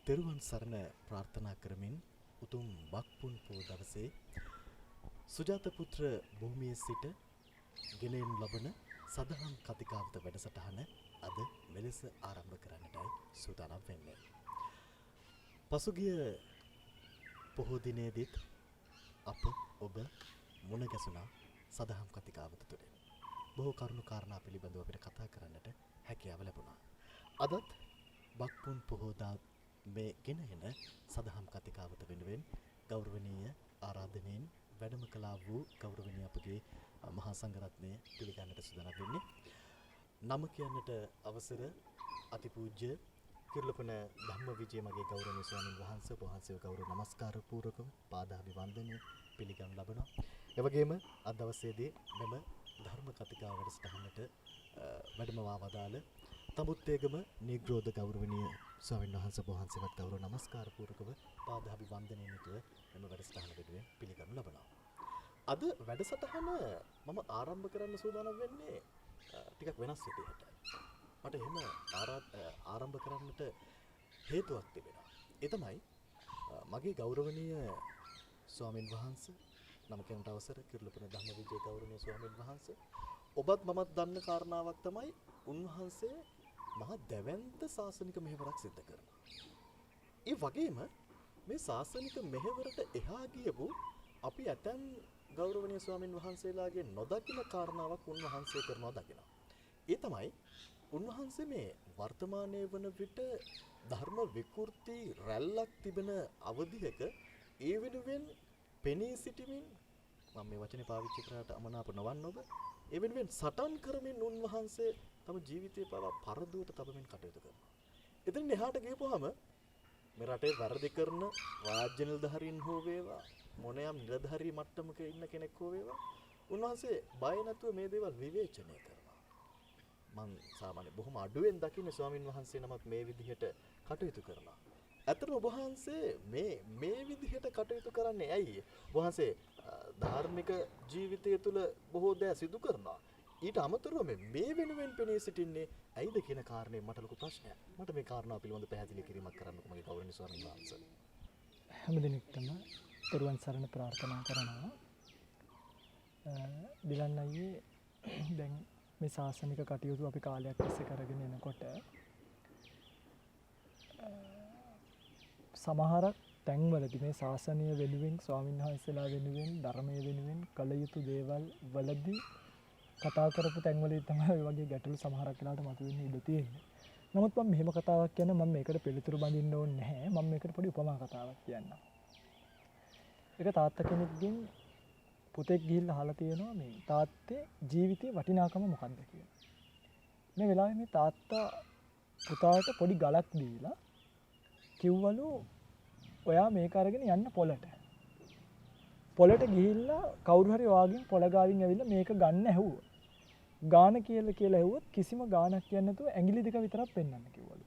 තෙරුවන් සරණ ප්‍රාර්ථනා කරමින් උතුම් බක්පුන් පොහොය දවසේ සුජාත පුත්‍ර භූමියේ සිට ගෙනෙනු ලබන සදහම් කතිකාවත වැඩසටහන අද මෙලෙස ආරම්භ කරන්නටයි සූදානම් වෙන්නේ. පසුගිය පොහොය දිනේදීත් අප ඔබ මුණ ගැසුණා සදහම් කතිකාවත තුළින්. බොහෝ කරුණු කාරණා පිළිබඳව අපිට කතා කරන්නට හැකියාව ලැබුණා. අදත් බක්පුන් පොහොය මේ ගෙනෙන සදහම් කතිකාවත වෙනුවෙන් ගෞරවනීය ආරාධනෙන් වැඩම කළා වූ ගෞරවනීය අපගේ මහා සංඝරත්නය පිළිගන්නට සූදානම් වෙන්නේ. නම කියන්නට අවසර අතිපූජ්‍ය කිරුළපන ධම්මවිජය මගේ ගෞරවනීය ස්වාමීන් වහන්සේ ගෞරව නමස්කාර පූර්වකව පාදාභිවන්දනය පිළිගනු ලබනවා. ඒ වගේම අද දවසේදී මෙම ධර්ම කතිකාව වැඩසටහනට වැඩමවා වදාළ තමුත්තේගම නිග්‍රෝධ ගෞරවනීය ස්වාමීන් වහන්සේවත් ගෞරව නමස්කාර පූර්වකව පාදාභිවන්දනය නිතුව මෙම වැඩසටහන වෙනුවෙන් පිළිගනු ලබනවා. අද වැඩසටහන මම ආරම්භ කරන්න සූදානම් වෙන්නේ ටිකක් වෙනස් විදිහට. මට එහෙම ආරම්භ කරන්නට හේතුවක් තිබෙනවා. ඒ තමයි මගේ ගෞරවනීය ස්වාමීන් වහන්සේ නම කියනට අවසර කිරුළපන ධම්මවිජය ගෞරවනීය ස්වාමීන් වහන්සේ ඔබත් මමත් දන්න කාරණාවක් තමයි උන්වහන්සේ මහා දැවැන්ත ශාසනික මෙහෙවරක් සිදු කරනවා. ඒ වගේම මේ ශාසනික මෙහෙවරට එහා ගියපු අපි ඇතන් ගෞරවනීය ස්වාමින් වහන්සේලාගේ නොදකින කාරණාවක් උන්වහන්සේ කරනවා දකිනවා. ඒ තමයි උන්වහන්සේ මේ වර්තමානයේ වන විට ධර්ම විකෘති රැල්ලක් තිබෙන අවධියක ඒ වෙනුවෙන් පෙනී සිටමින් මම මේ වචනේ පාවිච්චි කරාට අමනාප නොවන්න ඔබ ඒ වෙනුවෙන් සටන් කරමින් උන්වහන්සේ තම ජීවිතේ පවා පරදුවට තබමින් කටයුතු කරනවා. එතනින් එහාට ගියපුවාම මේ රටේ වැරදි කරන රාජ්‍ය නිලධාරීන් හෝ වේවා මොනියම් නිලධාරී මට්ටමක ඉන්න කෙනෙක් හෝ වේවා උන්වහන්සේ බය නැතුව මේ දේවල් විවේචනය කරනවා. මම සාමාන්‍ය බොහොම අඩුවෙන් දකින්නේ ස්වාමින් වහන්සේ නමක් මේ විදිහට කටයුතු කරනවා. ඇත්තටම ඔබ වහන්සේ මේ විදිහට කටයුතු කරන්නේ ඇයි? ඔබ වහන්සේ ධාර්මික ජීවිතය තුළ බොහෝ දෑ සිදු කරනවා. ඊට අමතරව මේ වෙනුවෙන් පෙනී සිටින්නේ ඇයිද කියන කාරණේ මට ලොකු ප්‍රශ්නයක්. මට මේ කාරණාව පිළිබඳව පැහැදිලි කිරීමක් කරන්නකෝ මගේ ගෞරවනීය ස්වාමීන් වහන්සේ. හැමදෙනෙක්ටම තෙරුවන් සරණ ප්‍රාර්ථනා කරනවා. දිලන් අයියේ දැන් මේ ශාසනික කටයුතු අපි කාලයක් තිස්සේ කරගෙන යනකොට සමහරක් තැන්වලදී මේ ශාසනීය වෙනුවෙන් ස්වාමීන් වහන්සේලා වෙනුවෙන් ධර්මයේ වෙනුවෙන් කළ යුතු දේවල් වලදී කතා කරපු තැන්වලදී තමයි ඔය වගේ ගැටලු සමහරක් වෙලාවට මතුවෙන්න ඉඩ තියෙන්නේ. නමුත් මම මෙහෙම කතාවක් කියන මම මේකට පිළිතුරු බඳින්න ඕනේ නැහැ. මම මේකට පොඩි උපමා කතාවක් කියන්නම්. ඒක තාත්තා කෙනෙක්ගෙන් පුතෙක් ගිහිල්ලා අහලා තියෙනවා මේ තාත්තේ ජීවිතේ වටිනාකම මොකක්ද කියලා. මේ වෙලාවේ මේ තාත්තා පුතාට පොඩි ගලක් දීලා කිව්වලු ඔයා මේක අරගෙන යන්න පොළට. පොළට ගිහිල්ලා කවුරු හරි වාගෙන් පොළ ගාවින් ඇවිල්ලා මේක ගන්න ඇහුවා. ගාන කියලා ඇහුවොත් කිසිම ගානක් කියන්නේ නැතුව ඇඟිලි දෙක විතරක් පෙන්වන්න කිව්වලු.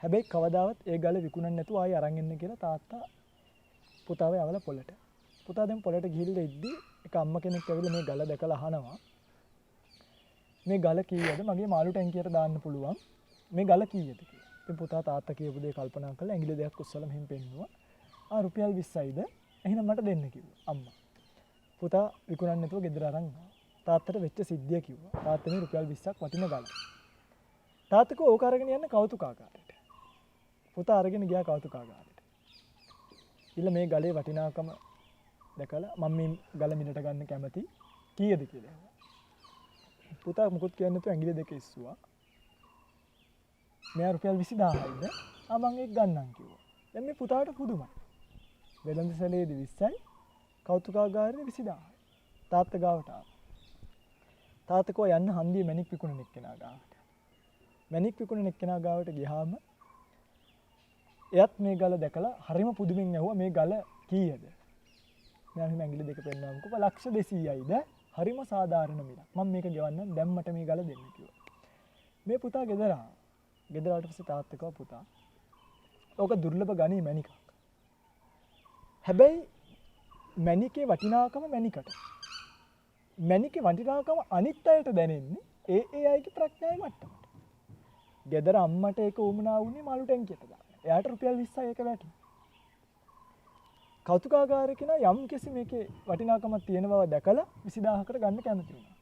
හැබැයි කවදාවත් ඒ ගල විකුණන්න නැතුව ආයෙ අරන් එන්න කියලා තාත්තා පුතාව යවලා පොළට. පුතා දැන් පොළට ගිහිල්ලා ඉද්දි එක අම්මා කෙනෙක් ඇවිල්ලා මේ ගල දැකලා අහනවා මේ ගල කීයද මගේ මාළු ටැංකියට දාන්න පුළුවන් මේ ගල කීයද කියලා. ඉතින් පුතා තාත්තා කියපු දේ කල්පනා කරලා ඇඟිලි දෙකක් උස්සලා මෙහෙම පෙන්නුවා. රුපියල් 20යිද? එහෙනම් මට දෙන්න කිව්වා අම්මා. පුතා විකුණන්න නැතුව ගෙදර අරන් ආවා. තාත්තට වෙච්ච සිද්ධිය කිව්වා. තාත්තා මේ රුපියල් 20ක් වටින ගල. තාත්තකෝ ඕක අරගෙන යන්න කෞතුකාගාරයට. පුතා අරගෙන ගියා කෞතුකාගාරයට. ඉතින් මේ ගලේ වටිනාකම දැකලා මම මේ ගල මිලට ගන්න කැමති කීයද කියලා ඇහුවා. පුතා මුකුත් කියන්නේ නැතුව ඇඟිලි දෙක ඉස්සුවා. මෙයා රුපියල් 20000යිද? මම ඒක ගන්නම් කිව්වා. දැන් මේ පුතාට පුදුමයි. වෙළඳ සැලේදී 20යි කෞතුකාගාරේ 20000යි. තාත්තා ගාවට ආවා. තාත්තා කෝ යන්න හන්දියේ මැණික් විකුණන එක්කෙනා ගාවට. මැණික් විකුණන එක්කෙනා ගාවට ගියාම එයත් මේ ගල දැකලා හරිම පුදුමෙන් ඇහුවා මේ ගල කීයද? මම හිම ඇඟිලි දෙක පෙන්නනවා මොකද ලක්ෂ 200යිද? හරිම සාධාරණ මිලක්. මම මේක ගෙවන්නම් දැන් මට මේ ගල දෙන්න කිව්වා. මේ පුතා ගෙදර ආවා. ගෙදර ආවට පස්සේ තාත්තා කිව්වා පුතා ඕක දුර්ලභ ගණී මැණිකක්. හැබැයි මැණිකේ වටිනාකම මැණිකට. මැණිකේ වටිනාකම අනිත් අයට දැනෙන්නේ ඒ අයගේ ප්‍රඥාවේ මට්ටමට. ගෙදර අම්මට ඒක උමනා වුණේ මාළු ටැංකියට දාන්න. එයාට රුපියල් 20යි ඒක වැටුනේ. කෞතුකාගාරේ කෙනා යම් කිසි මේකේ වටිනාකමක් තියෙන බව දැකලා 20000කට ගන්න කැමති වුණා.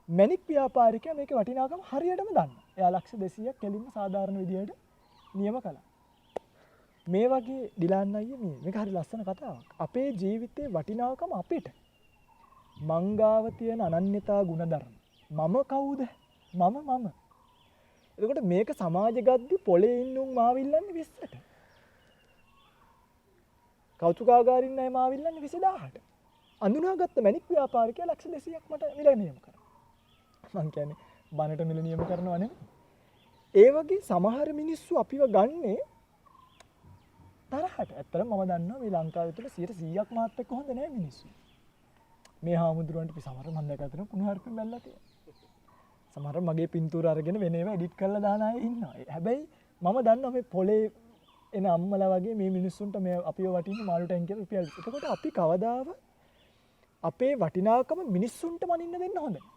මැණික් ව්‍යාපාරිකයා මේකේ වටිනාකම හරියටම දන්නවා. එයා ලක්ෂ 200ක් කෙලින්ම සාධාරණ විදියට නියම කළා. මේ වගේ ඩිලාන් අයියේ මේක හරි ලස්සන කතාවක්. අපේ ජීවිතේ වටිනාකම අපිට මංගාව තියෙන අනන්‍යතා ගුණධර්ම. මම කවුද? මම. එතකොට මේක සමාජගද්දි පොලේ ඉන්නුන් මාවිල්ලන්නේ 20ට. කෞතුකාගාරින් අය මාවිල්ලන්නේ 20000ට. අඳුනාගත්ත මැණික් ව්‍යාපාරිකයා ලක්ෂ 200ක් මට මිල නියම කරා. මං කියන්නේ බනට මිල නියම කරනවා නෙමෙයි. ඒ වගේ සමහර මිනිස්සු අපිව ගන්නේ තරහට. ඇත්තටම මම දන්නවා මේ ලංකාවේ තුල 100%ක් මාත් එක්ක හොඳ නෑ මිනිස්සු. මේ හාමුදුරුවන්ට අපි සමහර මන් දැක අතන කුණුහරුපෙන් බැලලා තියෙනවා. සමහර මගේ පින්තූර අරගෙන වෙන ඒවා එඩිට් කරලා දාන අය ඉන්නවා. හැබැයි මම දන්නවා මේ පොලේ එන අම්මලා වගේ මේ මිනිස්සුන්ට මේ අපිව වටින්නේ මාළු ටැංකියට රුපියල් 20. එතකොට අපි කවදාවත් අපේ වටිනාකම මිනිස්සුන්ට මනින්න දෙන්න හොඳ නැහැ.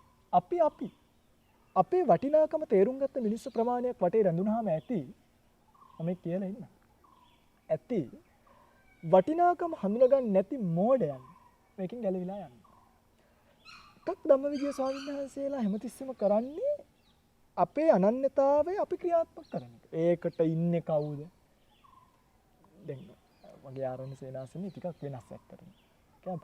අපේ වටිනාකම තේරුම් ගත්ත මිනිස්සු ප්‍රමාණයක් වටේ රැඳුනහම ඇති මම කියලා ඉන්න. ඇති වටිනාකම හඳුනගන්න නැති මෝඩයන් මේකෙන් ගැලවිලා යනවා. එකක් ධම්මවිජය ස්වාමීන් වහන්සේලා හැමතිස්සෙම කරන්නේ අපේ අනන්‍යතාවය අපි ක්‍රියාත්මක කරන එක. ඒකට ඉන්නේ කවුද? දැන් මගේ ආරණ්‍ය සේනාසනේ ටිකක් වෙනස් ඇත්තටම.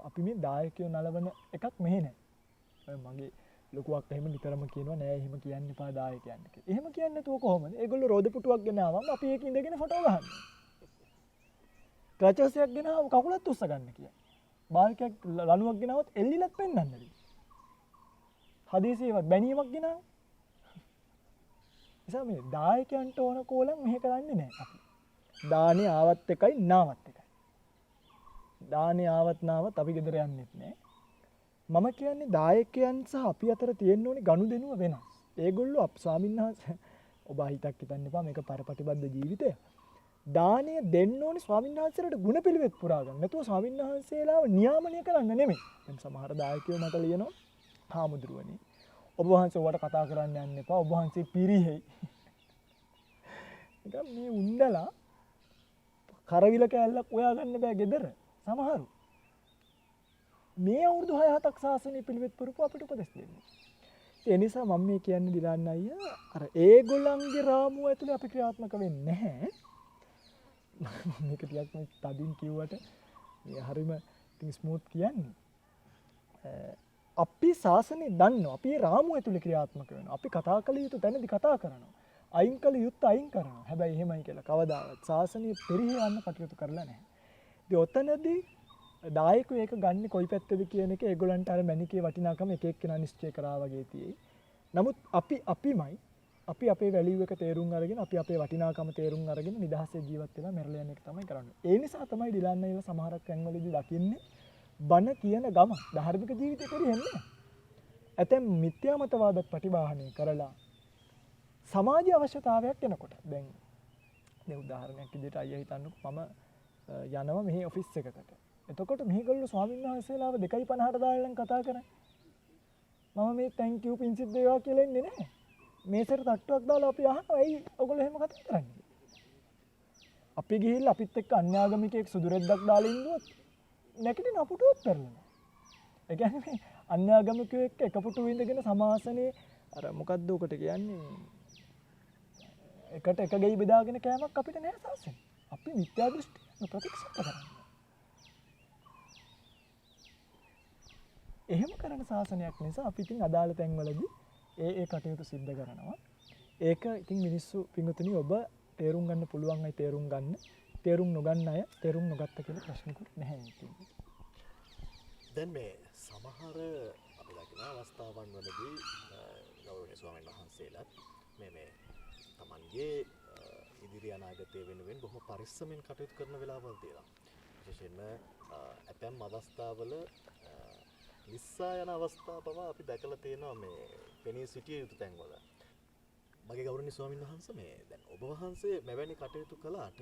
අපි මේ දායකයෝ නලවන එකක් මෙහෙ නැහැ. මගේ ලොකුවක් එහෙම නිතරම කියනවා නෑ එහෙම කියන්න එපා දායකයන්ට කියලා. එහෙම කියන්නේ නැතුව කොහොමද? ඒගොල්ලෝ රෝද පුටුවක් ගෙනාවම අපි ඒක ඉඳගෙන ෆොටෝ ගහනවා. ක්‍රචර්සයක් ගෙනාවම කකුලත් උස්ස ගන්න කියලා. බාල්කයක් ලණුවක් ගෙනාවොත් එල්ලිලත් පෙන්නන්න දෙයි. හදිසියෙවත් බැනීමක් ගෙනාව. නිසා මේ දායකයන්ට ඕන කෝලම් මෙහෙ කරන්නේ නැහැ අපි. දානේ ආවත් එකයි නාවත් එකයි. දානේ ආවත් නාවත් අපි ගෙදර යන්නෙත් නැහැ. මම කියන්නේ දායකයන් සහ අපි අතර තියෙන්න ඕනේ ගනුදෙනුව වෙනස්. ඒගොල්ලෝ ස්වාමීන් වහන්සේ ඔබ හිතක් හිතන්න එපා මේක පරපටිබද්ධ ජීවිතය. දානය දෙන්න ඕනේ ස්වාමීන් වහන්සේලාට ගුණ පිළිවෙත් පුරා ගන්න. නැතුව ස්වාමීන් වහන්සේලාව නියාමනය කරන්න නෙමෙයි. දැන් සමහර දායකයෝ මට ලියනවා හාමුදුරුවනේ ඔබ වහන්සේ ඔයාලට කතා කරන්න යන්න එපා. ඔබ වහන්සේ පිරිහෙයි. නිකන් මේ උණ්ඩලා කරවිල කෑල්ලක් ඔයා ගන්න බෑ ගෙදර. සමහරු මේ අවුරුදු 6-7ක් සාසනය පිළිවෙත් පුරපු අපිට උපදෙස් දෙන්නේ. ඒ නිසා මම මේ කියන්නේ දිලාන්න අයියා අර ඒගොල්ලන්ගේ රාමුව ඇතුලේ අපි ක්‍රියාත්මක වෙන්නේ නැහැ. මේක ටිකක් මේ තදින් කිව්වට මේ හරියම ඉතින් ස්මූත් කියන්නේ. අපි සාසනේ දන්නවා අපි රාමුව ඇතුලේ ක්‍රියාත්මක වෙනවා. අපි කතා කළ යුතු තැනදී කතා කරනවා. අයින් කළ යුත්තේ අයින් කරනවා. හැබැයි එහෙමයි කියලා කවදාවත් සාසනීය පරිහරණය කටයුතු කරලා නැහැ. ඉතින් ඔතනදී දායකයෝ ඒක ගන්න කොයි පැත්තද කියන එක ඒගොල්ලන්ට අර මැණිකේ වටිනාකම එක එක්කෙනා නිශ්චය කරා වගේ තියෙයි. නමුත් අපි අපේ වැලියු එක තේරුම් අරගෙන අපි අපේ වටිනාකම තේරුම් අරගෙන නිදහසේ ජීවත් වෙලා මැරලා යන එක තමයි කරන්නේ. ඒ නිසා තමයි ඩිලාන් අයව සමහරක් තැන්වලදී දකින්නේ බන කියන ගම ධාර්මික ජීවිතේ කරන්නේ. ඇතැම් මිත්‍යා මතවාද ප්‍රතිබාහනය කරලා සමාජ අවශ්‍යතාවයක් එනකොට දැන් උදාහරණයක් විදිහට අයියා හිතන්නකෝ මම යනවා මෙහි ඔෆිස් එකකට. එතකොට මේගොල්ලෝ ස්වාමීන් වහන්සේලාව 2:50ට දාලා කතා කරන්නේ. මම මේ thank you පිංසිත් දේවා කියලා ඉන්නේ නැහැ. මේසෙට තට්ටුවක් දාලා අපි අහනවා ඇයි ඔයගොල්ලෝ එහෙම කතා කරන්නේ? අපි ගිහිල්ලා අපිත් එක්ක අන්‍යාගමිකයෙක් සුදු රෙද්දක් දාලා ඉන්නුවොත් නැකිටින අපුටුවක් කරනවා. ඒ කියන්නේ මේ අන්‍යාගමිකයෙක් එක්ක එක පුටුවේ ඉඳගෙන සමාසනේ අර මොකද්ද උකට කියන්නේ එකට එක ගෙයි බෙදාගෙන කෑමක් අපිට නෑ සාසනේ. අපි මිත්‍යා දෘෂ්ටි ප්‍රතික්ෂේප කරනවා. එහෙම කරන ශාසනයක් නිසා අපි ඉතින් අදාළ තැන්වලදී ඒ කටයුතු සිද්ධ කරනවා. ඒක ඉතින් මිනිස්සු පිඟුතුනි ඔබ තේරුම් ගන්න පුළුවන් අය තේරුම් ගන්න. තේරුම් නොගන්න අය තේරුම් නොගත්ත කියලා ප්‍රශ්නකුත් නැහැ ඉතින්. දැන් මේ සමහර අපි දකින අවස්ථාවන් වලදී ගෞරවනීය ස්වාමීන් වහන්සේලාත් මේ තමන්ගේ ඉදිරි අනාගතය වෙනුවෙන් බොහොම පරිස්සමෙන් කටයුතු කරන වෙලාවල් තියෙනවා. විශේෂයෙන්ම ඇතැම් අවස්ථාවල විස්සා යන අවස්ථා පවා අපි දැකලා තියෙනවා මේ පෙනී සිටිය යුතු තැන්වල. මගේ ගෞරවනීය ස්වාමීන් වහන්සේ මේ දැන් ඔබ වහන්සේ මෙවැනි කටයුතු කළාට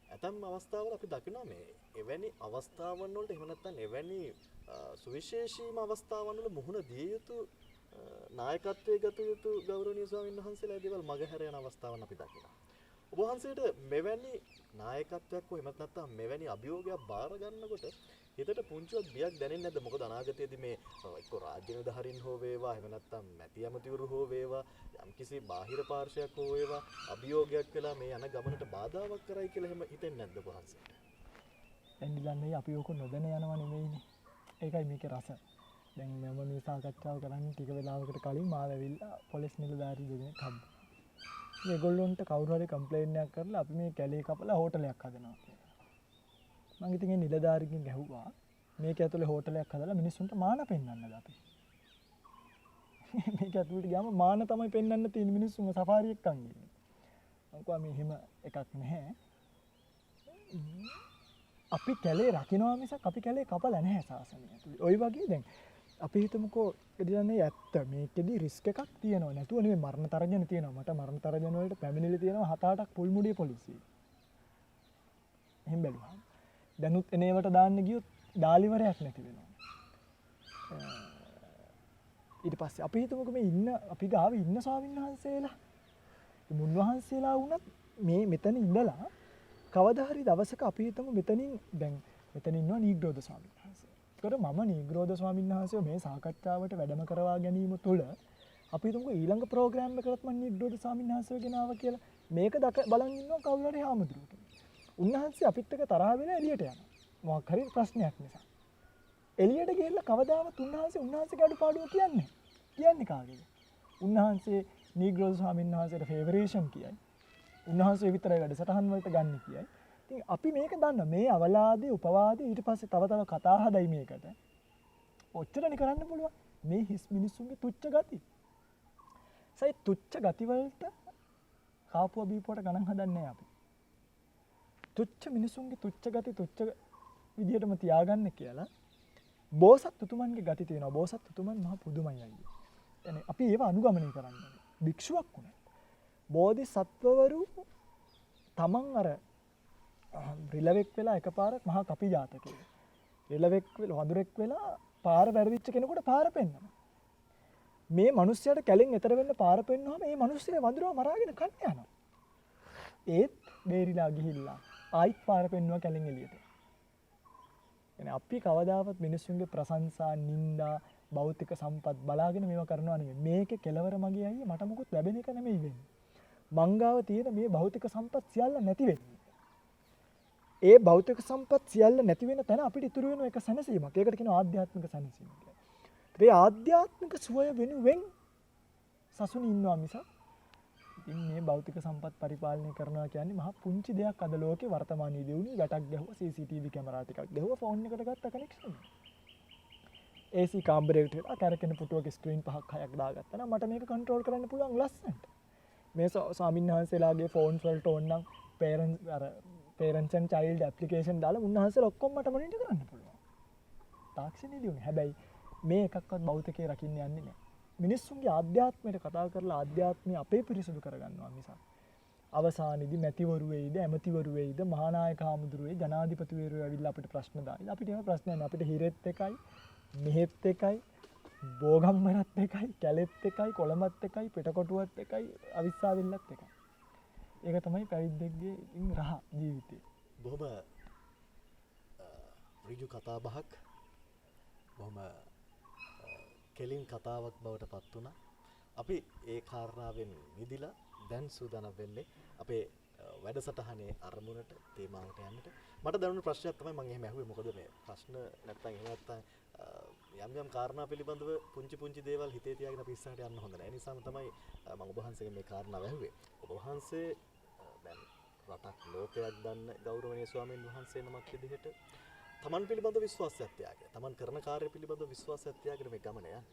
ඇතැම් අවස්ථාවල අපි දකිනවා මේ එවැනි අවස්ථාවන් වලට එහෙම නැත්නම් එවැනි සුවිශේෂීම අවස්ථාවන් වල මුහුණ දිය යුතු නායකත්වයේ ගත යුතු ගෞරවනීය ස්වාමීන් වහන්සේලා දේවල් මගහැර යන අවස්ථාවන් අපි දකිනවා. ඔබ වහන්සේට මෙවැනි නායකත්වයක් හෝ එහෙමත් නැත්නම් මෙවැනි අභියෝගයක් බාර ගන්නකොට හිතට පුංචිවත් බියක් දැනෙන්නේ නැද්ද? මොකද අනාගතයේදී මේ එක්ක රාජ්‍ය නිලධාරීන් හෝ වේවා එහෙම නැත්නම් මැති ඇමතිවරු හෝ වේවා යම්කිසි බාහිර පාර්ශවයක් හෝ වේවා අභියෝගයක් වෙලා මේ යන ගමනට බාධාවක් කරයි කියලා එහෙම හිතෙන්නේ නැද්ද ඔබ වහන්සේට? දැන් ඉතින් අපි ඕක නොදැන යනවා නෙමෙයිනේ. ඒකයි මේකේ රස. දැන් මම මේ සාකච්ඡාව කරන්නේ ටික වෙලාවකට කලින් මාව ඇවිල්ලා පොලිස් නිලධාරී දෙනෙක් හම්බුනා. මේගොල්ලොන්ට කවුරු හරි කම්ප්ලේන්ට් එකක් කරලා අපි මේ කැලේ කපලා හෝටලයක් හදනවා කියලා. මම ඉතින් ඒ නිලධාරිගෙන් ඇහුවා මේක ඇතුලේ හෝටලයක් හදලා මිනිස්සුන්ට මාන පෙන්වන්නද අපි? මේක ඇතුලට ගියාම මාන තමයි පෙන්වන්න තියෙන මිනිස්සුන්ව සෆාරි එක්කන් ගිහින්. මම කිව්වා මේ හිම එකක් නැහැ. අපි කැලේ රකින්නවා මිසක් අපි කැලේ කපලා නැහැ සාසනය ඇතුලේ. ওই වගේ දැන් අපි හිතමුකෝ එදිනේ ඇත්ත මේකෙදි රිස්ක් එකක් තියෙනවා. නැතුව නෙමෙයි මරණ තරජන තියෙනවා. මට මරණ තරජන වලට පැමිණිලි තියෙනවා 7-8ක් පුල්මුඩිය පොලිසිය. එහෙන් බැලුවා. දැනුත් එනේවට දාන්න ගියොත් ඩාලිවරයක් නැති වෙනවා. ඊට පස්සේ අපි හිතමුකෝ මේ ඉන්න අපි ගාව ඉන්න ස්වාමීන් වහන්සේලා මුන්වහන්සේලා වුණත් මේ මෙතන ඉඳලා කවදා හරි දවසක අපි හිතමු මෙතනින් දැන් මෙතන ඉන්නවා නීග්‍රෝධ ස්වාමීන් වහන්සේ. ඒකට මම නීග්‍රෝධ ස්වාමීන් වහන්සේව මේ සාකච්ඡාවට වැඩම කරවා ගැනීම තුළ අපි හිතමුකෝ ඊළඟ ප්‍රෝග්‍රෑම් එකකට මම නීග්‍රෝධ ස්වාමීන් වහන්සේව ගෙනාවා කියලා මේක බලන් ඉන්නවා කවුරු හරි හාමුදුරුවෝ කෙනෙක්. උන්වහන්සේ අපිත් එක්ක තරහ වෙලා එළියට යනවා. මොකක් හරි ප්‍රශ්නයක් නිසා. එළියට ගිහිල්ලා කවදාවත් උන්වහන්සේගේ අඩුපාඩුව කියන්නේ කාගේද? උන්වහන්සේ නීග්‍රෝධ ස්වාමීන් වහන්සේට ෆේවරේෂන් කියයි. උන්වහන්සේ විතරයි වැඩසටහන් වලට ගන්න කියයි. ඉතින් අපි මේක දන්න මේ අවලාදී උපවාදී ඊට පස්සේ තව කතා හදයි මේකට. ඔච්චරනේ කරන්න පුළුවන්. මේ හිස් මිනිස්සුන්ගේ තුච්ච ගති. සයි තුච්ච ගති වලට කාපුව බීපුවට ගණන් හදන්නේ අපි. තුච්ච මිනිසුන්ගේ තුච්ච ගති තුච්ච විදියටම තියාගන්න කියලා බෝසත් උතුමන්ගේ ගති තියෙනවා. බෝසත් උතුමන් මහා පුදුමයි අයියේ. يعني අපි ඒව අනුගමනය කරන්න ඕනේ. භික්ෂුවක් වුණා. බෝධිසත්වවරු තමන් අර රිලෙවෙක් වෙලා එකපාරක් මහා කපි ජාතකයේ. රිලෙවෙක් වෙලා වඳුරෙක් වෙලා පාර වැරදිච්ච කෙනෙකුට පාර පෙන්නනවා. මේ මිනිස්සයාට කැලෙන් එතර වෙන්න පාර පෙන්නුවාම මේ මිනිස්සයා වඳුරව මරාගෙන කන්න යනවා. ඒත් බේරිලා ගිහිල්ලා ආයිත් පාර පෙන්නුවා කැලෙන් එළියට. يعني අපි කවදාවත් මිනිස්සුන්ගේ ප්‍රශංසා, නිന്ദා, භෞතික සම්පත් බලාගෙන මේවා කරනවා නෙමෙයි. මේකේ කෙලවර මගේ අයියේ මට මොකුත් ලැබෙන එක නෙමෙයි වෙන්නේ. මංගාව තියෙන මේ භෞතික සම්පත් සියල්ල නැති වෙන්නේ. ඒ භෞතික සම්පත් සියල්ල නැති වෙන තැන අපිට ඉතුරු වෙන එක සැනසීමක්. ඒකට කියනවා ආධ්‍යාත්මික සැනසීම කියලා. ඒ ආධ්‍යාත්මික සුවය වෙනුවෙන් සසුනේ ඉන්නවා මිසක් ඉතින් මේ භෞතික සම්පත් පරිපාලනය කරනවා කියන්නේ මහා පුංචි දෙයක් අද ලෝකේ වර්තමානයේදී වුණේ වැටක් ගැහුවා CCTV කැමරා ටිකක් ගැහුවා ෆෝන් එකට ගත්ත කනෙක්ෂන්. AC කාමරයකට කරකෙන පුටුවක ස්ක්‍රීන් 5ක් 6ක් දාගත්තා නම් මට මේක කන්ට්‍රෝල් කරන්න පුළුවන් ලස්සනට. මේ ස්වාමීන් වහන්සේලාගේ ෆෝන්ස් වලට ඕනනම් parents and child application දාලා උන්වහන්සේලා ඔක්කොම මට මොනිටර් කරන්න පුළුවන්. තාක්ෂණයේදී උනේ. හැබැයි මේ එකක්වත් භෞතිකේ රකින්න යන්නේ නැහැ. මිනිස්සුන්ගේ ආධ්‍යාත්මයට කතා කරලා ආධ්‍යාත්මය අපේ පිරිසුදු කරගන්නවා මිසක් අවසානයේදී මැතිවරු වෙයිද ඇමතිවරු වෙයිද මහානායක හාමුදුරු වෙයි ජනාධිපතිවරු ඇවිල්ලා අපිට ප්‍රශ්න දායි. අපිට එහෙම ප්‍රශ්න නැහැ. අපිට හිරෙත් එකයි මෙහෙත් එකයි බෝගම්මරත් එකයි කැලෙත් එකයි කොළඹත් එකයි පිටකොටුවත් එකයි අවිස්සාවෙල්ලත් එකයි. ඒක තමයි පැවිද්දෙක්ගේ රහ ජීවිතේ. බොහොම ඍජු කතා බහක් බොහොම කෙලින් කතාවක් බවට පත් වුණා. අපි ඒ කාරණාවෙන් මිදිලා දැන් සූදානම් වෙන්නේ අපේ වැඩසටහනේ අරමුණට තේමාවට යන්නට. මට දැනුණු ප්‍රශ්නයක් තමයි මම එහෙම ඇහුවේ. මොකද මේ ප්‍රශ්න නැත්තම් එහෙම නැත්තම් යම් කාරණා පිළිබඳව පුංචි දේවල් හිතේ තියාගෙන අපි ඉස්සරහට යන්න හොඳ නැහැ. ඒ නිසාම තමයි මම ඔබ වහන්සේගෙන් මේ කාරණාව ඇහුවේ. ඔබ වහන්සේ දැන් රටක් ලෝකයක් දන්න ගෞරවනීය ස්වාමීන් වහන්සේ නමක් විදිහට තමන් පිළිබඳව විශ්වාසයක් තියාගෙන තමන් කරන කාර්ය පිළිබඳව විශ්වාසයක් තියාගෙන මේ ගමන යන්නේ.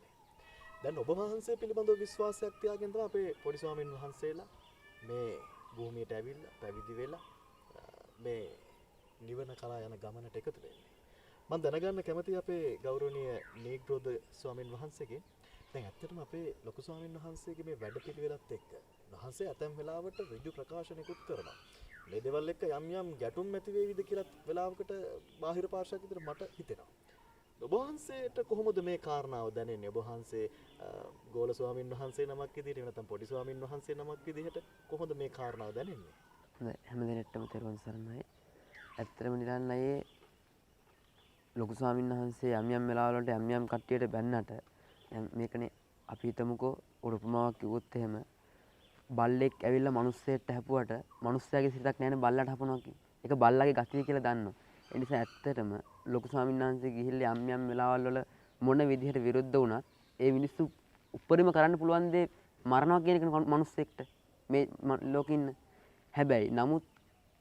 දැන් ඔබ වහන්සේ පිළිබඳව විශ්වාසයක් තියාගෙන තමයි අපේ පොඩි ස්වාමීන් වහන්සේලා මේ භූමියට ඇවිල්ලා පැවිදි වෙලා මේ නිවන කරා යන ගමනට එකතු වෙන්නේ. මම දැනගන්න කැමතියි අපේ ගෞරවනීය නීග්‍රෝධ ස්වාමීන් වහන්සේගෙන්. දැන් ඇත්තටම අපේ ලොකු ස්වාමීන් වහන්සේගේ මේ වැඩපිළිවෙලත් එක්ක වහන්සේ ඇතැම් වෙලාවට ඍජු ප්‍රකාශනයකුත් කරනවා. මේ දේවල් එක්ක යම් ගැටුම් ඇති වේවිද කියලා වෙලාවකට බාහිර පාර්ශවයක් විදිහට මට හිතෙනවා. ඔබ වහන්සේට කොහොමද මේ කාරණාව දැනෙන්නේ? ඔබ වහන්සේ ගෝල ස්වාමීන් වහන්සේ නමක් විදිහට නැත්නම් පොඩි ස්වාමීන් වහන්සේ නමක් විදිහට කොහොමද මේ කාරණාව දැනෙන්නේ? හැම දිනෙටම තෙරුවන් සරණයි. ඇත්තටම නිරන් අයේ ලොකු ස්වාමීන් වහන්සේ යම් යම් වෙලාවල වලට යම් යම් කට්ටියට බැන්නට දැන් මේකනේ අපි හිතමුකෝ උපමාවක් කිව්වොත් එහෙම බල්ලෙක් ඇවිල්ලා මිනිස්සෙක්ට හැපුවට මිනිස්සයාගේ සිතක් නැහැනේ බල්ලට හපනවා කියන්නේ. ඒක බල්ලාගේ ගතිය කියලා දන්නවා. ඒ නිසා ඇත්තටම ලොකු ස්වාමීන් වහන්සේ ගිහිල්ලා යම් යම් වෙලාවල් වල මොන විදිහට විරුද්ධ වුණත් ඒ මිනිස්සු උපරිම කරන්න පුළුවන් දේ මරනවා කියන එක මිනිස්සෙක්ට මේ ලෝකෙ ඉන්න. හැබැයි නමුත්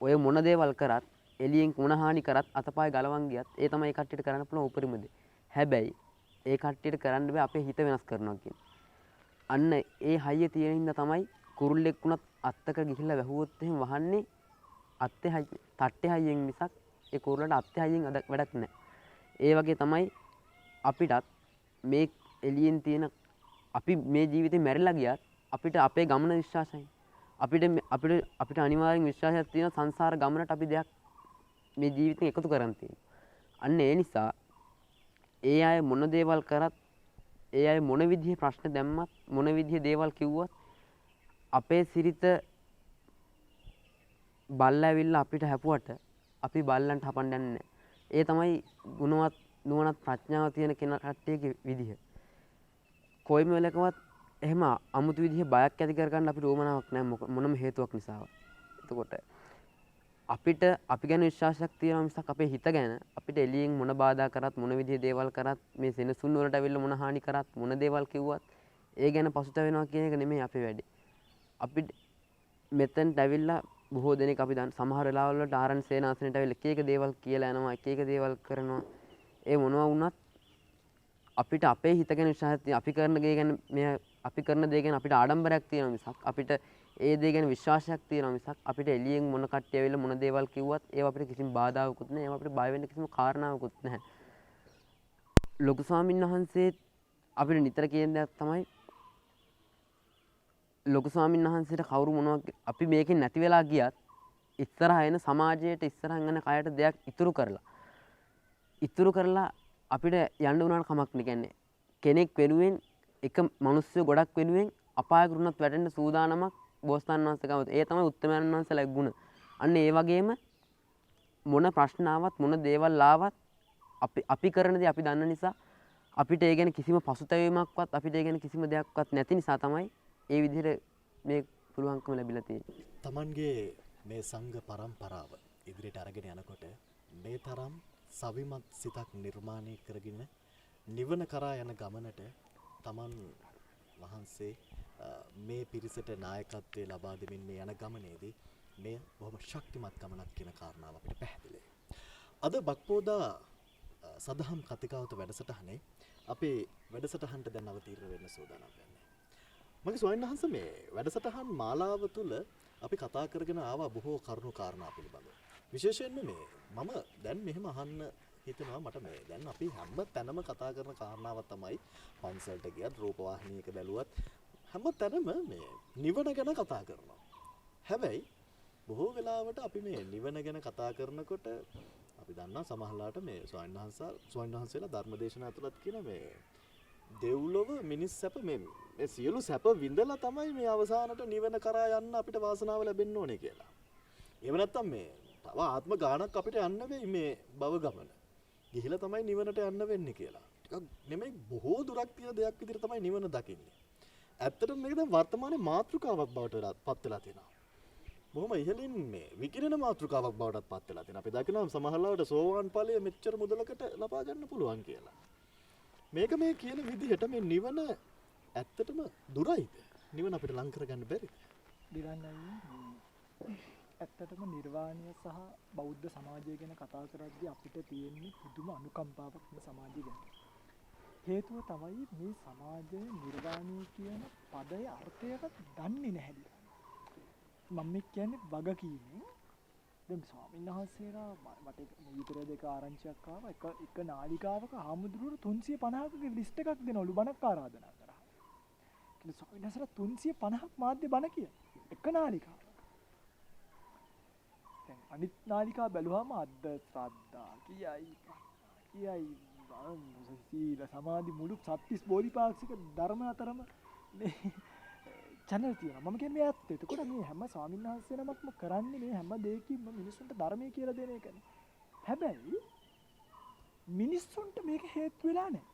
ඔය මොන දේවල් කරත් එළියෙන් මොන හානි කරත් අතපය ගලවන් ගියත් ඒ තමයි ඒ කට්ටියට කරන්න පුළුවන් උපරිම දේ. හැබැයි ඒ කට්ටියට කරන්න බෑ අපේ හිත වෙනස් කරනවා කියන්නේ. අන්න ඒ හයිය තියෙන හින්දා තමයි කුරුල්ලෙක් වුණත් අත්තක ගිහිල්ලා වැහුවොත් එහෙම වහන්නේ අත්තේ හයි තට්ටේ හයියෙන් මිසක් ඒ කුරුල්ලට අත්තේ හයියෙන් වැඩක් නැහැ. ඒ වගේ තමයි අපිටත් මේ එළියෙන් තියෙන අපි මේ ජීවිතේ මැරිලා ගියත් අපිට අපේ ගමන විශ්වාසයි. අපිට අනිවාර්යෙන් විශ්වාසයක් තියෙන සංසාර ගමනට අපි දෙයක් මේ ජීවිතෙන් එකතු කරන් තියෙනවා. අන්න ඒ නිසා ඒ අය මොන දේවල් කරත් ඒ අය මොන විදිහේ ප්‍රශ්න දැම්මත් මොන විදිහේ දේවල් කිව්වත් අපේ සිරිත බල්ලා ඇවිල්ලා අපිට හැපුවට අපි බල්ලන්ට හපන්න යන්නේ නැහැ. ඒ තමයි ගුණවත් නුවණත් ප්‍රඥාව තියෙන කෙනා කට්ටියගේ විදිහ. කොයිම වෙලකවත් එහෙම අමුතු විදිහේ බයක් ඇති කරගන්න අපිට උවමනාවක් නැහැ මොනම හේතුවක් නිසාවත්. එතකොට අපිට අපි ගැන විශ්වාසයක් තියෙනවා මිසක් අපේ හිත ගැන අපිට එළියෙන් මොන බාධා කරත් මොන විදිහේ දේවල් කරත් මේ සෙනසුන් වලට ඇවිල්ලා මොන හානි කරත් මොන දේවල් කිව්වත් ඒ ගැන පසුතැවෙනවා කියන එක නෙමෙයි අපේ වැඩේ. අපිට මෙතෙන්ට ඇවිල්ලා බොහෝ දෙනෙක් අපි දන්න සමහර වෙලාවල් වලට ආරණ සේනාසනෙට ඇවිල්ලා එක එක දේවල් කියලා යනවා එක එක දේවල් කරනවා. ඒ මොනවා වුණත් අපිට අපේ හිත ගැන විශ්වාසයක් තියෙනවා. අපි කරන දේ ගැන අපි කරන දේ ගැන අපිට ආඩම්බරයක් තියෙනවා මිසක් අපිට ඒ දේ ගැන විශ්වාසයක් තියෙනවා මිසක් අපිට එළියෙන් මොන කට්ටිය ඇවිල්ලා මොන දේවල් කිව්වත් ඒව අපිට කිසිම බාධාවකුත් නැහැ. ඒව අපිට බය වෙන්න කිසිම කාරණාවකුත් නැහැ. ලොකු ස්වාමීන් වහන්සේ අපිට නිතර කියන දේ තමයි ලොකු ස්වාමීන් වහන්සේට කවුරු මොනවා අපි මේකෙන් නැති වෙලා ගියත් ඉස්සරහා එන සමාජයට ඉස්සරහන් යන කයට දෙයක් ඉතුරු කරලා අපිට යන්න උනාට කමක් නෑ. කියන්නේ කෙනෙක් වෙනුවෙන් එක මිනිස්සු ගොඩක් වෙනුවෙන් අපායකරුණත් වැටෙන්න සූදානමක් බෝසතාණන් වහන්සේ ගාව. ඒ තමයි උත්තමයන් වහන්සේලාගේ ගුණ. අන්න ඒ වගේම මොන ප්‍රශ්න ආවත් මොන දේවල් ආවත් අපි කරන දේ අපි දන්න නිසා අපිට ඒ ගැන කිසිම පසුතැවීමක්වත් අපිට ඒ ගැන කිසිම දෙයක්වත් නැති නිසා තමයි ඒ විදිහට මේ පුළුවන්කම ලැබිලා තියෙන්නේ. තමන්ගේ මේ සංඝ පරම්පරාව ඉදිරියට අරගෙන යනකොට මේ තරම් සවිමත් සිතක් නිර්මාණය කරගෙන නිවන කරා යන ගමනට තමන් වහන්සේ මේ පිරිසට නායකත්වයේ ලබා දෙමින් මේ යන ගමනේදී මේ බොහොම ශක්තිමත් ගමනක් කියන කාරණාව අපිට පැහැදිලියි. අද බක්පෝදා සදහම් කතිකාවත වැඩසටහනේ අපේ වැඩසටහනට දැන් අවතීර්ණ වෙන්න සූදානම් වෙන්නේ. මගේ ස්වාමීන් වහන්සේ මේ වැඩසටහන් මාලාව තුළ අපි කතා කරගෙන ආවා බොහෝ කරුණු කාරණා පිළිබඳව. විශේෂයෙන්ම මේ මම දැන් මෙහෙම අහන්න හිතනවා මට මේ දැන් අපි හැම තැනම කතා කරන කාරණාව තමයි පන්සලට ගියත් රූපවාහිනියක බැලුවත් හැම තැනම මේ නිවන ගැන කතා කරනවා. හැබැයි බොහෝ වෙලාවට අපි මේ නිවන ගැන කතා කරනකොට අපි දන්නා සමහරලාට මේ ස්වාමීන් වහන්සේලා ධර්මදේශනා ඇතුළත් කියන මේ දෙව්ලොව මිනිස් සැප මේ සියලු සැප විඳලා තමයි මේ අවසානට නිවන කරා යන්න අපිට වාසනාව ලැබෙන්න ඕනේ කියලා. එහෙම නැත්නම් මේ තව ආත්ම ගානක් අපිට යන්න වෙයි මේ භව ගමන. ගිහිලා තමයි නිවනට යන්න වෙන්නේ කියලා. ටිකක් නෙමෙයි බොහෝ දුරක් තියෙන දෙයක් විදිහට තමයි නිවන දකින්නේ. ඇත්තටම මේක දැන් වර්තමානයේ මාතෘකාවක් බවට පත් වෙලා තියෙනවා. බොහොම ඉහළින් මේ විකිරණ මාතෘකාවක් බවටත් පත් වෙලා තියෙනවා. අපි දකිනවා සමහරවිට සෝවාන් ඵලය මෙච්චර මුදලකට ලබා ගන්න පුළුවන් කියලා. මේක මේ කියන විදිහට මේ නිවන ඇත්තටම දුරයිද? නිවන අපිට ලං කරගන්න බැරිද? ඇත්තටම නිර්වාණය සහ බෞද්ධ සමාජය ගැන කතා කරද්දී අපිට තියෙන්නේ පුදුම අනුකම්පාවක් මේ සමාජය ගැන. හේතුව තමයි මේ සමාජයේ නිර්වාණය කියන පදයේ අර්ථයවත් දන්නේ නැහැ. මම කියන්නේ වගකීමෙන් දැන් ස්වාමීන් වහන්සේලා මට ඊතර දෙක ආරංචියක් ආවා එක නාලිකාවක ආමුදුරු 350ක ලිස්ට් එකක් දෙනවලු බණක් ආරාධනා කරා. කියලා ස්වාමීන් වහන්සේලා 350ක් මාධ්‍ය බණ කියන එක නාලිකාව. දැන් අනිත් නාලිකාව බැලුවාම අද්ද ශ්‍රද්ධා කියයි සීල සමාධි මුළු සත්‍තිස් බෝධිපාක්ෂික ධර්ම අතරම මේ channel තියෙනවා. මම කියන්නේ මේ ඇත්ත. එතකොට මේ හැම ස්වාමීන් වහන්සේ නමක්ම කරන්නේ මේ හැම දෙයකින්ම මිනිස්සුන්ට ධර්මයේ කියලා දෙන එකනේ. හැබැයි මිනිස්සුන්ට මේක හේතු වෙලා නැහැ.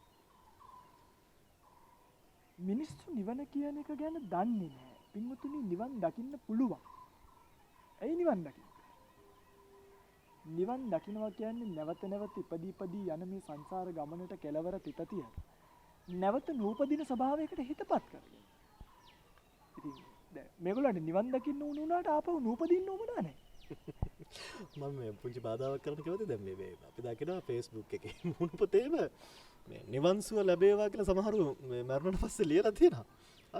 මිනිස්සු නිවන කියන එක ගැන දන්නේ නැහැ. පින්වතුනි නිවන් දකින්න පුළුවන්. ඇයි නිවන් දකින්න? නිවන් දකින්නවා කියන්නේ නැවත නැවත ඉපදී යන මේ සංසාර ගමනට කෙලවර තිත තියන. නැවත නූපදින ස්වභාවයකට හිතපත් කරගෙන. ඉතින් දැන් මේගොල්ලන්ට නිවන් දකින්න උණු උනාට ආපහු නූපදින්න උවමනා නැහැ. මම මේ පුංචි බාධාවක් කරන්න කිව්වද දැන් මේ අපි දකිනවා Facebook එකේ මුණු පොතේම මේ නිවන් සුව ලැබේවා කියලා සමහරු මේ මරණයට පස්සේ ලියලා තියෙනවා.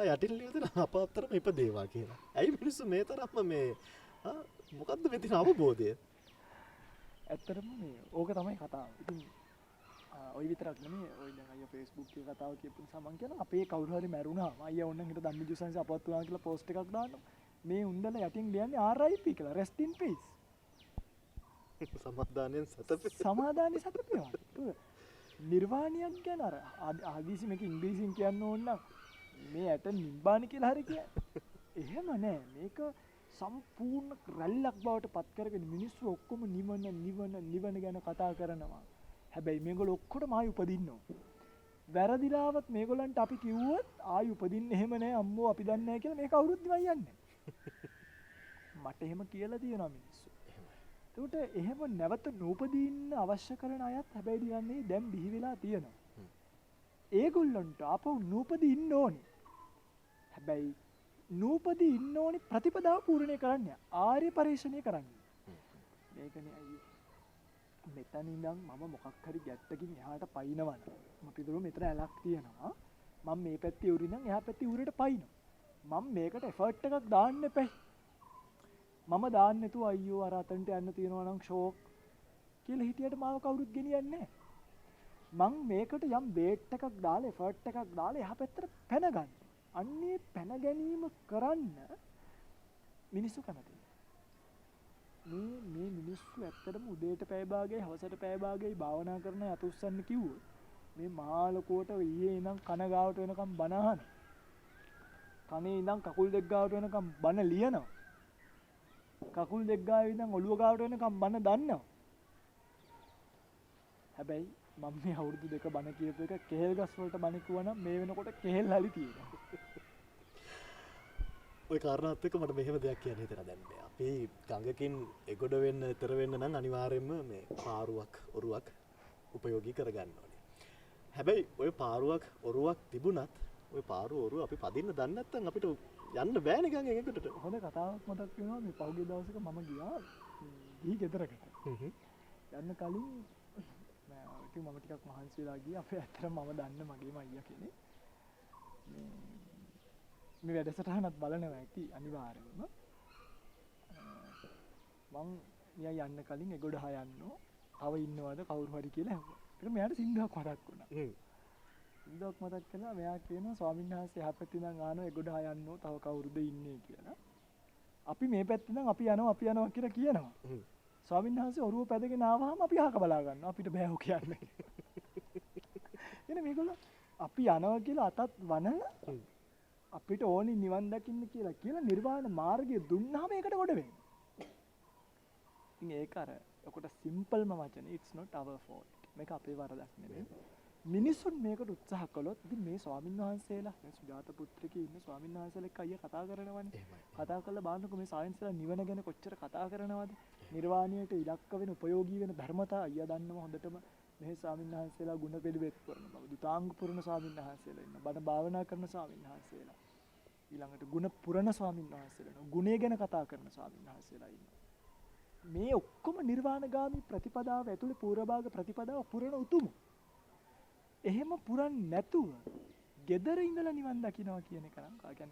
යටින් ලියලා තියෙනවා අපාත්තරම ඉපදේවා කියලා. ඇයි මිනිස්සු මේ තරම්ම මේ මොකද්ද මේ තියෙන අවබෝධය? ඇත්තටම මේ ඕක තමයි කතාව. ඉතින් ඔය විතරක් නෙමෙයි ඔය දැන් අයියා Facebook එකේ කතාව කියපු නිසා මම කියනවා අපේ කවුරු හරි මැරුණාම අයියා ඕනනම් හිට ධම්මිජුසන්ස අපවත් වුණා කියලා පෝස්ට් එකක් දානවා. මේ උන්දල යටින් ලියන්නේ RIP කියලා rest in peace. සමාදානයෙන් සතපේ. සමාදානයේ සතපේවා. නිර්වාණයක් ගැන අර ආදීසි මේක ඉංග්‍රීසියෙන් කියන්න ඕන නම් මේ ඇට නිබ්බාන කියලා හරි කියන්නේ. එහෙම නෑ. මේක සම්පූර්ණ රැල්ලක් බවට පත් කරගෙන මිනිස්සු ඔක්කොම නිවන ගැන කතා කරනවා. හැබැයි මේගොල්ලෝ ඔක්කොටම ආයි උපදින්න ඕන. වැරදිලාවත් මේගොල්ලන්ට අපි කිව්වොත් ආයි උපදින්න එහෙම නෑ අම්මෝ අපි දන්නේ නෑ කියලා මේක අවුරුද්ද නිවන් යන්නේ. මට එහෙම කියලා තියෙනවා මිනිස්සු. ඒකට එහෙම නැවත නූපදින්න අවශ්‍ය කරන අයත් හැබැයි කියන්නේ දැන් බිහි වෙලා තියෙනවා. ඒගොල්ලන්ට ආපහු නූපදී ඉන්න ඕනේ. හැබැයි නූපදී ඉන්න ඕනේ ප්‍රතිපදාව පූර්ණේ කරන්න. ආර්ය පරිශ්‍රණය කරන්න. මේකනේ අයියෝ. මෙතන ඉඳන් මම මොකක් හරි ගැට්ටකින් එහාට පයින්නවනම් මම පිටුරු මෙතන ඇලක් තියෙනවා. මම මේ පැත්තේ උරි නම් එහා පැත්තේ උරට පයින්නවා. මම මේකට එෆර්ට් එකක් දාන්න එපයි. මම දාන්න නැතුව අයියෝ අර අතන්ට යන්න තියෙනවා නම් ෂෝක් කියලා හිටියට මාව කවුරුත් ගෙනියන්නේ නැහැ. මං මේකට යම් වේට් එකක් දාලා එෆර්ට් එකක් දාලා එහා පැත්තට පැන ගන්න. අන්නේ පැන ගැනීම කරන්න මිනිස්සු කැමතියි. මේ මිනිස්සු ඇත්තටම උදේට පැය භාගයයි හවසට පැය භාගයයි භාවනා කරන අත උස්සන්න කිව්වොත් මේ මාළකෝට ඊයේ ඉඳන් කන ගාවට වෙනකම් බණ අහන. කනේ ඉඳන් කකුල් දෙක ගාවට වෙනකම් බණ ලියනවා. කකුල් දෙක ගාවේ ඉඳන් ඔළුව ගාවට වෙනකම් බණ දන්නවා. හැබැයි මම මේ අවුරුදු දෙක බණ කියපු එක කෙහෙල් ගස් වලට බණ කිව්වනම් මේ වෙනකොට කෙහෙල් හලි තියෙනවා. ඔය කාරණාත් එක්ක මට මෙහෙම දෙයක් කියන්න හිතෙනවා දැන් මේ අපි ගඟකින් එගොඩ වෙන්න ඈතර වෙන්න නම් අනිවාර්යයෙන්ම මේ පාරුවක් ඔරුවක් උපයෝගී කරගන්න ඕනේ. හැබැයි ඔය පාරුවක් ඔරුවක් තිබුණත් ඔය පාරුව ඔරුව අපි පදින්න දන්නේ නැත්නම් අපිට යන්න බෑනේ ගඟෙන් එකට. හොඳ කතාවක් මතක් වෙනවා මේ පහුගිය දවසක මම ගියා ගිහි ගෙදරකට. යන්න කලින් ඉතින් මම ටිකක් මහන්සි වෙලා ගියා. අපේ ඇත්තටම මම දන්න මගේම අයියා කෙනෙක්. මේ වැඩසටහනත් බලනවා ඇති අනිවාර්යයෙන්ම. මං මෙයා යන්න කලින් එගොඩ හයන්නෝ තව ඉන්නවද කවුරු හරි කියලා ඇහුවා. ඒක මෙයාට සින්දුවක් මතක් වුණා. සින්දුවක් මතක් කළා මෙයා කියනවා ස්වාමීන් වහන්සේ එහා පැත්තේ ඉඳන් ආනෝ එගොඩ හයන්නෝ තව කවුරුද ඉන්නේ කියලා. අපි මේ පැත්තේ ඉඳන් අපි යනවා කියලා කියනවා. ස්වාමීන් වහන්සේ ඔරුව පැදගෙන ආවහම අපි අහක බලා ගන්නවා අපිට බෑ ඔක කියන්නේ. එනේ මේගොල්ලෝ අපි යනවා කියලා අතත් වනලා අපිට ඕනි නිවන් දකින්න කියලා නිර්වාණ මාර්ගය දුන්නාම ඒකට ගොඩ වෙන්නේ. ඉතින් ඒක අර ඔකට සිම්පල්ම වචනේ it's not our fault. මේක අපේ වරදක් නෙමෙයි. මිනිසුන් මේකට උත්සාහ කළොත් ඉතින් මේ ස්වාමීන් වහන්සේලා මේ සුජාත පුත්‍රකේ ඉන්න ස්වාමීන් වහන්සේලා එක්ක අයියා කතා කරනවනේ. කතා කරලා බලන්නකො මේ සයන්ස්ලා නිවන ගැන කොච්චර කතා කරනවද? නිර්වාණයට ඉලක්ක වෙන උපයෝගී වෙන ධර්මතා අයියා දන්නවා හොඳටම. මේ ස්වාමීන් වහන්සේලා ගුණ පිළිවෙත් කරනවා. දුතාංග පුරණ ස්වාමීන් වහන්සේලා ඉන්න. බණ භාවනා කරන ස්වාමීන් වහන්සේලා. ඊළඟට ගුණ පුරණ ස්වාමීන් වහන්සේලා. ගුණය ගැන කතා කරන ස්වාමීන් වහන්සේලා ඉන්න. මේ ඔක්කොම නිර්වාණගාමී ප්‍රතිපදාව ඇතුලේ පූර්වභාග ප්‍රතිපදාව පුරණ උතුමෝ. එහෙම පුරන්නේ නැතුව gedara ඉඳලා නිවන් දකින්නවා කියන එක නම්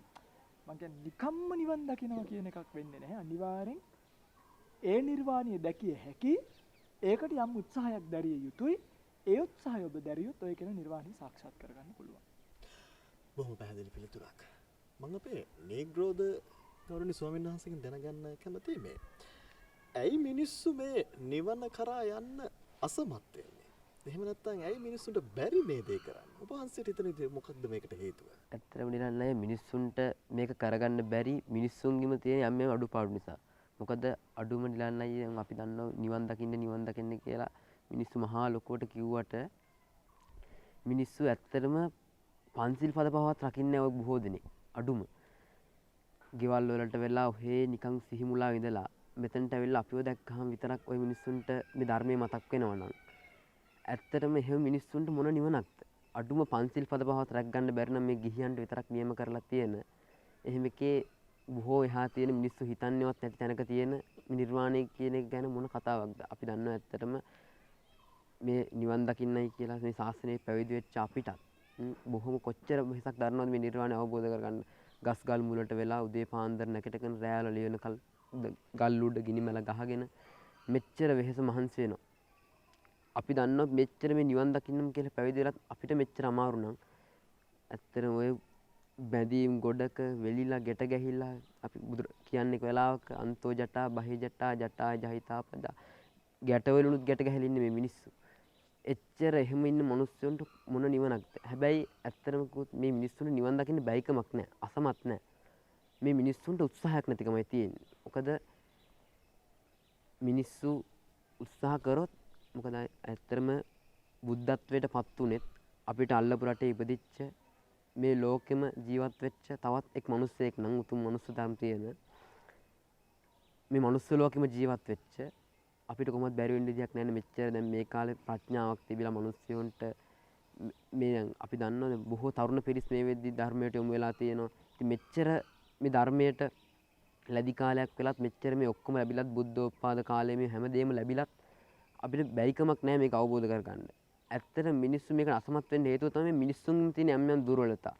මම කියන්නේ නිකම්ම නිවන් දකින්නවා කියන එකක් වෙන්නේ නැහැ. අනිවාර්යෙන් ඒ නිර්වාණය දැකිය හැකි ඒකට යම් උත්සාහයක් දැරිය යුතුයි. ඒ උත්සාහය ඔබ දැරියොත් ඔය කියන නිර්වාණය සාක්ෂාත් කරගන්න පුළුවන්. බොහොම පැහැදිලි පිළිතුරක්. මම අපේ නීග්‍රෝද ගෞරවනීය ස්වාමීන් වහන්සේගෙන් දැනගන්න කැමතියි මේ. ඇයි මිනිස්සු මේ නිවන කරා යන්න අසමත් වෙන්නේ? එහෙම නැත්නම් ඇයි මිනිස්සුන්ට බැරි මේ දේ කරන්න? ඔබ වහන්සේට හිතන විදිහ මොකක්ද මේකට හේතුව? ඇත්තටම නිකන් අය මිනිස්සුන්ට මේක කරගන්න බැරි මිනිස්සුන්ගෙම තියෙන යම් යම් අඩුපාඩු නිසා. මොකද අඩුම නිලන් අය දැන් අපි දන්නවා නිවන් දකින්න කියලා මිනිස්සු මහා ලොකුවට කිව්වට මිනිස්සු ඇත්තටම පන්සිල් පද පහවත් රකින්නේ ඔය බොහෝ දෙනෙක්. අඩුම. ගෙවල් වලට වෙලා ඔහේ නිකන් සිහිමුලා ඉඳලා මෙතනට ඇවිල්ලා අපිව දැක්කහම විතරක් ওই මිනිස්සුන්ට මේ ධර්මයේ මතක් වෙනවා නම් ඇත්තටම එහෙම මිනිස්සුන්ට මොන නිවනක්ද? අඩුම පන්සිල් පද පහවත් රැක් ගන්න බැරි නම් මේ ගිහියන්ට විතරක් නියම කරලා තියෙන එහෙම එකේ බොහෝ එහා තියෙන මිනිස්සු හිතන්නේවත් නැති තැනක තියෙන නිර්වාණය කියන එක ගැන මොන කතාවක්ද? අපි දන්නවා ඇත්තටම මේ නිවන් දකින්නයි කියලා මේ ශාසනයේ පැවිදි වෙච්ච අපිටත් බොහොම කොච්චර වෙහසක් දරනවද මේ නිර්වාණය අවබෝධ කරගන්න. ගස් ගල් මුලට වෙලා උදේ පාන්දර නැකටගෙන රැයවල ලියනකල් ගල් උඩ ගිනි මැල ගහගෙන මෙච්චර වෙහෙස මහන්සි වෙනවා. අපි දන්නවා මෙච්චර මේ නිවන් දකින්නම් කියලා පැවිදි වෙලත් අපිට මෙච්චර අමාරු නම් ඇත්තටම ඔය බැඳීම් ගොඩක වෙලිලා ගැට ගැහිලා අපි බුදු කියන්නේ වෙලාවක අන්තෝ ජටා බහි ජටා ජටා ජහිතා පදා ගැටවලුනුත් ගැට ගැහිලා ඉන්නේ මේ මිනිස්සු. එච්චර එහෙම ඉන්න මිනිස්සුන්ට මොන නිවනක්ද? හැබැයි ඇත්තටම මේ මිනිස්සුන්ට නිවන් දකින්න බැයිකමක් නැහැ. අසමත් නැහැ. මේ මිනිස්සුන්ට උත්සාහයක් නැතිකමයි තියෙන්නේ. මොකද මිනිස්සු උත්සාහ කරොත් මොකද ඇත්තටම බුද්ධත්වයට පත් උනේත් අපිට අල්ලපු රටේ ඉපදිච්ච මේ ලෝකෙම ජීවත් වෙච්ච තවත් එක් මිනිස්සෙක් නම් උතුම් මනුස්ස ධර්ම තියෙන මේ මනුස්ස ලෝකෙම ජීවත් වෙච්ච අපිට කොහොමද බැරි වෙන්න විදියක් නැහැ. මෙච්චර දැන් මේ කාලේ ප්‍රඥාවක් තිබිලා මිනිස්සුන්ට මේ දැන් අපි දන්නවා බොහෝ තරුණ පිරිස් මේ වෙද්දි ධර්මයට යොමු වෙලා තියෙනවා. ඉතින් මෙච්චර මේ ධර්මයට ලැබි කාලයක් වෙලත් මෙච්චර මේ ඔක්කොම ලැබිලත් බුද්ධෝත්පාද කාලේ මේ හැමදේම ලැබිලත් අපිට බැරිකමක් නැහැ මේක අවබෝධ කරගන්න. ඇත්තට මිනිස්සු මේක අසමත් වෙන්න හේතුව තමයි මිනිස්සුන් තියෙන යම් යම් දුර්වලතා.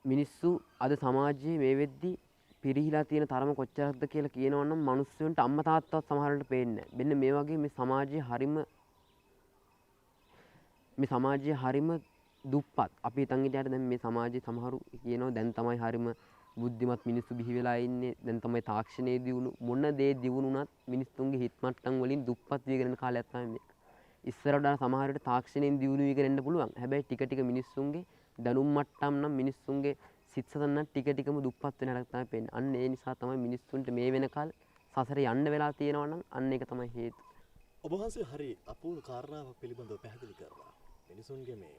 මිනිස්සු අද සමාජයේ මේ වෙද්දි පිරිහිලා තියෙන තරම කොච්චරක්ද කියලා කියනවනම් මිනිස්සුන්ට අම්මා තාත්තවත් සමහරවිට පේන්නේ නැහැ. මෙන්න මේ වගේ මේ සමාජයේ හරිම දුප්පත්. අපි හිතන් හිටියට දැන් මේ සමාජයේ සමහරු කියනවා දැන් තමයි හරිම බුද්ධිමත් මිනිස්සු බිහි වෙලා ඉන්නේ. දැන් තමයි තාක්ෂණයේ දියුණු මොන දේ දියුණුණත් මිනිස්සුන්ගේ හිත මට්ටම් වලින් දුප්පත් වීගෙන යන කාලයක් තමයි මේක. ඉස්සරට සමහර විට තාක්ෂණයෙන් දියුණු වීගෙන එන්න පුළුවන්. හැබැයි ටික ටික මිනිස්සුන්ගේ දැනුම් මට්ටම් නම් මිනිස්සුන්ගේ සිත් සතන් ටික ටිකම දුප්පත් වෙන හැටක් තමයි පේන්නේ. අන්න ඒ නිසා තමයි මිනිස්සුන්ට මේ වෙනකල් සසරේ යන්න වෙලා තියෙනවා නම් අන්න ඒක තමයි හේතුව. ඔබ වහන්සේ හරි අපූර්ව කාරණාවක් පිළිබඳව පැහැදිලි කරනවා. මිනිසුන්ගේ මේ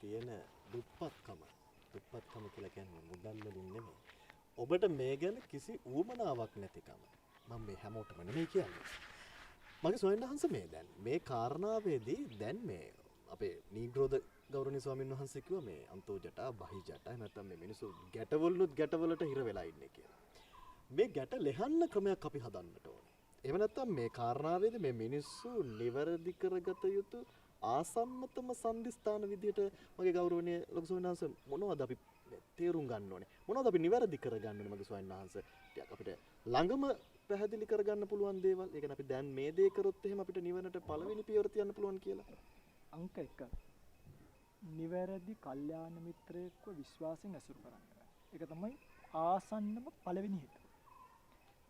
තියෙන දුප්පත්කම කියලා කියන්නේ මුදල් වලින් නෙමෙයි. ඔබට මේ ගැන කිසි ඌමනාවක් නැතිකම. මම මේ හැමෝටම නෙමෙයි කියන්නේ. මගේ ස්වාමීන් වහන්සේ මේ දැන් මේ කාරණාවේදී දැන් මේ අපේ නීග්‍රෝධ ගෞරවනීය ස්වාමීන් වහන්සේ කිව්වා මේ අන්තෝ ජටා බහි ජටා නැත්නම් මේ මිනිස්සු ගැටවලට හිර වෙලා ඉන්නේ කියලා. මේ ගැට ලෙහන්න ක්‍රමයක් අපි හදන්නට ඕනේ. එහෙම නැත්නම් මේ කාරණාවේදී මේ මිනිස්සු නිවැරදි කරගත යුතු ආසන්නතම සම්දිස්ථාන විදියට මගේ ගෞරවනීය ලොකු ස්වාමීන් වහන්සේ මොනවද අපි තේරුම් ගන්න ඕනේ? මොනවද අපි නිවැරදි කරගන්න ඕනේ මගේ ස්වාමීන් වහන්සේ? ටිකක් අපිට ළඟම පැහැදිලි කරගන්න පුළුවන් දේවල්. ඒ කියන්නේ අපි දැන් මේ දේ කරොත් එහෙම අපිට නිවනට පළවෙනි පියවර තියන්න පුළුවන් කියලා. අංක 1. නිවැරදි කල්යාණ මිත්‍රයෙක්ව විශ්වාසයෙන් ඇසුරු කරන්න. ඒක තමයි ආසන්නම පළවෙනි හේතුව.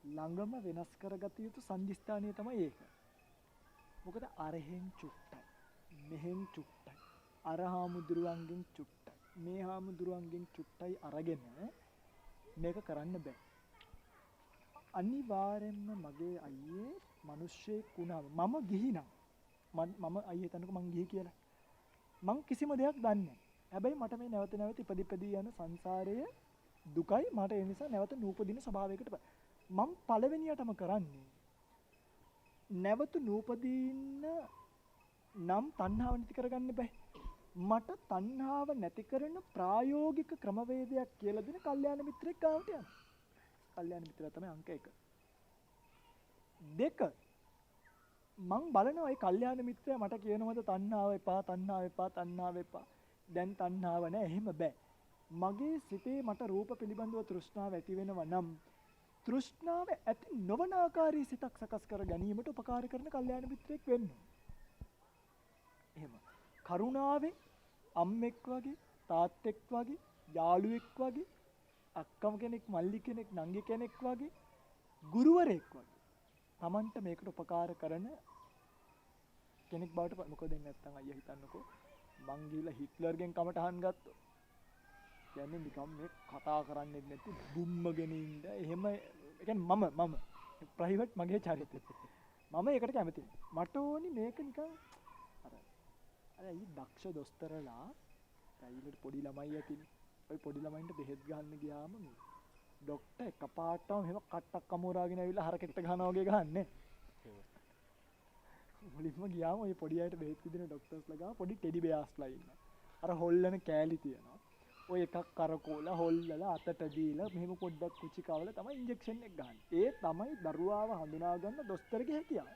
ළඟම වෙනස් කරගත යුතු සම්දිස්ථානය තමයි ඒක. මොකද අරහෙන් චුට්ටයි. මෙහෙන් චුට්ටයි. අර හාමුදුරුවන්ගෙන් චුට්ටයි. මේ හාමුදුරුවන්ගෙන් චුට්ටයි අරගෙන මේක කරන්න බෑ. අනිවාර්යෙන්ම මගේ අයියේ මිනිස්සෙක් වුණා. මම ගිහි නම් මම අයියේ තනක මං ගිහි කියලා. මං කිසිම දෙයක් දන්නේ නැහැ. හැබැයි මට මේ නැවත නැවත ඉපදිපදී යන සංසාරයේ දුකයි මට ඒ නිසා නැවත නූපදින ස්වභාවයකට මම පළවෙනියටම කරන්නේ නැවත නූපදින්න නම් තණ්හාව නැති කරගන්න බෑ. මට තණ්හාව නැති කරන ප්‍රායෝගික ක්‍රමවේදයක් කියලා දෙන කල්යාණ මිත්‍රෙක් ගාවට යන්න. කල්යාණ මිත්‍රයා තමයි අංක 1. 2 මං බලනවා ඒ කල්යාණ මිත්‍රයා මට කියනවද තණ්හාව එපා තණ්හාව එපා තණ්හාව එපා. දැන් තණ්හාව නැහැ එහෙම බෑ. මගේ සිතේ මට රූප පිළිබඳව තෘෂ්ණාව ඇති වෙනවා නම් තෘෂ්ණාව ඇති නොවන ආකාරී සිතක් සකස් කර ගැනීමට උපකාර කරන කල්යාණ මිත්‍රයෙක් වෙන්න. එහෙම කරුණාවෙන් අම්මෙක් වගේ තාත්තෙක් වගේ යාළුවෙක් වගේ අක්කම කෙනෙක් මල්ලි කෙනෙක් නංගි කෙනෙක් වගේ ගුරුවරයෙක් වගේ Tamanට මේකට උපකාර කරන කෙනෙක් බවට මොකද නැත්තම් අයියා හිතන්නකෝ මං ගිහලා හිට්ලර්ගෙන් කමටහන් ගත්තොත් කියන්නේ නිකම් මේ කතා කරන්නේ නැති බුම්මගෙන ඉන්න එහෙම ඒ කියන්නේ මම ප්‍රයිවට් මගේ චරිතය මම ඒකට කැමතියි මට ඕනි මේක නිකන් අර අයි දක්ෂ දොස්තරලා ටයිලර් පොඩි ළමයි ඇතිනේ ඔය පොඩි ළමයින්ට බෙහෙත් ගන්න ගියාම මේ ડોක්ටර් එකපාරටම එහෙම කට්ටක් අමෝරාගෙන ඇවිල්ලා හරකෙක්ට ගහනවා වගේ ගහන්නේ මුලින්ම ගියාම ඔය පොඩි අයට බෙහෙත් විදින ડોක්ටර්ස්ලා ගාව පොඩි ටෙඩි බෙයාස්ලා ඉන්නවා අර හොල්ලන කෑලි තියනවා ඔය එකක් කරකෝලා හොල්ලලා අතට දීලා මෙහෙම පොඩ්ඩක් කුචි කවලා තමයි ඉන්ජෙක්ෂන් එක ගන්න. ඒ තමයි දරුවාව හඳුනා ගන්න දොස්තරගේ හැකියාව.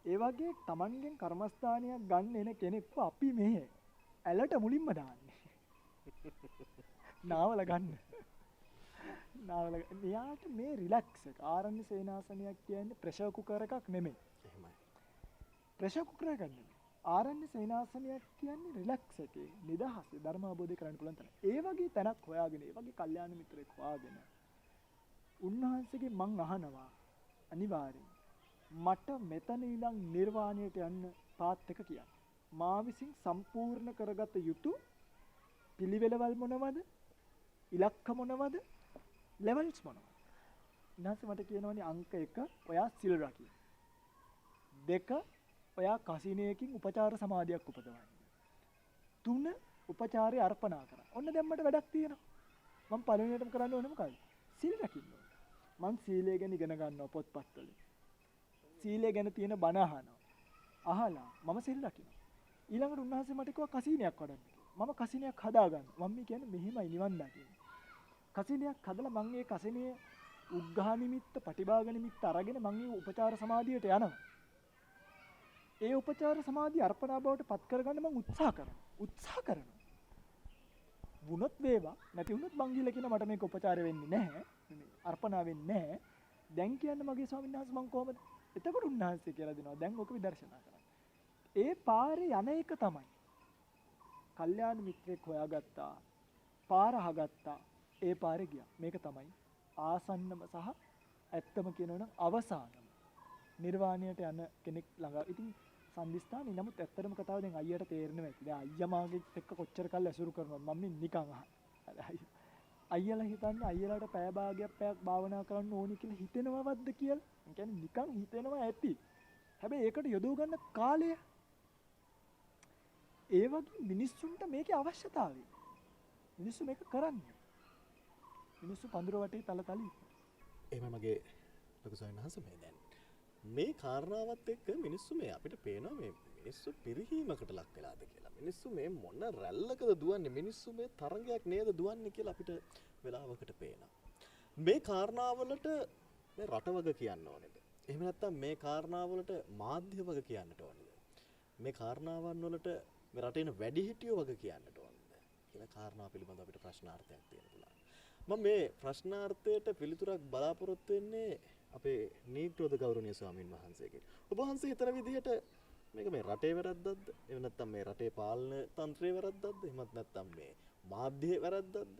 ඒ වගේ Tamanගෙන් කර්මස්ථානයක් ගන්න එන කෙනෙක්ව අපි මෙහෙ ඇලට මුලින්ම දාන්නේ. නාවල ගන්න. නාවල එයාට මේ රිලැක්ස් එක ආරණ්‍ය සේනාසනයක් කියන්නේ ප්‍රෙෂර් කුකර් එකක් නෙමෙයි. එහෙමයි. ප්‍රෙෂර් කුකර් එකක් නෙමෙයි. ආරණ්‍ය සේනාසනයක් කියන්නේ රිලැක්ස් එකේ නිදහස ධර්ම අවබෝධය කරගන්න පුළුවන් තැන. ඒ වගේ තැනක් හොයාගෙන ඒ වගේ කල්යාණ මිත්‍රෙක් හොයාගෙන උන්වහන්සේගෙන් මං අහනවා අනිවාර්යෙන් මට මෙතන ඉඳන් නිර්වාණයට යන්න පාත් එක කියන්න. මා විසින් සම්පූර්ණ කරගත යුතු පිළිවෙලවල් මොනවද? ඉලක්ක මොනවද? ලෙවල්ස් මොනවද? ඊනස්සේ මට කියනවනේ අංක 1 ඔයා සිල් රකින්න. 2 ඔයා කසිනයකින් උපචාර සමාධියක් උපදවන්න. 3 උපචාරය අර්පණා කරන්න. ඔන්න දැන් මට වැඩක් තියෙනවා. මම පළවෙනියටම කරන්න ඕනේ මොකක්ද? සීල රකින්න ඕනේ. මං සීලය ගැන ඉගෙන ගන්නවා පොත්පත්වල. සීලය ගැන තියෙන බණ අහනවා. අහලා මම සීල් රකින්නවා. ඊළඟට උන්වහන්සේ මට කිව්වා කසිනයක් වඩන්න කියලා. මම කසිනයක් හදාගන්නවා. මම කියන්නේ මෙහෙමයි නිවන් දකින්නේ. කසිනයක් හදලා මම මේ කසිනිය උග්ඝා නිමිත්ත, පටිභාග නිමිත්ත අරගෙන මම මේ උපචාර සමාධියට යනවා. ඒ උපචාර සමාධිය අර්පණා බවට පත් කරගන්න මම උත්සාහ කරනවා. වුණොත් වේවා නැති වුණොත් මං ගිහලා කියන මට මේක උපචාර වෙන්නේ නැහැ. අර්පණා වෙන්නේ නැහැ. දැන් කියන්නේ මගේ ස්වාමීන් වහන්සේ මං කොහමද? එතකොට උන්වහන්සේ කියලා දෙනවා දැන් ඔක විදර්ශනා කරන්න. ඒ පාරේ යන එක තමයි. කල්යාණ මිත්‍රෙක් හොයාගත්තා. පාර අහගත්තා. ඒ පාරේ ගියා. මේක තමයි ආසන්නම සහ ඇත්තම කියනවනම් අවසානම නිර්වාණයට යන කෙනෙක් ළඟ. ඉතින් සම්දිස්ථානේ නමුත් ඇත්තටම කතාව දැන් අයියට තේරෙනවා ඇති. දැන් අයියා මාගෙත් එක්ක කොච්චර කල් ඇසුරු කරනවද මම නිකන් අහන. අයියලා හිතන්නේ අයියලාට පැය භාගයක් පැයක් භාවනා කරන්න ඕනි කියලා හිතෙනවවද්ද කියලා. ඒ කියන්නේ නිකන් හිතෙනවා ඇති. හැබැයි ඒකට යොදව ගන්න කාලය ඒ වගේ මිනිස්සුන්ට මේකේ අවශ්‍යතාවය. මිනිස්සු මේක කරන්නේ. මිනිස්සු පඳුර වටේ තලතලි. එහෙම මගේ ලොකු ස්වාමීන් වහන්සේ මේ දැන් මේ කාරණාවත් එක්ක මිනිස්සු මේ අපිට පේනවා මේ මිනිස්සු පිරිහීමකට ලක් වෙලාද කියලා. මිනිස්සු මේ මොන රැල්ලකද දුවන්නේ? මිනිස්සු මේ තරංගයක් නේද දුවන්නේ කියලා අපිට වෙලාවකට පේනවා. මේ කාරණාවලට මේ රටවග කියන්න ඕනේද? එහෙම නැත්නම් මේ කාරණාවලට මාධ්‍යවග කියන්නට ඕනේද? මේ කාරණාවන් වලට මේ රටේන වැඩිහිටියෝ වග කියන්නට ඕනේද? කියලා කාරණා පිළිබඳව අපිට ප්‍රශ්නාර්ථයක් තියෙන පුළුවන්. මම මේ ප්‍රශ්නාර්ථයට පිළිතුරක් බලාපොරොත්තු වෙන්නේ අපේ නීතිෝද ගෞරවනීය ස්වාමින් වහන්සේගෙන්. ඔබ වහන්සේ හිතන විදිහට මේක මේ රටේ වැරද්දක්ද? එහෙම නැත්නම් මේ රටේ පාලන තන්ත්‍රයේ වැරද්දක්ද? එහෙමත් නැත්නම් මේ මාධ්‍යයේ වැරද්දක්ද?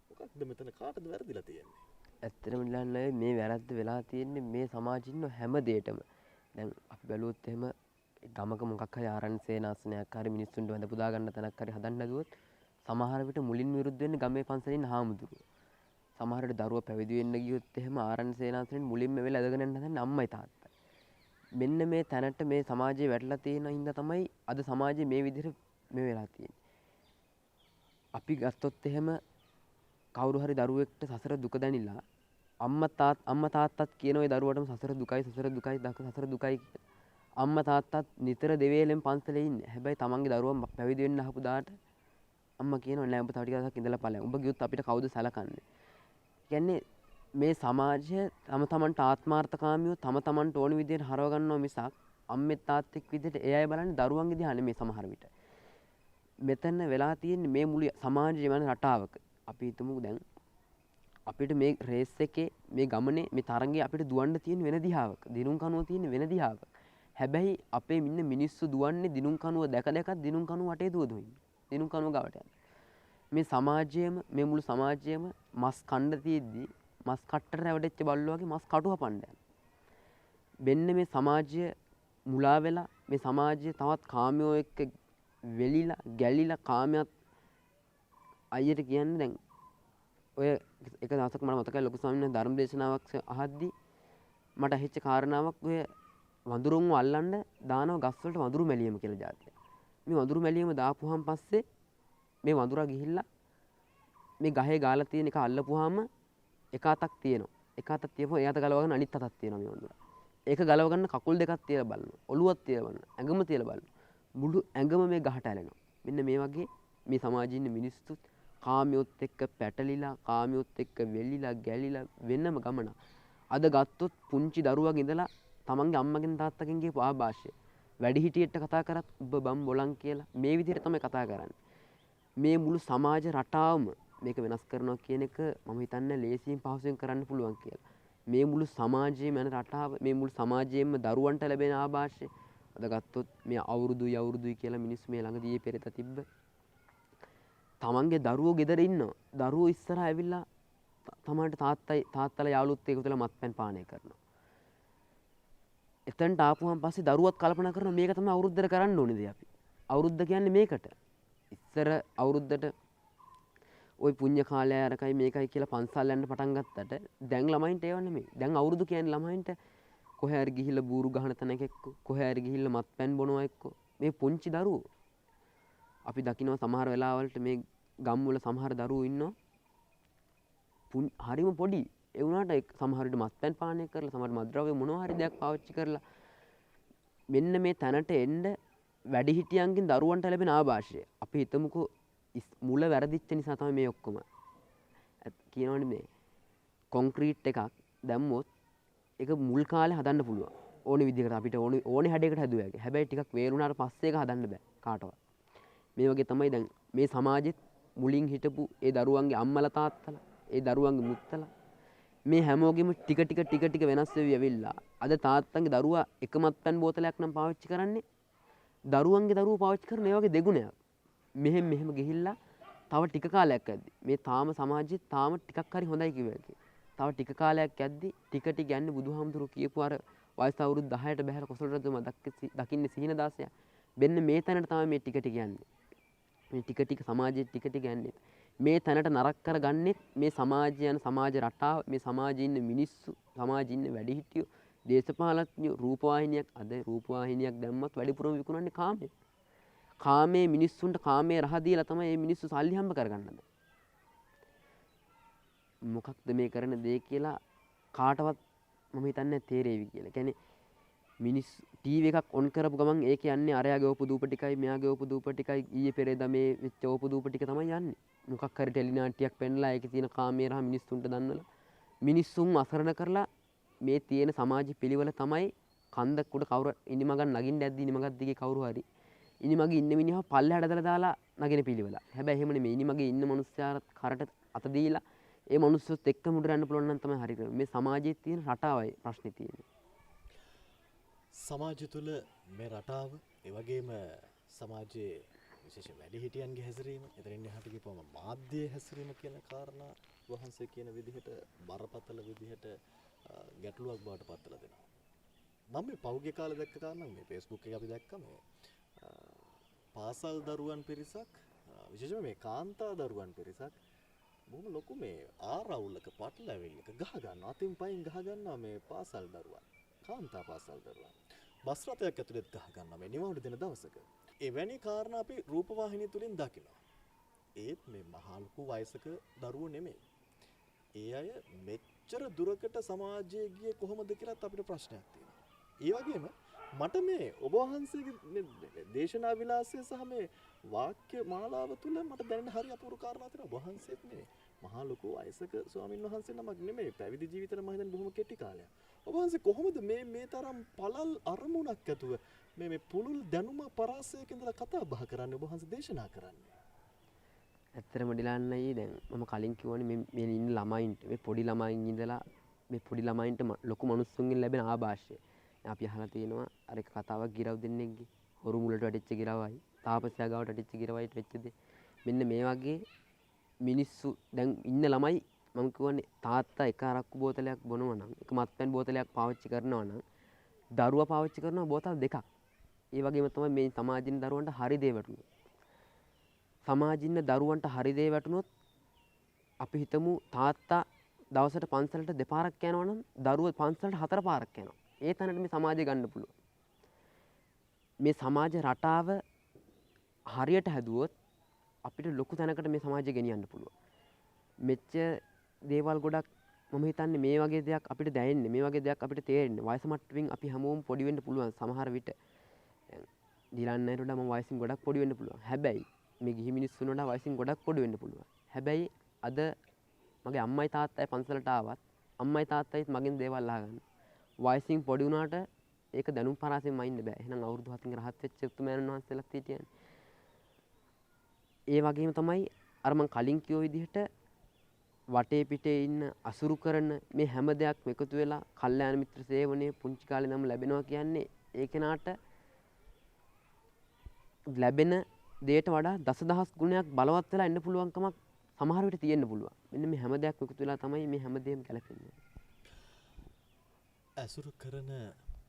මොකක්ද මෙතන කාටද වැරදිලා තියෙන්නේ? ඇත්තටම ඉල්ලන්නේ මේ වැරද්ද වෙලා තියෙන්නේ මේ සමාජින් ඉන්න හැම දෙයකම. දැන් අපි බැලුවොත් එහෙම ගමක මොකක් හරි ආරණ්‍ය සේනාසනයක් හරි මිනිස්සුන්ට වැඳ පුදා ගන්න තැනක් හරි හදන්න හදුවොත් සමහර විට මුලින් විරුද්ධ වෙන්නේ ගමේ පන්සලේ ඉන්න හාමුදුරුවෝ. සමහර විට දරුවා පැවිදි වෙන්න ගියොත් එහෙම ආරණ්‍ය සේනාසනෙන් මුලින්ම වෙලා ඇදගෙන යන්න හදන්නේ අම්මයි තාත්තයි. මෙන්න මේ තැනට මේ සමාජයේ වැටලා තියෙන හින්දා තමයි අද සමාජයේ මේ විදිහට මේ වෙලා තියෙන්නේ. අපි ගත්තොත් එහෙම කවුරු හරි දරුවෙක්ට සසර දුක දැනිලා අම්මා තාත්තත් කියන ওই දරුවටම සසර දුකයි අම්මා තාත්තත් නිතර දෙවේලෙන් පන්සලේ ඉන්නේ. හැබැයි තමන්ගේ දරුවා පැවිදි වෙන්න අහපු දාට අම්මා කියනවා නෑ ඔබ තව ටික දවසක් ඉඳලා ඵලයන්. ඔබ ගියොත් අපිට කවුද සලකන්නේ? කියන්නේ මේ සමාජය තම තමන්ට ආත්මාර්ථකාමීව තම තමන්ට ඕන විදිහට හරව ගන්නවා මිසක් අම්මෙත් තාත්තෙක් විදිහට ඒ අය බලන්නේ දරුවන්ගේ දිහා නෙමෙයි සමහර විට. මෙතන වෙලා තියෙන්නේ මේ මුළු සමාජයේ වෙන රටාවක. අපි හිතමු දැන් අපිට මේ රේස් එකේ මේ ගමනේ මේ තරංගේ අපිට දුවන්න තියෙන වෙන දිහාවක. දිනුම් කනුව තියෙන වෙන දිහාවක. හැබැයි අපේ ඉන්න මිනිස්සු දුවන්නේ දිනුම් කනුව දැක දිනුම් කනුව වටේ දුවදුයි. දිනුම් කනුව ගාවට යන. මේ සමාජයේම මේ මුළු සමාජයේම මස් කණ්ඩ තියෙද්දි මස් කට්ටට රැවටෙච්ච බල්ලෝ වගේ මස් කටු හපන්න යන. වෙන්නේ මේ සමාජය මුලා වෙලා මේ සමාජය තවත් කාමයෝ එක්ක වෙලිලා ගැලිලා කාමයක් අයියට කියන්නේ දැන් ඔය එක දවසක් මට මතකයි ලොකු ස්වාමීන් වහන්සේ ධර්ම දේශනාවක් අහද්දී මට ඇහිච්ච කාරණාවක් ඔය වඳුරුන්ව අල්ලන්න දානවා ගස් වලට වඳුරු මැලියම කියලා જાතිය. මේ වඳුරු මැලියම දාපුවාන් පස්සේ මේ වඳුරා ගිහිල්ලා මේ ගහේ ගාලා තියෙන එක අල්ලපුවාම එක අතක් තියෙනවා. එක අතක් තියපුවා එයාට ගලවගෙන අනිත් අතක් තියෙනවා මේ වඳුරා. ඒක ගලව ගන්න කකුල් දෙකක් තියලා බලනවා. ඔළුවක් තියලා බලනවා. ඇඟම තියලා බලනවා. මුළු ඇඟම මේ ගහට ඇලෙනවා. මෙන්න මේ වගේ මේ සමාජයේ ඉන්න මිනිස්සුත් කාමියොත් එක්ක පැටලිලා කාමියොත් එක්ක වෙලිලා ගැලිලා වෙනම ගමන. අද ගත්තොත් පුංචි දරුවගේ ඉඳලා තමන්ගේ අම්මගෙන් තාත්තගෙන් කියපු ආభాෂය වැඩිහිටියෙක්ට කතා කරත් ඔබ බම් බොලන් කියලා මේ විදිහට තමයි කතා කරන්නේ. මේ මුළු සමාජ රටාවම මේක වෙනස් කරනවා කියන එක මම හිතන්නේ ලේසියෙන් පහසුවෙන් කරන්න පුළුවන් කියලා. මේ මුළු සමාජයේම යන රටාව මේ මුළු සමාජයේම දරුවන්ට ලැබෙන ආభాෂය අද ගත්තොත් මේ අවුරුදුයි කියලා මිනිස්සු මේ ළඟදී පෙරේත තිබ්බ තමන්ගේ දරුවෝ ගෙදර ඉන්නවා. දරුවෝ ඉස්සරහා ඇවිල්ලා තමන්ට තාත්තලා යාළුවොත් එකතු වෙලා මත්පැන් පානය කරනවා. එතනට ආපුවාන් පස්සේ දරුවත් කල්පනා කරනවා මේක තමයි අවුරුද්දට කරන්න ඕනේ දේ අපි. අවුරුද්ද කියන්නේ මේකට. ඉස්සර අවුරුද්දට ওই පුණ්‍ය කාලය අරකයි මේකයි කියලා පන්සල් යන්න පටන් ගත්තට දැන් ළමයින්ට ඒව නෙමෙයි. දැන් අවුරුදු කියන්නේ ළමයින්ට කොහේ හරි ගිහිල්ලා බూరు ගහන තැනක එක්ක කොහේ හරි ගිහිල්ලා මත්පැන් බොනවා එක්ක මේ පුංචි දරුවෝ අපි දකිනවා සමහර වෙලාවලට මේ ගම්වල සමහර දරුවෝ ඉන්නවා හරිම පොඩි ඒ වුණාට සමහර විට මත්පැන් පානය කරලා සමහර මත්ද්‍රව්‍ය මොනවා හරි දෙයක් පාවිච්චි කරලා මෙන්න මේ තැනට එන්න වැඩිහිටියන්ගෙන් දරුවන්ට ලැබෙන ආభాෂය අපි හිතමුකෝ මුල වැරදිච්ච නිසා තමයි මේ ඔක්කොම කියනවනේ මේ කොන්ක්‍රීට් එකක් දැම්මොත් ඒක මුල් කාලේ හදන්න පුළුවන් ඕනේ විදිහකට අපිට ඕනේ හැඩයකට හදුවා. හැබැයි ටිකක් වේරුණාට පස්සේ ඒක හදන්න බෑ කාටවත්. මේ වගේ තමයි දැන් මේ සමාජෙත් මුලින් හිටපු ඒ දරුවන්ගේ අම්මලා තාත්තලා ඒ දරුවන්ගේ මුත්තලා මේ හැමෝගෙම ටික වෙනස් වෙවි ඇවිල්ලා අද තාත්තන්ගේ දරුවා එක මත්පැන් බෝතලයක් නම් පාවිච්චි කරන්නේ දරුවන්ගේ දරුවෝ පාවිච්චි කරන ඒ වගේ දෙගුණයක්. මෙහෙම ගිහිල්ලා තව ටික කාලයක් යද්දි මේ තාම සමාජෙත් තාම ටිකක් හරි හොඳයි කිව්වා. තව ටික කාලයක් යද්දි ටික යන්නේ බුදුහාමුදුරුවෝ කියපු අර වයස අවුරුදු 10ට බහැලා කොසල් රජතුමා දකින්නේ සීන දාසය. මෙන්න මේ තැනට තමයි මේ ටික යන්නේ. මේ ටික සමාජයේ ටික යන්නේ. මේ තැනට නරක කරගන්නේ මේ සමාජය යන සමාජ රටාව මේ සමාජයේ ඉන්න මිනිස්සු සමාජයේ ඉන්න වැඩිහිටියෝ දේශපාලඥයෝ රූපවාහිනියක් අද රූපවාහිනියක් දැම්මත් වැඩිපුරම විකුණන්නේ කාමයේ. කාමයේ මිනිස්සුන්ට කාමයේ රහ දීලා තමයි මේ මිනිස්සු සල්ලි හම්බ කරගන්නේ. මොකක්ද මේ කරන දේ කියලා කාටවත් මම හිතන්නේ තේරෙවි කියලා. කියන්නේ මිනිස් ටීවී එකක් ඔන් කරපු ගමන් ඒ කියන්නේ අරයාගේ ඕපදූප ටිකයි මෙයාගේ ඕපදූප ටිකයි ඊයේ පෙරේදා මේ වෙච්ච ඕපදූප ටික තමයි යන්නේ. මොකක් හරි ටෙලිනාට්‍යයක් පෙන්නලා ඒකේ තියෙන කාමයේ රහ මිනිස්සුන්ට දන්නලා මිනිස්සුන් අසරණ කරලා මේ තියෙන සමාජ පිළිවෙල තමයි කන්දක් උඩ කවුරු ඉනිමගක් නගින්න ඇද්දි ඉනිමගක් දිගේ කවුරු හරි ඉනිමගේ ඉන්න මිනිහා පල්ලෙහාට දාලා නගින පිළිවෙල. හැබැයි එහෙම නෙමෙයි ඉනිමගේ ඉන්න මිනිස්සයාට කරට අත දීලා ඒ මිනිස්සුත් එක්කම උඩ යන්න පුළුවන් නම් තමයි හරි කරන්නේ. මේ සමාජයේ තියෙන රටාවයි ප්‍රශ්නේ තියෙන්නේ. සමාජය තුළ මේ රටාව ඒ වගේම සමාජයේ විශේෂ වැඩිහිටියන්ගේ හැසිරීම එතනින් එහාට ගිහපුවම මාධ්‍යයේ හැසිරීම කියන කාරණා වහන්සේ කියන විදිහට බරපතල විදිහට ගැටලුවක් බවට පත් වෙලා දෙනවා. මම මේ පෞද්ගලික කාලේ දැක්ක කාරණා මේ Facebook එකේ අපි දැක්කම පාසල් දරුවන් පිරිසක් විශේෂයෙන්ම මේ කාන්තා දරුවන් පිරිසක් බොහොම ලොකු මේ ආරවුලක පටලැවිල්ලක ගහ ගන්නවා අතින් පයින් ගහ ගන්නවා මේ පාසල් දරුවන් කාන්තා පාසල් දරුවන් බස් රථයක් ඇතුළෙත් ගහ ගන්නවා මේ නිවාඩු දෙන දවසක එවැනි කාරණා අපි රූපවාහිනිය තුලින් දකිනවා ඒත් මේ මහා ලොකු වයසක දරුවෝ නෙමෙයි ඒ අය මෙච්චර දුරකට සමාජයේ ගියේ කොහොමද කියලාත් අපිට ප්‍රශ්නයක් තියෙනවා ඒ වගේම මට මේ ඔබ වහන්සේගේ දේශනා විලාසය සහ මේ වාක්‍ය මාලාව තුළ මට දැනෙන හරි අපූර්ව කාරණා තියෙනවා. ඔබ වහන්සේත් මේ මහා ලොකු වයසක ස්වාමින් වහන්සේ නමක් නෙමෙයි. පැවිදි ජීවිතේ මම හිතන්නේ බොහොම කෙටි කාලයක්. ඔබ වහන්සේ කොහොමද මේ තරම් පළල් අරමුණක් ඇතුව මේ පුළුල් දැනුම පරාසයක ඉඳලා කතා බහ කරන්නේ ඔබ වහන්සේ දේශනා කරන්නේ? ඇත්තටම ඩිලාන්නයි දැන් මම කලින් කිව්වනේ මේ ඉන්න ළමයින්ට මේ පොඩි ළමයින් ඉඳලා මේ පොඩි ළමයින්ට ලොකු මිනිස්සුන්ගෙන් ලැබෙන ආభాෂය අපි අහලා තියෙනවා අර එක කතාවක් ගිරව් දෙන්නෙක්ගේ හොරු මුලට වැටිච්ච ගිරවයි තාපසයා ගාවට වැටිච්ච ගිරවයිට වෙච්ච දේ මෙන්න මේ වගේ මිනිස්සු දැන් ඉන්න ළමයි මම කියවනේ තාත්තා එක අරක්කු බෝතලයක් බොනවා නම් එක මත්පැන් බෝතලයක් පාවිච්චි කරනවා නම් දරුවා පාවිච්චි කරනවා බෝතල් දෙකක් ඒ වගේම තමයි මේ සමාජින් දරුවන්ට හරි දේ වැටුණොත්. සමාජින්න දරුවන්ට හරි දේ වැටුණොත් අපි හිතමු තාත්තා දවසට පන්සලට දෙපාරක් යනවා නම් දරුවෝ පන්සලට 4 පාරක් යනවා. ඒ තැනට මේ සමාජය ගන්න පුළුවන්. මේ සමාජ රටාව හරියට හැදුවොත් අපිට ලොකු තැනකට මේ සමාජය ගෙනියන්න පුළුවන්. මෙච්ච දේවල් ගොඩක් මම හිතන්නේ මේ වගේ දෙයක් අපිට දැනෙන්නේ, මේ වගේ දෙයක් අපිට තේරෙන්නේ වයස මට්ටමින් අපි හැමෝම පොඩි වෙන්න පුළුවන් සමහර විට. දිලන්නට වඩා මම වයසින් ගොඩක් පොඩි වෙන්න පුළුවන්. හැබැයි මේ ගිහි මිනිස්සුන් වඩා වයසින් ගොඩක් පොඩි වෙන්න පුළුවන්. හැබැයි අද මගේ අම්මයි තාත්තයි පන්සලට ආවත් අම්මයි තාත්තයිත් මගෙන් දේවල් අහගන්න. වයසින් පොඩි වුණාට ඒක දැනුම් පරාසෙන්ම ඉන්න බෑ. එහෙනම් අවුරුදු 7කින් රහත් වෙච්ච උතුමයන් වහන්සේලාත් හිටියනේ. ඒ වගේම තමයි අර මං කලින් කිව්ව විදිහට වටේ පිටේ ඉන්න අසුරු කරන මේ හැම දෙයක්ම එකතු වෙලා කල්යාණ මිත්‍ර සේවනයේ පුංචි කාලේ නම් ලැබෙනවා කියන්නේ ඒ කෙනාට ලැබෙන දෙයට වඩා දසදහස් ගුණයක් බලවත් වෙලා ඉන්න පුළුවන්කමක් සමහර විට තියෙන්න පුළුවන්. මෙන්න මේ හැම දෙයක්ම එකතු වෙලා තමයි මේ හැම දෙයක්ම ගැලපෙන්නේ. ඇසුරු කරන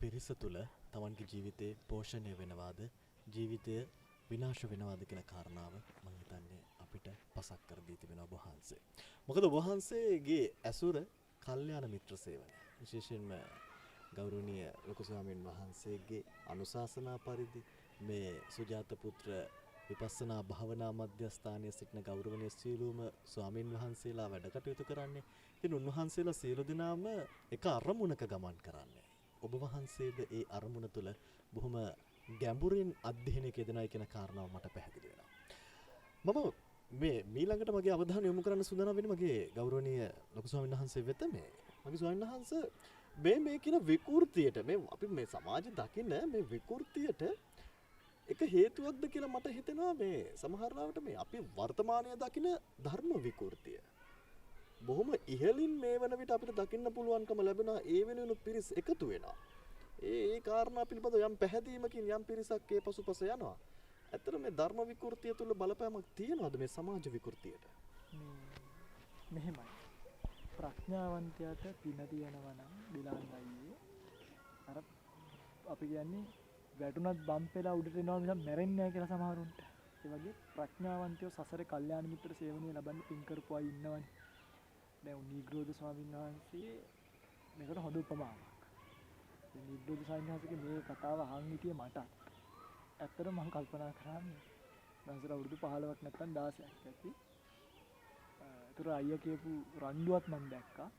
පිරිස තුළ තමන්ගේ ජීවිතේ පෝෂණය වෙනවාද ජීවිතය විනාශ වෙනවාද කියන කාරණාව මම හිතන්නේ අපිට පසක් කර දී තිබෙනවා ඔබ වහන්සේ. මොකද ඔබ වහන්සේගේ ඇසුර කල්යාණ මිත්‍ර සේවනය. විශේෂයෙන්ම ගෞරවනීය ලොකු ස්වාමීන් වහන්සේගේ අනුශාසනා පරිදි මේ සුජාත පුත්‍ර විපස්සනා භාවනා මධ්‍යස්ථානයේ සිටින ගෞරවනීය සීලූම ස්වාමීන් වහන්සේලා වැඩ කටයුතු කරන්නේ. ඉතින් උන්වහන්සේලා සියලු දෙනාම එක අරමුණක ගමන් කරන්නේ. ඔබ වහන්සේද ඒ අරමුණ තුළ බොහොම ගැඹුරින් අධ්‍යයනයක යෙදෙනයි කියන කාරණාව මට පැහැදිලි වෙනවා. මම මේ ඊළඟට මගේ අවධානය යොමු කරන්න සූදානම් වෙන්නේ මගේ ගෞරවනීය ලොකු ස්වාමීන් වහන්සේ වෙත. මගේ ස්වාමීන් වහන්සේ මේ කියන විකෘතියට මේ අපි මේ සමාජයේ දකින්න මේ විකෘතියට එක හේතුවක්ද කියලා මට හිතෙනවා. මේ සමහර ලාවට මේ අපි වර්තමානයේ දකින ධර්ම විකෘතිය බොහොම ඉහළින් මේ වන විට අපිට දකින්න පුළුවන්කම ලැබෙනවා. ඒ වෙනුවෙන් පිරිස් එකතු වෙනවා. ඒ කාරණා පිළිබඳව යම් පැහැදීමකින් යම් පිරිසක් ඒ පසුපස යනවා. ඇත්තට මේ ධර්ම විකෘතිය තුළ බලපෑමක් තියනවාද මේ සමාජ විකෘතියට? මෙහෙමයි. ප්‍රඥාවන්තයාට පින තියෙනවා නම් දිලාන් අයියේ අර අපි කියන්නේ වැටුණත් බම්පෙලා උඩට එනවා මිසක් මැරෙන්නේ නැහැ කියලා සමහරුන්ට. ඒ වගේ ප්‍රඥාවන්තයෝ සසරේ කල්යාණ මිත්‍ර සේවනයේ ලබන්න පින් කරපු අය ඉන්නවනේ. දැන් නීග්‍රෝධ ස්වාමීන් වහන්සේ මේකට හොඳ උපමාවක්. මේ නීග්‍රෝධ ස්වාමීන් වහන්සේගේ මේ කතාව අහන් හිටියේ මට. ඇත්තට මම කල්පනා කරන්නේ දවසට අවුරුදු 15ක් නැත්නම් 16ක් ඇති. ඒතර අයියා කියපු රණ්ඩුවත් මම දැක්කා.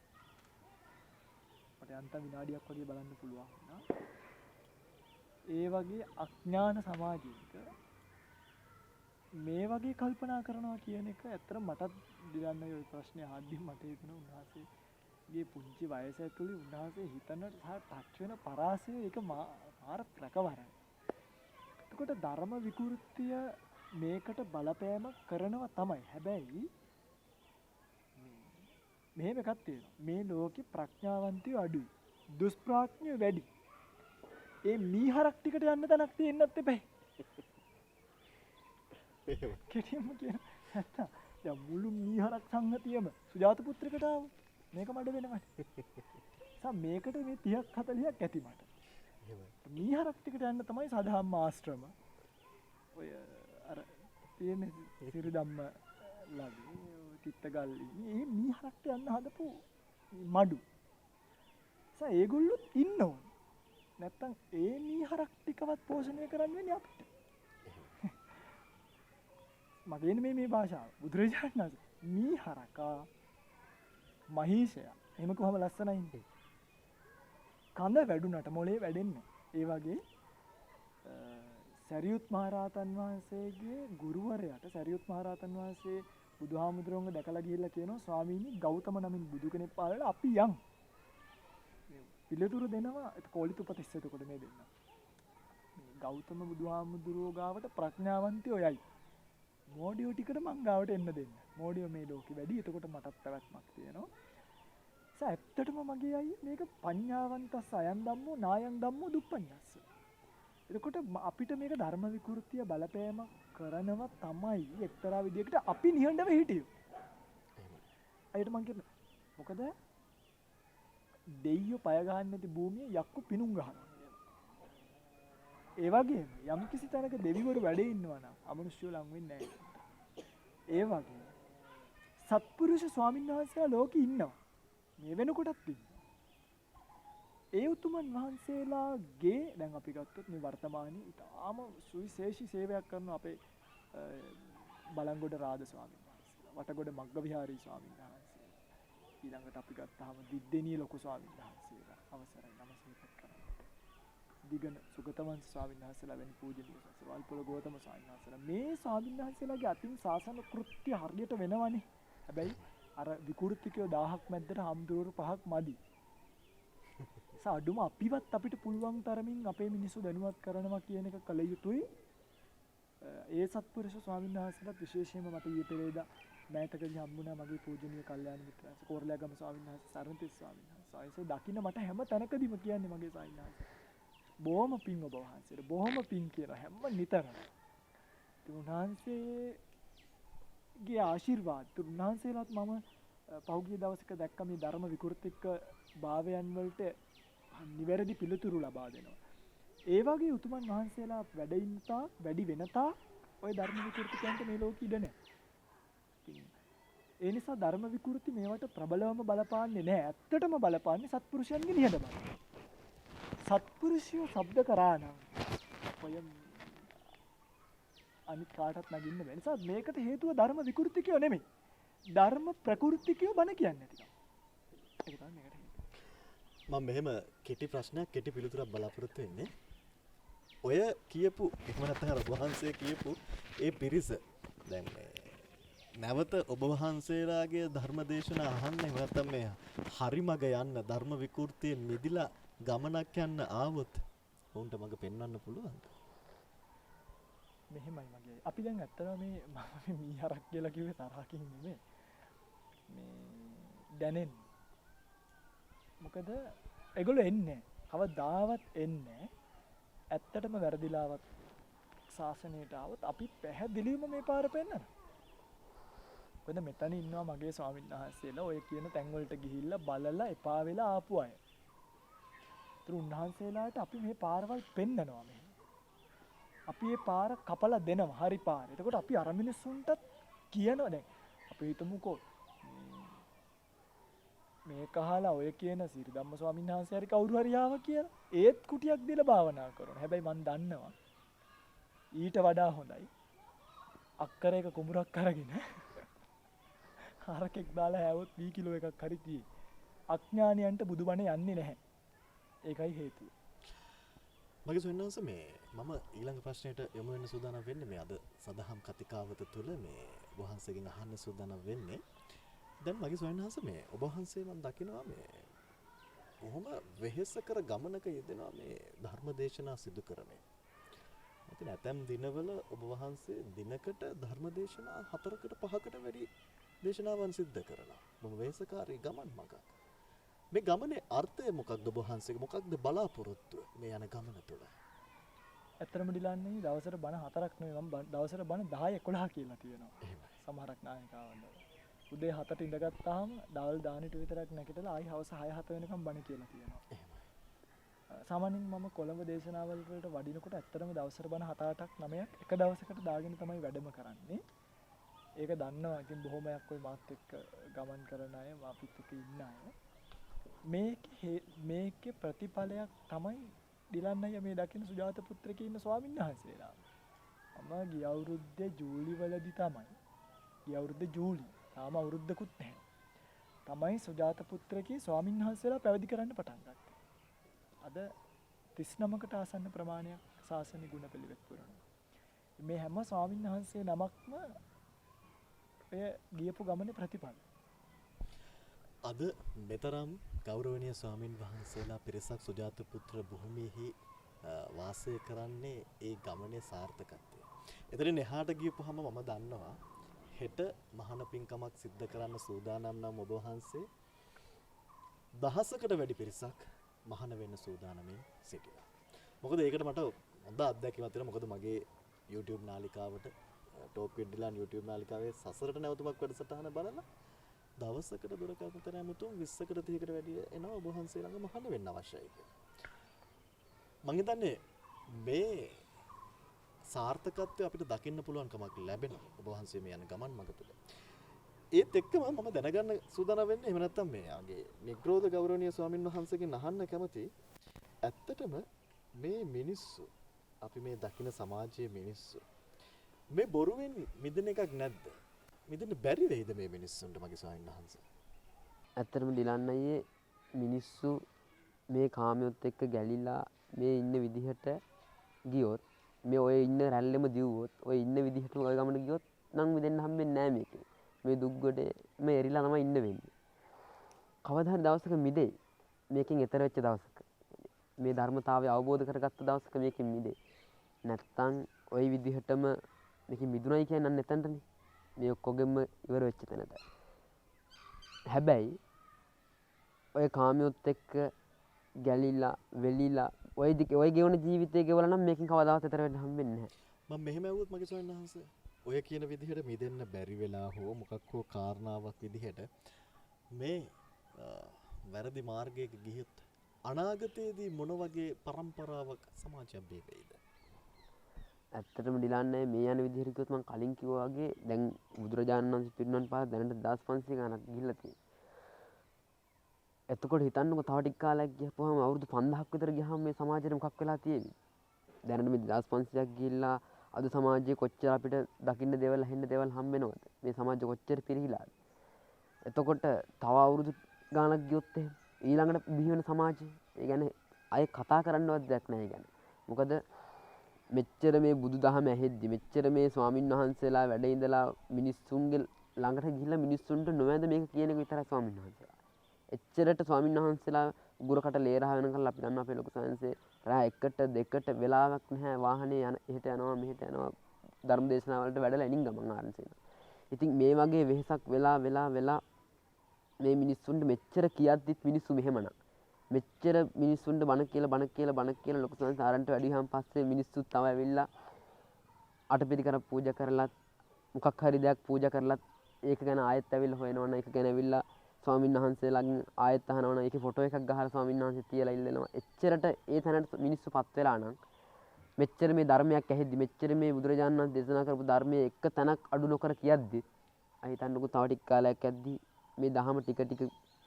මට යන්තම් විනාඩියක් වගේ බලන්න පුළුවන් වුණා. ඒ වගේ අඥාන සමාජයක මේ වගේ කල්පනා කරනවා කියන එක ඇත්තට මටත් දිලන්න ඔය ප්‍රශ්නේ අහද්දි මට හිතුණා උන්වහන්සේගේ පුංචි වයස ඇතුළේ උන්වහන්සේ හිතන සහ ටච් වෙන පරාසය ඒක මාර ප්‍රකවරයි. එතකොට ධර්ම විකෘතිය මේකට බලපෑම කරනවා තමයි. හැබැයි මෙහෙම එකක් තියෙනවා. මේ ලෝකේ ප්‍රඥාවන්තයෝ අඩුයි. දුෂ්ප්‍රඥයෝ වැඩි. ඒ මීහරක් ටිකට යන්න තැනක් තියෙන්නත් එපයි. කෙටියෙන්ම කියන නැත්තම් දැන් මුළු මීහරක් සංගතියම සුජාත පුත්‍රකට ආව. මේක මඩ වෙනවනේ. මේකට මේ 30ක් 40ක් ඇති මට. මීහරක් ටිකට යන්න තමයි සදහම් ආශ්‍රම. ඔය අර තියෙන සිරි ධම්ම ළඟ තිත්තගල්ලි මේ මීහරක්ට යන්න හදපු මඩු. ඒගොල්ලොත් ඉන්න ඕන. නැත්තම් ඒ මීහරක් ටිකවත් පෝෂණය කරන්න වෙන්නේ අපිට. මගේ මේ භාෂාව බුදුරජාණන් වහන්සේ මීහරකා මහීෂයා එහෙම කොහොම ලස්සනයිනේ. කඳ වැඩුණට මොලේ වැඩෙන්නේ. ඒ වගේ සරියුත් මහරහතන් වහන්සේගේ ගුරුවරයාට සරියුත් මහරහතන් වහන්සේ බුදුහාමුදුරුවන්ව දැකලා ගිහිල්ලා කියනවා ස්වාමීනි ගෞතම නමින් බුදු කෙනෙක් පාලලා අපි යන්. පිළිතුරු දෙනවා කෝලිතුපතිස්ස එතකොට මේ දෙන්න. මේ ගෞතම බුදුහාමුදුරුවෝ ගාවට ප්‍රඥාවන්තයෝ යයි. මෝඩියෝ ටිකට මං ගාවට එන්න දෙන්න. මෝඩියෝ මේ ලෝකෙ වැඩි. එතකොට මටත් පැවැත්මක් තියෙනවා. ඇත්තටම මගේ අයියේ මේක පඤ්ඤාවන්තස්ස අයන් ධම්මෝ නායන් ධම්මෝ දුප්පඤ්ඤස්ස. එතකොට අපිට මේක ධර්ම විකෘතිය බලපෑම කරනවා තමයි එක්තරා විදියකට අපි නිහඬව හිටියෝ. අයියට මං කියන්නේ මොකද දෙයියෝ පය ගහන්නේ නැති භූමියේ යක්කු පිණුම් ගහනවා. ඒ වගේම යම් කිසි තැනක දෙවිවරු වැඩ ඉන්නවා නම් අමනුෂ්‍යෝ ලං වෙන්නේ නැහැ. ඒ වගේ සත්පුරුෂ ස්වාමීන් වහන්සේලා ලෝකෙ ඉන්නවා. මේ වෙනකොටත් ඉන්නවා. ඒ උතුමන් වහන්සේලාගේ දැන් අපි ගත්තොත් මේ වර්තමානයේ ඉතාම සුවිශේෂී සේවයක් කරන අපේ බලංගොඩ රාද ස්වාමීන් වහන්සේලා, වටගොඩ මග්ගවිහාරී ස්වාමීන් වහන්සේලා, ඊළඟට අපි ගත්තාම දිද්දෙනිය ලොකු ස්වාමීන් වහන්සේලා අවසරයි නම සිහිපත් කරන්නට. දිගන සුගතවංශ ස්වාමීන් වහන්සේලා වැනි පූජනීය සල්පොළ ගෞතම ස්වාමීන් වහන්සේලා මේ ස්වාමීන් වහන්සේලාගේ අතින් සාසන කෘත්‍ය හරියට වෙනවනේ. හැබැයි අර විකෘතිකයෝ 1000ක් මැද්දට හම්දුරු 5ක් මදි. අඩුම අපිවත් අපිට පුළුවන් තරමින් අපේ මිනිස්සු දැනුවත් කරනවා කියන එක කළ යුතුයි. ඒ සත්පුරුෂ ස්වාමීන් වහන්සේලාත් විශේෂයෙන්ම මට ඊයේ පෙරේදා මෑතකදී හම්බුණා මගේ පූජනීය කල්යාණ මිත්‍රයන් කෝරළයාගම ස්වාමීන් වහන්සේ සරණතිස් ස්වාමීන් වහන්සේ. ඒසෝ දකින්න මට හැම තැනකදීම කියන්නේ මගේ ස්වාමීන් වහන්සේ. බොහොම පිං ඔබ වහන්සේට බොහොම පිං කියන හැම නිතරම. උන්වහන්සේගේ ආශිර්වාද උන්වහන්සේලාත් මම පහුගිය දවසක දැක්ක මේ ධර්ම විකෘතික භාවයන් වලට නිවැරදි පිළිතුරු ලබා දෙනවා. ඒ වගේ උතුමන් වහන්සේලා වැඩින්තා වැඩි වෙනතා ওই ධර්ම විකෘතිකයන්ට මේ ලෝකෙ ඉඩ නැහැ. ඒ නිසා ධර්ම විකෘති මේවට ප්‍රබලවම බලපාන්නේ නැහැ. ඇත්තටම බලපාන්නේ සත්පුරුෂයන්ගේ නිහඬ බව. සත්පුරුෂයෝ ශබ්ද කරා නම් ඔය අනිත් කාටවත් නගින්න බැහැ. නිසා මේකට හේතුව ධර්ම විකෘතිකයෝ නෙමෙයි. ධර්ම ප්‍රකෘතිකයෝ බණ කියන්නේ නැතිකම. ඒක තමයි මේකට හේතුව. මම මෙහෙම කෙටි ප්‍රශ්නයක් කෙටි පිළිතුරක් බලාපොරොත්තු වෙන්නේ. ඔය කියපු එහෙම නැත්නම් ඔබ වහන්සේ කියපු ඒ පිරිස දැන් නැවත ඔබ වහන්සේලාගේ ධර්ම දේශනා අහන්න එහෙම නැත්නම් මේ හරි මග යන්න ධර්ම විකෘතියෙන් මිදිලා ගමනක් යන්න ආවොත් උන්ට මග පෙන්වන්න පුළුවන්ද? මෙහෙමයි මගේ. අපි දැන් ඇත්තටම මේ මම මීහරක් කියලා කිව්වේ තරහකින් නෙමෙයි. මේ දැනෙන්නේ. මොකද ඒගොල්ලෝ එන්නේ කවදාවත් එන්නේ ඇත්තටම වැරදිලාවත් ශාසනයට આવොත් අපි පැහැදිලිවම මේ පාර පෙන්නනවා. මොකද මෙතන ඉන්නවා මගේ ස්වාමීන් වහන්සේලා ඔය කියන තැන් වලට ගිහිල්ලා බලලා එපා වෙලා ආපු අය. ඒතර උන්වහන්සේලාට අපි මේ පාරවල් පෙන්නනවා මේ. අපි මේ පාර කපලා දෙනවා හරි පාර. එතකොට අපි අර මිනිස්සුන්ටත් කියනවා දැන් අපි හිතමුකෝ මේක අහලා ඔය කියන සිරිධම්ම ස්වාමීන් වහන්සේ හරි කවුරු හරි ආවා කියලා ඒත් කුටියක් දීලා භාවනා කරනවා. හැබැයි මම දන්නවා ඊට වඩා හොඳයි අක්කරයක කුඹුරක් අරගෙන හරකෙක් දාලා හැවොත් වී කිලෝ එකක් හරි තියෙයි. අඥානියන්ට බුදුබණ යන්නේ නැහැ. ඒකයි හේතුව. මගේ සොයනවාස මේ මම ඊළඟ ප්‍රශ්නයට යොමු වෙන්න සූදානම් වෙන්නේ මේ අද සදහම් කතිකාවත තුළ මේ වහන්සේගෙන් අහන්න සූදානම් වෙන්නේ. දැන් මගේ සොයනවාස මේ ඔබ වහන්සේ මම දකිනවා මේ කොහොම වෙහෙසකර ගමනක යෙදෙනවා මේ ධර්ම දේශනා සිදු කරමින්. ඉතින් ඇතැම් දිනවල ඔබ වහන්සේ දිනකට ධර්ම දේශනා 4කට 5කට වැඩි දේශනාවන් සිද්ධ කරනවා. බොහොම වෙහෙසකාරී ගමන් මඟක්. මේ ගමනේ අර්ථය මොකක්ද ඔබ වහන්සේගේ මොකක්ද බලාපොරොත්තුව මේ යන ගමන තුළ? ඇත්තටම ඩිලන්නේ දවසට බණ 4ක් නෙවෙයි මම දවසට බණ 10 11 කියලා තියෙනවා. සමහරක් නායකාවන්ද. උදේ 7ට ඉඳගත්තාම දවල් දානෙට විතරක් නැගිටලා ආයි හවස 6 7 වෙනකම් බණ කියලා තියෙනවා. සාමාන්‍යයෙන් මම කොළඹ දේශනාවල් වලට වඩිනකොට ඇත්තටම දවසට බණ 7 8ක් 9ක් එක දවසකට දාගෙන තමයි වැඩම කරන්නේ. ඒක දන්නවා ඉතින් බොහොමයක් ඔය මාත් එක්ක ගමන් කරන අය අපිත් එක්ක ඉන්න අය. මේකේ ප්‍රතිඵලයක් තමයි ඩිලන්නය මේ දකින්න සුජාත පුත්‍රකේ ඉන්න ස්වාමීන් වහන්සේලා. මම ගිය අවුරුද්දේ ජූලි වලදී තමයි. ගිය අවුරුද්දේ ජූලි. තාම අවුරුද්දකුත් නැහැ. තමයි සුජාත පුත්‍රකේ ස්වාමීන් වහන්සේලා පැවිදි කරන්න පටන් ගත්තේ. අද 39කට ආසන්න ප්‍රමාණයක් ශාසනික ගුණ පිළිවෙත් පුරනවා. මේ හැම ස්වාමීන් වහන්සේ නමක්ම ඔය ගියපු ගමනේ ප්‍රතිඵල. අද මෙතරම් ගෞරවනීය ස්වාමින් වහන්සේලා පිරිසක් සුජාත පුත්‍ර භූමියෙහි වාසය කරන්නේ ඒ ගමනේ සාර්ථකත්වය. එතනින් එහාට ගියපුවම මම දන්නවා හෙට මහාන පින්කමක් සිද්ධ කරන්න සූදානම් නම් ඔබ වහන්සේ දහසකට වැඩි පිරිසක් මහාන වෙන්න සූදානමින් සිටිනවා. මොකද ඒකට මට හොඳ අත්දැකීමක් තියෙනවා. මොකද මගේ YouTube නාලිකාවට ටොප් විඩ්ඩිලාන් YouTube නාලිකාවේ සසරට නැවතුමක් වැඩසටහන බලලා දවසකට දුරකථන ඇමතුම් 20කට 30කට වැඩි එනවා ඔබ වහන්සේ ළඟ මහාන වෙන්න අවශ්‍යයි කියලා. මම හිතන්නේ මේ සාර්ථකත්වය අපිට දකින්න පුළුවන් කමක් ලැබෙනවා ඔබ වහන්සේ මේ යන ගමන් මඟ තුල. ඒත් එක්කම මම දැනගන්න සූදානම් වෙන්නේ එහෙම නැත්නම් මේ ආගේ නිග්‍රෝධ ගෞරවනීය ස්වාමින් වහන්සේගෙන් අහන්න කැමති ඇත්තටම මේ මිනිස්සු අපි මේ දකින සමාජයේ මිනිස්සු මේ බොරුවෙන් මිදෙන එකක් නැද්ද? මිදෙන්න බැරි වෙයිද මේ මිනිස්සුන්ට මගේ ස්වාමීන් වහන්සේ? ඇත්තටම ඩිලන් අයියේ මිනිස්සු මේ කාමයොත් එක්ක ගැලිලා මේ ඉන්න විදිහට ගියොත් මේ ඔය ඉන්න රැල්ලෙම දිව්වොත් ඔය ඉන්න විදිහට ඔය ගමන ගියොත් නම් මිදෙන්න හම්බෙන්නේ නැහැ මේකේ. මේ දුක් ගොඩේ මේ එරිලා තමයි ඉන්න වෙන්නේ. කවදා හරි දවසක මිදෙයි. මේකෙන් එතර වෙච්ච දවසක. මේ ධර්මතාවය අවබෝධ කරගත්ත දවසක මේකෙන් මිදෙයි. නැත්තම් ওই විදිහටම මේකෙන් මිදුණයි කියන්නේ නැතන්ටනේ. මේ ඔක්කොගෙම ඉවර වෙච්ච තැනට. හැබැයි ඔය කාමියොත් එක්ක ගැලිලා වෙලිලා ඔය ගෙවන ජීවිතය ගෙවලා නම් මේකෙන් කවදාවත් එතර වෙන්න හම්බෙන්නේ නැහැ. මම මෙහෙම ඇහුවොත් මගේ ස්වාමීන් වහන්සේ ඔය කියන විදිහට මිදෙන්න බැරි වෙලා හෝ මොකක් හෝ කාරණාවක් විදිහට මේ වැරදි මාර්ගයක ගියොත් අනාගතයේදී මොන වගේ પરම්පරාවක් සමාජයක් බිහි වෙයිද? ඇත්තටම ඩිලන්නේ මේ යන විදිහට කිව්වොත් මම කලින් කිව්වා වගේ දැන් බුදුරජාණන් වහන්සේ පිරිනමන පාර දැනට 1500 ගණක් ගිහිල්ලා තියෙනවා. එතකොට හිතන්නකො තව ටික කාලයක් ගියපුවාම අවුරුදු 5000ක් විතර ගියාම මේ සමාජෙට මොකක් වෙලා තියෙන්නේ? දැනට මේ 1500ක් ගිහිල්ලා අද සමාජයේ කොච්චර අපිට දකින්න දේවල් අහින්න දේවල් හම්බෙනවද? මේ සමාජය කොච්චර පිරිහිලාද? එතකොට තව අවුරුදු ගාණක් ගියොත් එහෙම ඊළඟට බිහි වෙන සමාජය ඒ කියන්නේ අය කතා කරන්නවත් දෙයක් නැහැ ඒ කියන්නේ. මොකද මෙච්චර මේ බුදුදහම ඇහෙද්දි මෙච්චර මේ ස්වාමින් වහන්සේලා වැඩ ඉඳලා මිනිස්සුන්ගේ ළඟට ගිහිල්ලා මිනිස්සුන්ට නොවැඳ මේක කියන එක විතරයි ස්වාමින් වහන්සේලා. එච්චරට ස්වාමින් වහන්සේලා උගුරකට ලේරහ වෙනකල් අපි දන්නවා අපේ ලොකු සංසය රා 1ට 2ට වෙලාවක් නැහැ වාහනේ යන එහෙට යනවා මෙහෙට යනවා ධර්ම දේශනාවලට වැඩලා එනින් ගමන් ආරම්භ. ඉතින් මේ වගේ වෙහසක් වෙලා මේ මිනිස්සුන්ට මෙච්චර කියද්දිත් මිනිස්සු මෙහෙමනම් මෙච්චර මිනිස්සුන්ට බණ කියලා ලොකු සංසය ආරන්ට වැඩිහම පස්සේ මිනිස්සුත් තව ඇවිල්ලා අටපිරිකර පූජා කරලත් මොකක් හරි දෙයක් පූජා කරලත් ඒක ගැන ආයෙත් ඇවිල්ලා හොයනවනම් ඒක ගැන ඇවිල්ලා ස්වාමීන් වහන්සේලාගෙන් ආයෙත් අහනවනම් ඒකේ ෆොටෝ එකක් ගහලා ස්වාමීන් වහන්සේ තියලා ඉල්ලනවා. එච්චරට ඒ තැනට මිනිස්සුපත් වෙලා නම් මෙච්චර මේ ධර්මයක් ඇහෙද්දි මෙච්චර මේ බුදුරජාණන් වහන්සේ දේශනා කරපු ධර්මයේ එක තැනක් අඩු නොකර කියද්දි අය හිතන්නකෝ තව ටික කාලයක් යද්දි මේ දහම ටික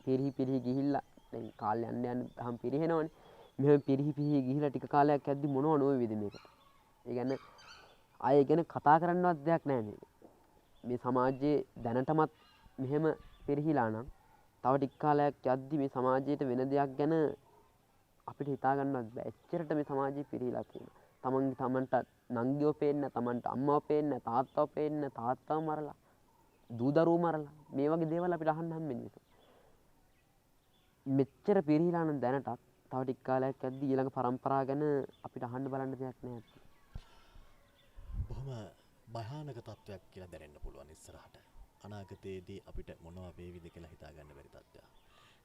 පිරිහි ගිහිල්ලා දැන් කාලය යන්න දහම පිරිහෙනවනේ. මෙහෙම පිරිහි ගිහිල්ලා ටික කාලයක් යද්දි මොනව නොවේද මේකට. ඒ කියන්නේ ආයෙ ගැන කතා කරන්නවත් දෙයක් නැහැ මේක. මේ සමාජයේ දැනටමත් මෙහෙම පිරිහිලා නම් තව ටික කාලයක් යද්දි මේ සමාජයට වෙන දෙයක් ගැන අපිට හිතා ගන්නවත් බෑ. එච්චරට මේ සමාජය පිරිහිලා තියෙනවා. තමන්ට නංගියෝ පේන්න, තමන්ට අම්මව පේන්න, තාත්තව පේන්න, තාත්තව මරලා, දූ දරුවෝ මරලා මේ වගේ දේවල් අපිට අහන්න හම්බෙන්නේ. මෙච්චර පිරිහිලා නම් දැනටත් තව ටික කාලයක් යද්දි ඊළඟ પરම්පරාව ගැන අපිට අහන්න බලන්න දෙයක් නැහැ. බොහොම භයානක තත්වයක් කියලා දැනෙන්න පුළුවන් ඉස්සරහට. අනාගතයේදී අපිට මොනවා වේවිද කියලා හිතා ගන්න බැරි තත්ත්වයක්.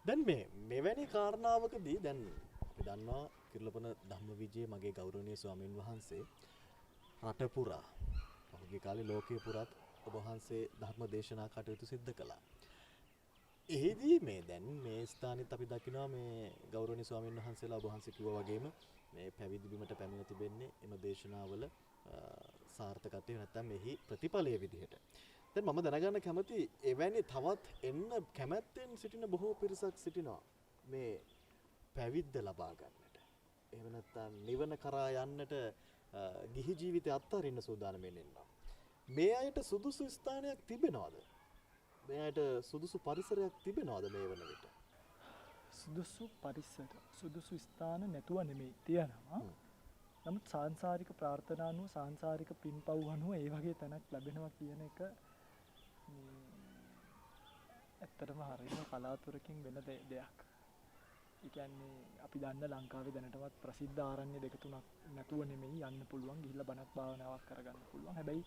දැන් මෙවැනි කාරණාවකදී දැන් අපි දන්නවා කිරුළපන ධම්මවිජය මගේ ගෞරවනීය ස්වාමින් වහන්සේ රට පුරා පහුගිය කාලේ ලෝකයේ පුරාත් ඔබ වහන්සේ ධර්ම දේශනා කටයුතු සිද්ධ කළා. එෙහිදී මේ දැන් මේ ස්ථානෙත් අපි දකිනවා මේ ගෞරවනීය ස්වාමින් වහන්සේලා ඔබ වහන්සේ කිව්වා වගේම මේ පැවිදි බිමට පැමිණ තිබෙන්නේ එම දේශනාවල සාර්ථකත්වය නැත්නම් මෙහි ප්‍රතිඵලයේ විදිහට. දැන් මම දැනගන්න කැමති එවැනි තවත් එන්න කැමැත්තෙන් සිටින බොහෝ පිරිසක් සිටිනවා මේ පැවිද්ද ලබා ගන්නට. එහෙම නැත්නම් නිවන කරා යන්නට ගිහි ජීවිතය අත්හරින්න සූදානම්ෙන් ඉන්නවා. මේ අයට සුදුසු ස්ථානයක් තිබෙනවද? මේ අයට සුදුසු පරිසරයක් තිබෙනවද මේ වන විට? සුදුසු පරිසර සුදුසු ස්ථාන නැතුව නෙමෙයි තියෙනවා. නමුත් සාංශාරික ප්‍රාර්ථනා අනුව සාංශාරික පින්පව් අනුව ඒ වගේ තැනක් ලැබෙනවා කියන එක ඇත්තටම හරියම කලාතුරකින් වෙන දෙයක්. ඒ කියන්නේ අපි දන්න ලංකාවේ දැනටමත් ප්‍රසිද්ධ ආරණ්‍ය දෙක තුනක් නැතුව නෙමෙයි යන්න පුළුවන් ගිහිල්ලා බණක් භාවනාවක් කරගන්න පුළුවන්. හැබැයි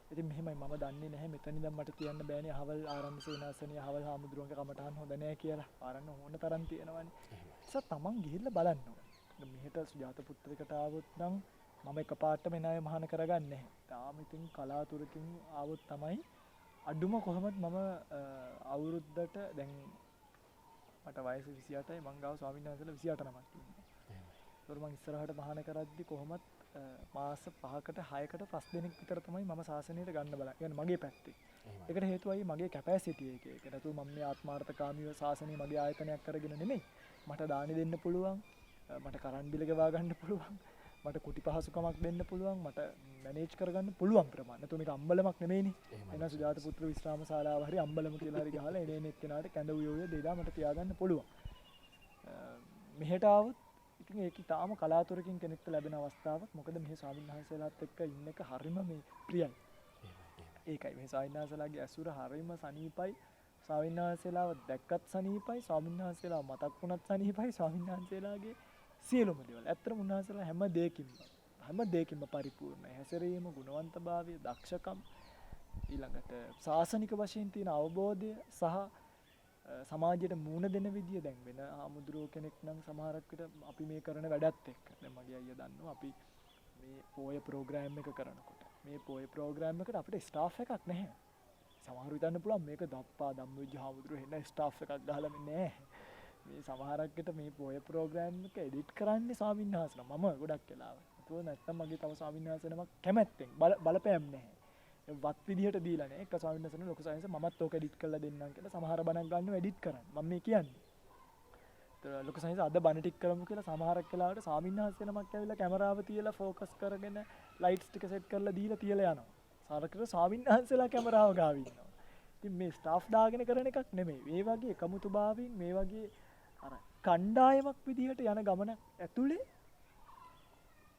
ඉතින් මෙහෙමයි මම දන්නේ නැහැ මෙතන ඉඳන් මට කියන්න බෑනේ අහවල් ආරණ්‍ය සේනාසනිය අහවල් හාමුදුරුවන්ගේ කමටහන් හොඳ නැහැ කියලා. ආරණ්‍ය ඕන තරම් තියෙනවානේ. ඒසත් තමන් ගිහිල්ලා බලන්න ඕනේ. මෙහෙට සුජාත පුත්‍රයකට ආවොත් නම් මම එකපාරටම එන අය මහාන කරගන්නේ නැහැ. තාම ඉතින් කලාතුරකින් ආවොත් තමයි අඩුම කොහොමද මම අවුරුද්දට දැන් මට වයස 28යි මං ගාව ස්වාමීන් වහන්සේලා 28 නමක් ඉන්නවා. ඒතර මං ඉස්සරහට මහාන කරද්දි කොහොමත් මාස 5කට 6කට 5 දිනක් විතර තමයි මම ශාසනයට ගන්න බලන්නේ. කියන්නේ මගේ පැත්තේ. ඒකට හේතුවයි මගේ කැපැසිටි එක. ඒක නැතුව මම මේ ආත්මාර්ථකාමීව ශාසනය මගේ ආයතනයක් කරගෙන නෙමෙයි. මට දානි දෙන්න පුළුවන්. මට කරන් බිල ගෙවා ගන්න පුළුවන්. මට කුටි පහසුකමක් දෙන්න පුළුවන්. මට මැනේජ් කරගන්න පුළුවන් ප්‍රමාණය. නැතුව මේක අම්බලමක් නෙමෙයිනේ. එන සුජාත පුත්‍ර විශ්‍රාම ශාලාව හරි අම්බලම කියලා හරි ගහලා එන එක්කෙනාට කැඳ උයෝය දෙදා මට තියාගන්න පුළුවන්. මෙහෙට ආවොත් ඉතින් ඒක තාම කලාතුරකින් කෙනෙක්ට ලැබෙන අවස්ථාවක්. මොකද මෙහි ස්වාමීන් වහන්සේලාත් එක්ක ඉන්න එක හරිම මේ ප්‍රියයි. ඒකයි මේ ස්වාමීන් වහන්සේලාගේ ඇසුර හරිම සනීපයි. ස්වාමීන් වහන්සේලාව දැක්කත් සනීපයි. ස්වාමීන් වහන්සේලාව මතක් වුණත් සනීපයි. ස්වාමීන් වහන්සේලාගේ සියලුම දේවල්. ඇත්තටම උන්වහන්සේලා හැම දෙයකින්ම පරිපූර්ණයි. හැසිරීම, ගුණවන්තභාවය, දක්ෂකම්, ඊළඟට ශාසනික වශයෙන් තියෙන අවබෝධය සහ සමාජයට මූණ දෙන විදිය. දැන් වෙන ආමුද්‍රෝ කෙනෙක් නම් සමහරක් විට අපි මේ කරන වැඩත් එක්ක දැන් මගේ අයියා දන්නවා අපි මේ පොය ප්‍රෝග්‍රෑම් එක කරනකොට මේ පොය ප්‍රෝග්‍රෑම් එකට අපිට ස්ටාෆ් එකක් නැහැ. සමහරව හිතන්න පුළුවන් මේක දප්පා ධම්මවිජ්ජ ආමුද්‍රෝ හෙන්න ස්ටාෆ් එකක් ගහලා නෑ. මේ සමහරක් විට මේ පොය ප්‍රෝග්‍රෑම් එක එඩිට් කරන්නේ ස්වාමීන් වහන්සේලා. මම ගොඩක් වෙලාවට. ඒක නැත්තම් මගේ තව ස්වාමීන් වහන්සේ නමක් කැමැත්තෙන් බලපෑම් නැහැ. වත් විදිහට දීලා නැහැ. එක ස්වාමීන් වහන්සේ ලොකු සායන්ස මමත් ඕක එඩිට් කරලා දෙන්නම් කියලා සමහර බණක් ගන්නව එඩිට් කරන්න. මම මේ කියන්නේ. ඒතර ලොකු සායන්ස අද බණ ටික කරමු කියලා සමහරක් වෙලාවට ස්වාමීන් වහන්සේ නමක් ඇවිල්ලා කැමරාව තියලා ફોකස් කරගෙන ලයිට්ස් ටික සෙට් කරලා දීලා තියලා යනවා. සාරකට ස්වාමීන් වහන්සේලා කැමරාව ගාව ඉන්නවා. ඉතින් මේ ස්ටාෆ් දාගෙන කරන එකක් නෙමෙයි. මේ වගේ එකමුතුභාවයෙන් මේ වගේ අර කණ්ඩායමක් විදිහට යන ගමන ඇතුලේ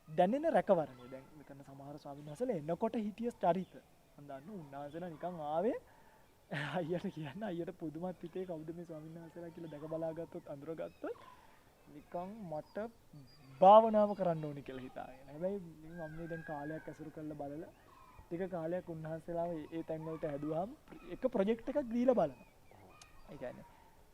දැනෙන රැකවරණය. දැන් මෙතන සමහර ස්වාමීන් වහන්සේලා එනකොට හිටිය චරිත මම දන්නවා උන්වහන්සේලා නිකන් ආවේ අයියට කියන්න අයියට පුදුමත් හිතේ කවුද මේ ස්වාමීන් වහන්සේලා කියලා දැක බලාගත්තොත් අඳුරගත්තොත් නිකන් මට භාවනාව කරන්න ඕනේ කියලා හිතාගෙන. හැබැයි මම මේ දැන් කාලයක් ඇසුරු කරලා බලලා ටික කාලයක් උන්වහන්සේලාව ඒ තැන් වලට හැදුවාම එක ප්‍රොජෙක්ට් එකක් දීලා බලනවා. ඒ කියන්නේ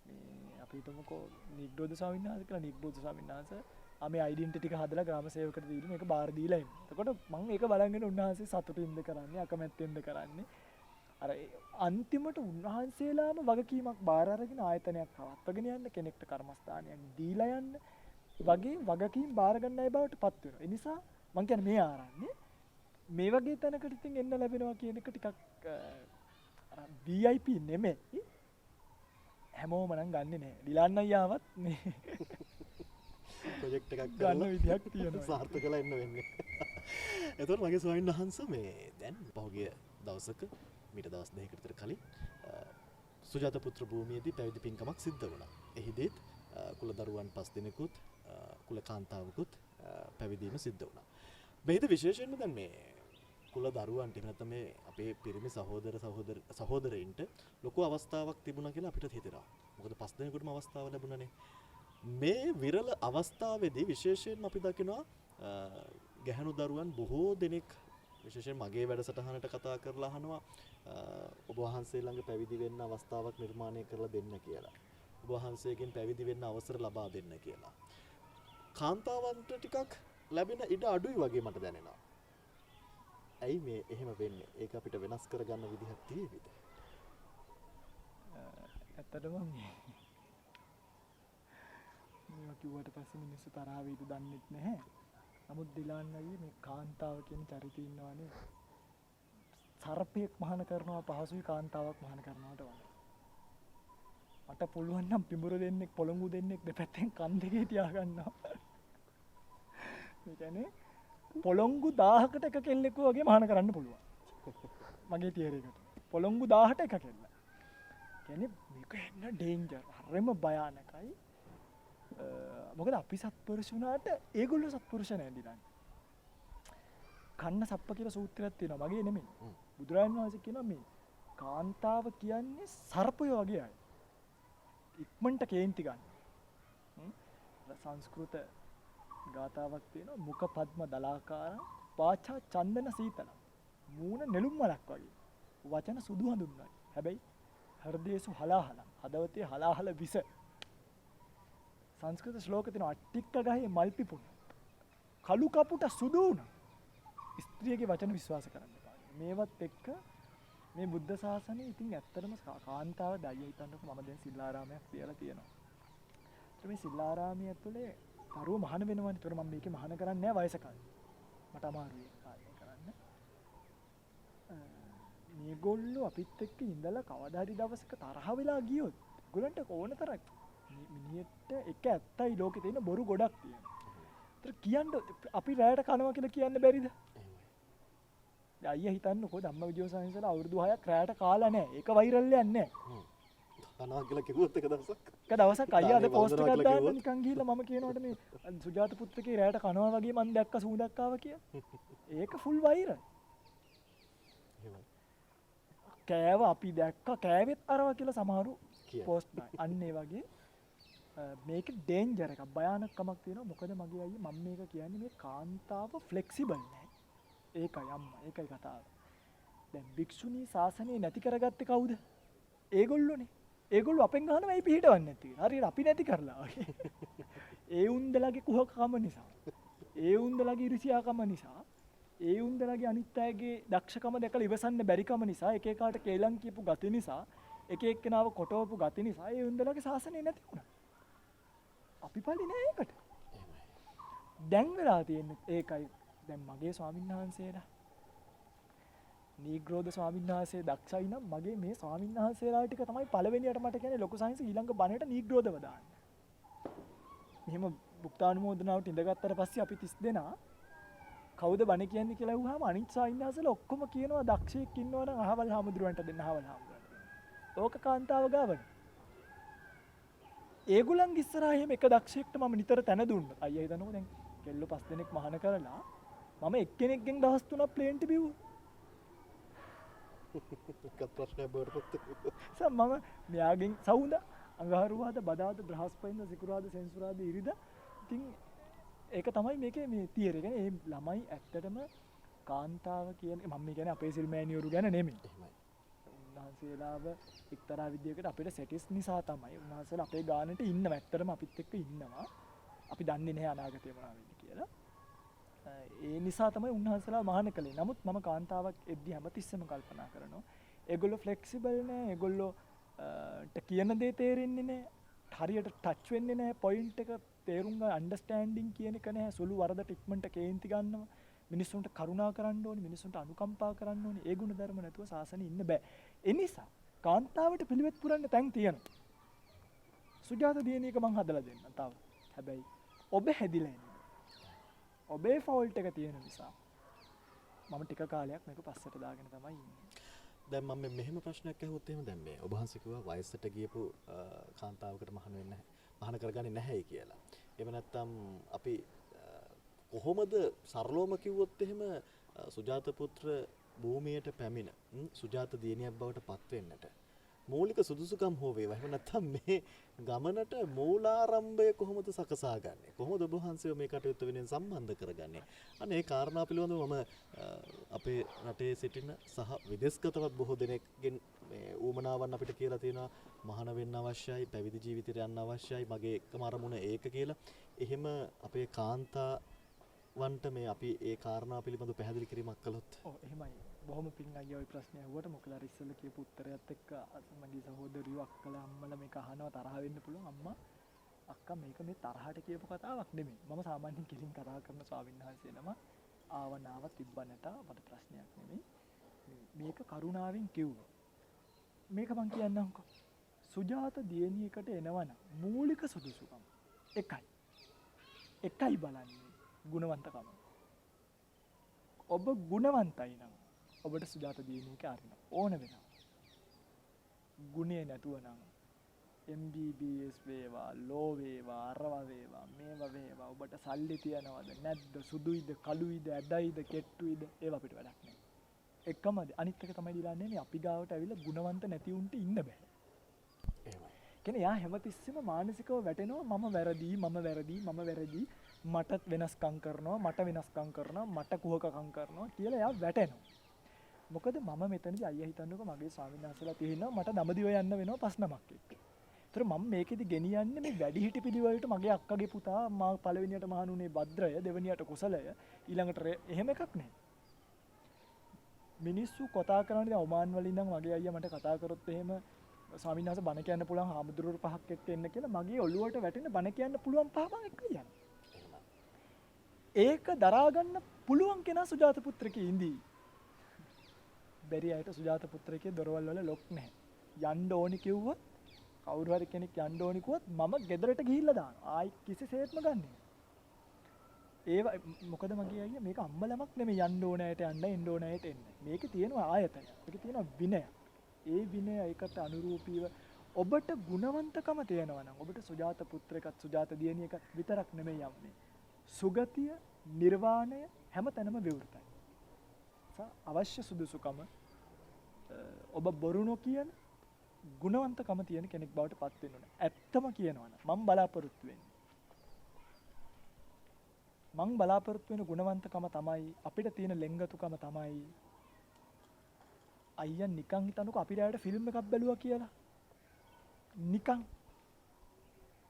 මේ අපි හිතමුකෝ නිග්‍රෝධ ස්වාමීන් වහන්සේ කියලා නිග්‍රෝධ ස්වාමීන් වහන්සේ මේ ඩෙන්ටිටි ටික හදලා ග්‍රාම සේවකට දීලා මේක බාර දීලා ඉන්නේ. එතකොට මම ඒක බලගෙන උන්වහන්සේ සතුටින්ද කරන්නේ අකමැත්තෙන්ද කරන්නේ. අර අන්තිමට උන්වහන්සේලාම වගකීමක් බාර අරගෙන ආයතනයක් පවත්වාගෙන යන්න කෙනෙක්ට කර්මස්ථානයක් දීලා යන්න වගේ වගකීම් බාර ගන්න අය බවට පත් වෙනවා. ඒ නිසා මම කියන්නේ මේ ආරන්නේ මේ වගේ තැනකට ඉතින් එන්න ලැබෙනවා කියන එක ටිකක් අර VIP නෙමෙයි. හැමෝම නම් ගන්නෙ නෑ. ඩිලාන් අයියාවත් මේ ප්‍රොජෙක්ට් එකක් ගන්න විදියක් තියෙනවා. සාර්ථක කරලා එන්න වෙන්නේ. එතකොට මගේ ස්වාමීන් වහන්සේ මේ දැන් පහුගිය දවසක මීට දවස් දෙකකට විතර කලින් සුජාත පුත්‍ර භූමියේදී පැවිදි පින්කමක් සිද්ධ වුණා. එහිදීත් කුල දරුවන් 5 දෙනෙකුත් කුල කාන්තාවකුත් පැවිදීම සිද්ධ වුණා. මේක විශේෂයෙන්ම දැන් මේ කුල දරුවන්ට එහෙම නැත්නම් මේ අපේ පිරිමි සහෝදරයින්ට ලොකු අවස්ථාවක් තිබුණා කියලා අපිට හිතෙනවා. මොකද 5 දෙනෙකුටම අවස්ථාව ලැබුණානේ. මේ විරල අවස්ථාවේදී විශේෂයෙන්ම අපි දකිනවා ගැහැණු දරුවන් බොහෝ දෙනෙක් විශේෂයෙන් මගේ වැඩසටහනට කතා කරලා අහනවා ඔබ වහන්සේ ළඟ පැවිදි වෙන්න අවස්ථාවක් නිර්මාණය කරලා දෙන්න කියලා. ඔබ වහන්සේගෙන් පැවිදි වෙන්න අවසර ලබා දෙන්න කියලා. කාන්තාවන්ට ටිකක් ලැබෙන ඉඩ අඩුයි වගේ මට දැනෙනවා. ඇයි මේ එහෙම වෙන්නේ? ඒක අපිට වෙනස් කරගන්න විදිහක් තියෙවිද? ඇත්තටම මේවා කිව්වට පස්සේ මිනිස්සු තරහ වෙයිද දන්නෙත් නැහැ. නමුත් දිලාන් අයියේ මේ කාන්තාව කියන චරිතය ඉන්නවනේ. සර්පයෙක් මහාන කරනවා පහසුයි කාන්තාවක් මහාන කරනවට වඩා. මට පුළුවන් නම් පිඹුර දෙන්නෙක් පොළඟු දෙන්නෙක් දෙපැත්තෙන් කන් දෙකේ තියාගන්නවා. මේ කියන්නේ පොළොංගු 1000කට එක කෙල්ලෙක් වගේ මහාන කරන්න පුළුවන්. මගේ තියරි එකට. පොළොංගු 1000ට එක කෙල්ල. කියන්නේ මේක එන්න ඩේන්ජර්. හරිම භයානකයි. මොකද අපි සත්පුරුෂ වුණාට ඒගොල්ලෝ සත්පුරුෂ නෑ දිලන්නේ. කන්න සප්ප කියලා සූත්‍රයක් තියෙනවා. මගේ නෙමෙයි. බුදුරජාණන් වහන්සේ කියනවා මේ කාන්තාව කියන්නේ සර්පයෝ වගේ අය. ඉක්මනට කේන්ති ගන්න. සංස්කෘත ගාතාවක් තියෙනවා මුඛ පද්ම දලාකාරං වාචා චන්දන සීතලං මූණ නෙළුම් මලක් වගේ වචන සුදු හඳුන්වයි හැබැයි හෘදේසු හලාහලං හදවතේ හලාහල විස සංස්කෘත ශ්ලෝක තියෙනවා අට්ටික්ක ගහේ මල් පිපුණ කළු කපුට සුදු වුණා ස්ත්‍රියගේ වචන විශ්වාස කරන්න එපා මේවත් එක්ක මේ බුද්ධ ශාසනය ඉතින් ඇත්තටම කාන්තාව දය හිතන්නකො මම දැන් සිල්ලාරාමයක් තියලා තියෙනවා මේ සිල්ලාරාමයේ ඇතුලේ දරුවෝ මහාන වෙනවනේ. ඒතර මම මේකේ මහාන කරන්නේ නැහැ වයස කාලේ. මට අමාරුයි ඒක පාලනය කරන්න. මේගොල්ලෝ අපිත් එක්ක ඉඳලා කවදා හරි දවසක තරහ වෙලා ගියොත් ඒගොල්ලන්ට ඕන තරම් මිනිහෙට එක ඇත්තයි ලෝකේ තියෙන බොරු ගොඩක් තියෙනවා. ඒතර කියන්න අපි රැයට කනවා කියලා කියන්න බැරිද? අයියා හිතන්නකෝ ධම්මවිජය සංසල අවුරුදු 6ක් රැයට කාලා නැහැ. ඒක වෛරල් එකක් නැහැ. කනවා කියලා කිව්වොත් එක දවසක්. එක දවසක් අයියා අද පෝස්ට් එකක් දාන්න නිකන් ගිහිල්ලා මම කියනකොට මේ සුජාත පුත්‍රකේ රැයට කනවා වගේ මම දැක්ක සූදක් ආවා කියලා. ඒක ෆුල් වෛරල්. කෑව අපි දැක්ක කෑවෙත් අරවා කියලා සමහරු පෝස්ට් අන්න ඒ වගේ මේක ඩේන්ජර් එකක් භයානකමක් තියෙනවා. මොකද මගේ අයියා මම මේක කියන්නේ මේ කාන්තාව ෆ්ලෙක්සිබල් නැහැ. ඒකයි අම්මා ඒකයි කතාව. දැන් භික්ෂුණී ශාසනය නැති කරගත්තේ කවුද? ඒගොල්ලෝනේ. ඒගොල්ලෝ අපෙන් ගහනවා මේ පිළිහිටවන්නේ නැති කියලා. හරියට අපි නැති කරලා වගේ. ඒ උන්දලගේ කුහකකම නිසා. ඒ උන්දලගේ ඉරිසියාකම නිසා. ඒ උන්දලගේ අනිත් අයගේ දක්ෂකම දැකලා ඉවසන්න බැරිකම නිසා එක එකාට කේලම් කියපු ගති නිසා එක එක්කෙනාව කොටවපු ගති නිසා ඒ උන්දලගේ ශාසනය නැති වුණා. අපි පලි නෑ ඒකට. දැන් වෙලා තියෙන්නේ ඒකයි. දැන් මගේ ස්වාමීන් වහන්සේලා නීග්‍රෝධ ස්වාමීන් වහන්සේ දක්ෂයි නම් මගේ මේ ස්වාමීන් වහන්සේලා ටික තමයි පළවෙනියට මට කියන්නේ ලොකු සයින්ස් ඊළඟ බණේට නීග්‍රෝධව දාන්න. මෙහෙම භුක්තානුමෝදනාවට ඉඳගත්තට පස්සේ අපි 30 දෙනා කවුද බණ කියන්නේ කියලා අහුවාම අනිත් ස්වාමීන් වහන්සේලා ඔක්කොම කියනවා දක්ෂයෙක් ඉන්නවා නම් අහවල් හාමුදුරුවන්ට දෙන්න අහවල් හාමුදුරුවන්ට. ඕක කාන්තාව ගාවනේ. ඒගොල්ලන් ඉස්සරහා එහෙම එක දක්ෂයෙක්ට මම නිතර තැන දුන්නා. අයියා හිතන්නකෝ දැන් කෙල්ල 5 දෙනෙක් මහාන කරලා මම එක්කෙනෙක්ගෙන් දවස් 3ක් ප්ලේන් ටි බිව්වා. එකත් ප්‍රශ්නයක් බවට පත් මම මෙයාගෙන් සවුද අඟහරුවාද බදාද බ්‍රහස්පතින්ද සිකුරාද සෙන්සුරාද ඉරිදා. ඉතින් ඒක තමයි මේකේ මේ තියරේ. කියන්නේ මේ ළමයි ඇත්තටම කාන්තාව කියන්නේ මම කියන්නේ අපේ සිල්මෑණියෝරු ගැන නෙමෙයි. උන්වහන්සේලාව එක්තරා විදියකට අපිට සෙටිස් නිසා තමයි උන්වහන්සේලා අපේ ගානට ඉන්නවා. ඇත්තටම අපිත් එක්ක ඉන්නවා. අපි දන්නේ නැහැ අනාගතේ මොනවා වෙන්නේ කියලා. ඒ නිසා තමයි උන්වහන්සේලා මහාන කළේ. නමුත් මම කාන්තාවක් එද්දි හැමතිස්සෙම කල්පනා කරනවා. ඒගොල්ලෝ ෆ්ලෙක්සිබල් නෑ. ඒගොල්ලෝ කියන දේ තේරෙන්නේ නෑ. හරියට ටච් වෙන්නේ නෑ. පොයින්ට් එක තේරුම් ගන්න අන්ඩර්ස්ටෑන්ඩින් කියන එක නෑ. සුළු වරදට ඉක්මනට කේන්ති ගන්නවා. මිනිස්සුන්ට කරුණා කරන්න ඕනේ. මිනිස්සුන්ට අනුකම්පා කරන්න ඕනේ. ඒ ගුණ ධර්ම නැතුව සාසනෙ ඉන්න බෑ. ඒ නිසා කාන්තාවට පිළිවෙත් පුරන්න තැන් තියෙනවා. සුජාත දියණියක මං හදලා දෙන්නම් තව. හැබැයි ඔබ හැදිලා ඉන්න. ඔබේ ෆෝල්ට් එක තියෙන නිසා මම ටික කාලයක් මේක පස්සට දාගෙන තමයි ඉන්නේ. දැන් මම මෙහෙම ප්‍රශ්නයක් අහුවොත් එහෙම දැන් මේ ඔබ වහන්සේ කිව්වා වයසට ගියපු කාන්තාවකට මහාන වෙන්නේ නැහැ. මහාන කරගන්නේ නැහැයි කියලා. එහෙම නැත්නම් අපි කොහොමද සරලවම කිව්වොත් එහෙම සුජාත පුත්‍ර භූමියට පැමිණ සුජාත දියණියක් බවට පත් වෙන්නට මූලික සුදුසුකම් හෝ වේවා. එහෙම නැත්නම් මේ ගමනට මූලාරම්භය කොහොමද සකසා ගන්නෙ? කොහොමද ඔබ වහන්සේ මේ කටයුත්ත වෙනින් සම්බන්ධ කරගන්නේ? අනේ ඒ කාරණා පිළිබඳව මම අපේ රටේ සිටින සහ විදේශගතවත් බොහෝ දෙනෙක්ගෙන් මේ ඌමනාවන් අපිට කියලා තියෙනවා මහාන වෙන්න අවශ්‍යයි, පැවිදි ජීවිතයට යන්න අවශ්‍යයි, මගේ එකම අරමුණ ඒක කියලා. එහෙම අපේ කාන්තාවන්ට මේ අපි ඒ කාරණා පිළිබඳව පැහැදිලි කිරීමක් කළොත්. ඔව් එහෙමයි. බොහොම පිං අයියා ওই ප්‍රශ්නේ අහුවට මොකද අර ඉස්සෙල්ලා කියපු උත්තරයත් එක්ක මගේ සහෝදරියෝ අක්කලා අම්මලා මේක අහනවා තරහ වෙන්න පුළුවන්. අම්මා අක්කා මේක මේ තරහට කියපු කතාවක් නෙමෙයි. මම සාමාන්‍යයෙන් කිලින් කතා කරන ස්වාමීන් වහන්සේ නම ආවනාව තිබ්බනට මට ප්‍රශ්නයක් නෙමෙයි. මේක කරුණාවෙන් කිව්වා. මේක මං කියන්නම්කෝ. සුජාත දියණියකට එනවනම් මූලික සුදුසුකම් එකයි බලන්නේ ගුණවන්තකම. ඔබ ගුණවන්තයි නම් ඔබට සුජාත දියණියක අරින්න ඕන වෙනවා. ගුණේ නැතුව නම් MBBS වේවා, ලෝ වේවා, අරව වේවා, මේවා වේවා ඔබට සල්ලි තියනවද නැද්ද, සුදුයිද, කළුයිද, ඇඩයිද, කෙට්ටුයිද ඒව අපිට වැඩක් නැහැ. එකම අනිත් එක තමයි දිලාන්නේ මේ අපි ගාවට ඇවිල්ලා ගුණවන්ත නැති උන්ට ඉන්න බෑ. එහෙමයි. කියන්නේ යා හැමතිස්සෙම මානසිකව වැටෙනවා මම වැරදි මට වෙනස්කම් කරනවා මට කුහකකම් කරනවා කියලා එයා වැටෙනවා. මොකද මම මෙතනදී අයියා හිතන්නකෝ මගේ ස්වාමීන් වහන්සේලා තියෙනවා මට දඹදිව යන්න වෙනවා 5 නමක් එක්ක. ඒතර මම මේකෙදි ගෙනියන්නේ මේ වැඩිහිටි පිළිවෙලට මගේ අක්කගේ පුතා මා පළවෙනියට මහණුනේ භද්‍රය දෙවෙනියට කුසලය ඊළඟට එහෙම එකක් නෑ. මිනිස්සු කතා කරන්නේ ඔමාන් වලින් ඉඳන් මගේ අයියා මට කතා කරොත් එහෙම ස්වාමීන් වහන්සේ බණ කියන්න පුළුවන් හාමුදුරුවෝ 5ක් එක්ක එන්න කියලා මගේ ඔළුවට වැටෙන බණ කියන්න පුළුවන් 5 මම එක්ක යනවා. ඒක දරා ගන්න පුළුවන් කෙනා සුජාත පුත්‍රකේ ඉඳී. බැරි අයට සුජාත පුත්‍රකේ දොරවල් වල ලොක් නැහැ. යන්න ඕනි කිව්වොත් කවුරු හරි කෙනෙක් යන්න ඕනි කිව්වොත් මම ගෙදරට ගිහිල්ලා දානවා. ආයි කිසිසේත්ම ගන්නෙ නෑ. ඒව මොකද මගේ අයියා මේක අම්මලමක් නෙමෙයි යන්න ඕන අයට යන්න එන්න ඕන අයට එන්න. මේකේ තියෙනවා ආයතනය. මේකේ තියෙනවා විනය. ඒ විනය ඒකට අනුරූපීව ඔබට ගුණවන්තකම තියෙනවා නම් ඔබට සුජාත පුත්‍රයෙක්ත් සුජාත දියණියකත් විතරක් නෙමෙයි යන්නේ. සුගතිය, නිර්වාණය හැමතැනම විවෘතයි. අවශ්‍ය සුදුසුකම ඔබ බොරු නොකියන ගුණවන්තකම තියෙන කෙනෙක් බවට පත් වෙන්න ඕන. ඇත්තම කියනවනම් මම බලාපොරොත්තු වෙන්නේ. මං බලාපොරොත්තු වෙන ගුණවන්තකම තමයි අපිට තියෙන ලෙන්ගතුකම තමයි අයියා නිකන් හිතනකො අපි රැයට ෆිල්ම් එකක් බැලුවා කියලා. නිකන්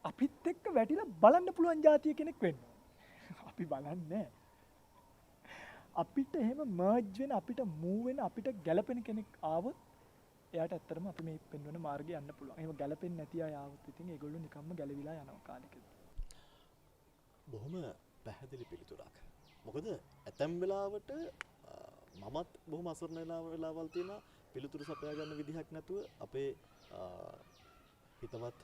අපිත් එක්ක වැටිලා බලන්න පුළුවන් જાතිය කෙනෙක් වෙන්න. අපි බලන්නේ අපිට එහෙම මර්ජ් වෙන අපිට මූව් වෙන අපිට ගැලපෙන කෙනෙක් ආවොත් එයාට ඇත්තටම අපි මේ පෙන්වන මාර්ගේ යන්න පුළුවන්. එහෙම ගැලපෙන්නේ නැති අය ආවොත් ඉතින් ඒගොල්ලෝ නිකම්ම ගැලවිලා යනවා කාලෙකදී. බොහොම පැහැදිලි පිළිතුරක්. මොකද ඇතැම් වෙලාවට මමත් බොහොම අසරණ වෙලාවල් තියෙනවා පිළිතුරු සපයා ගන්න විදිහක් නැතුව අපේ හිතවත්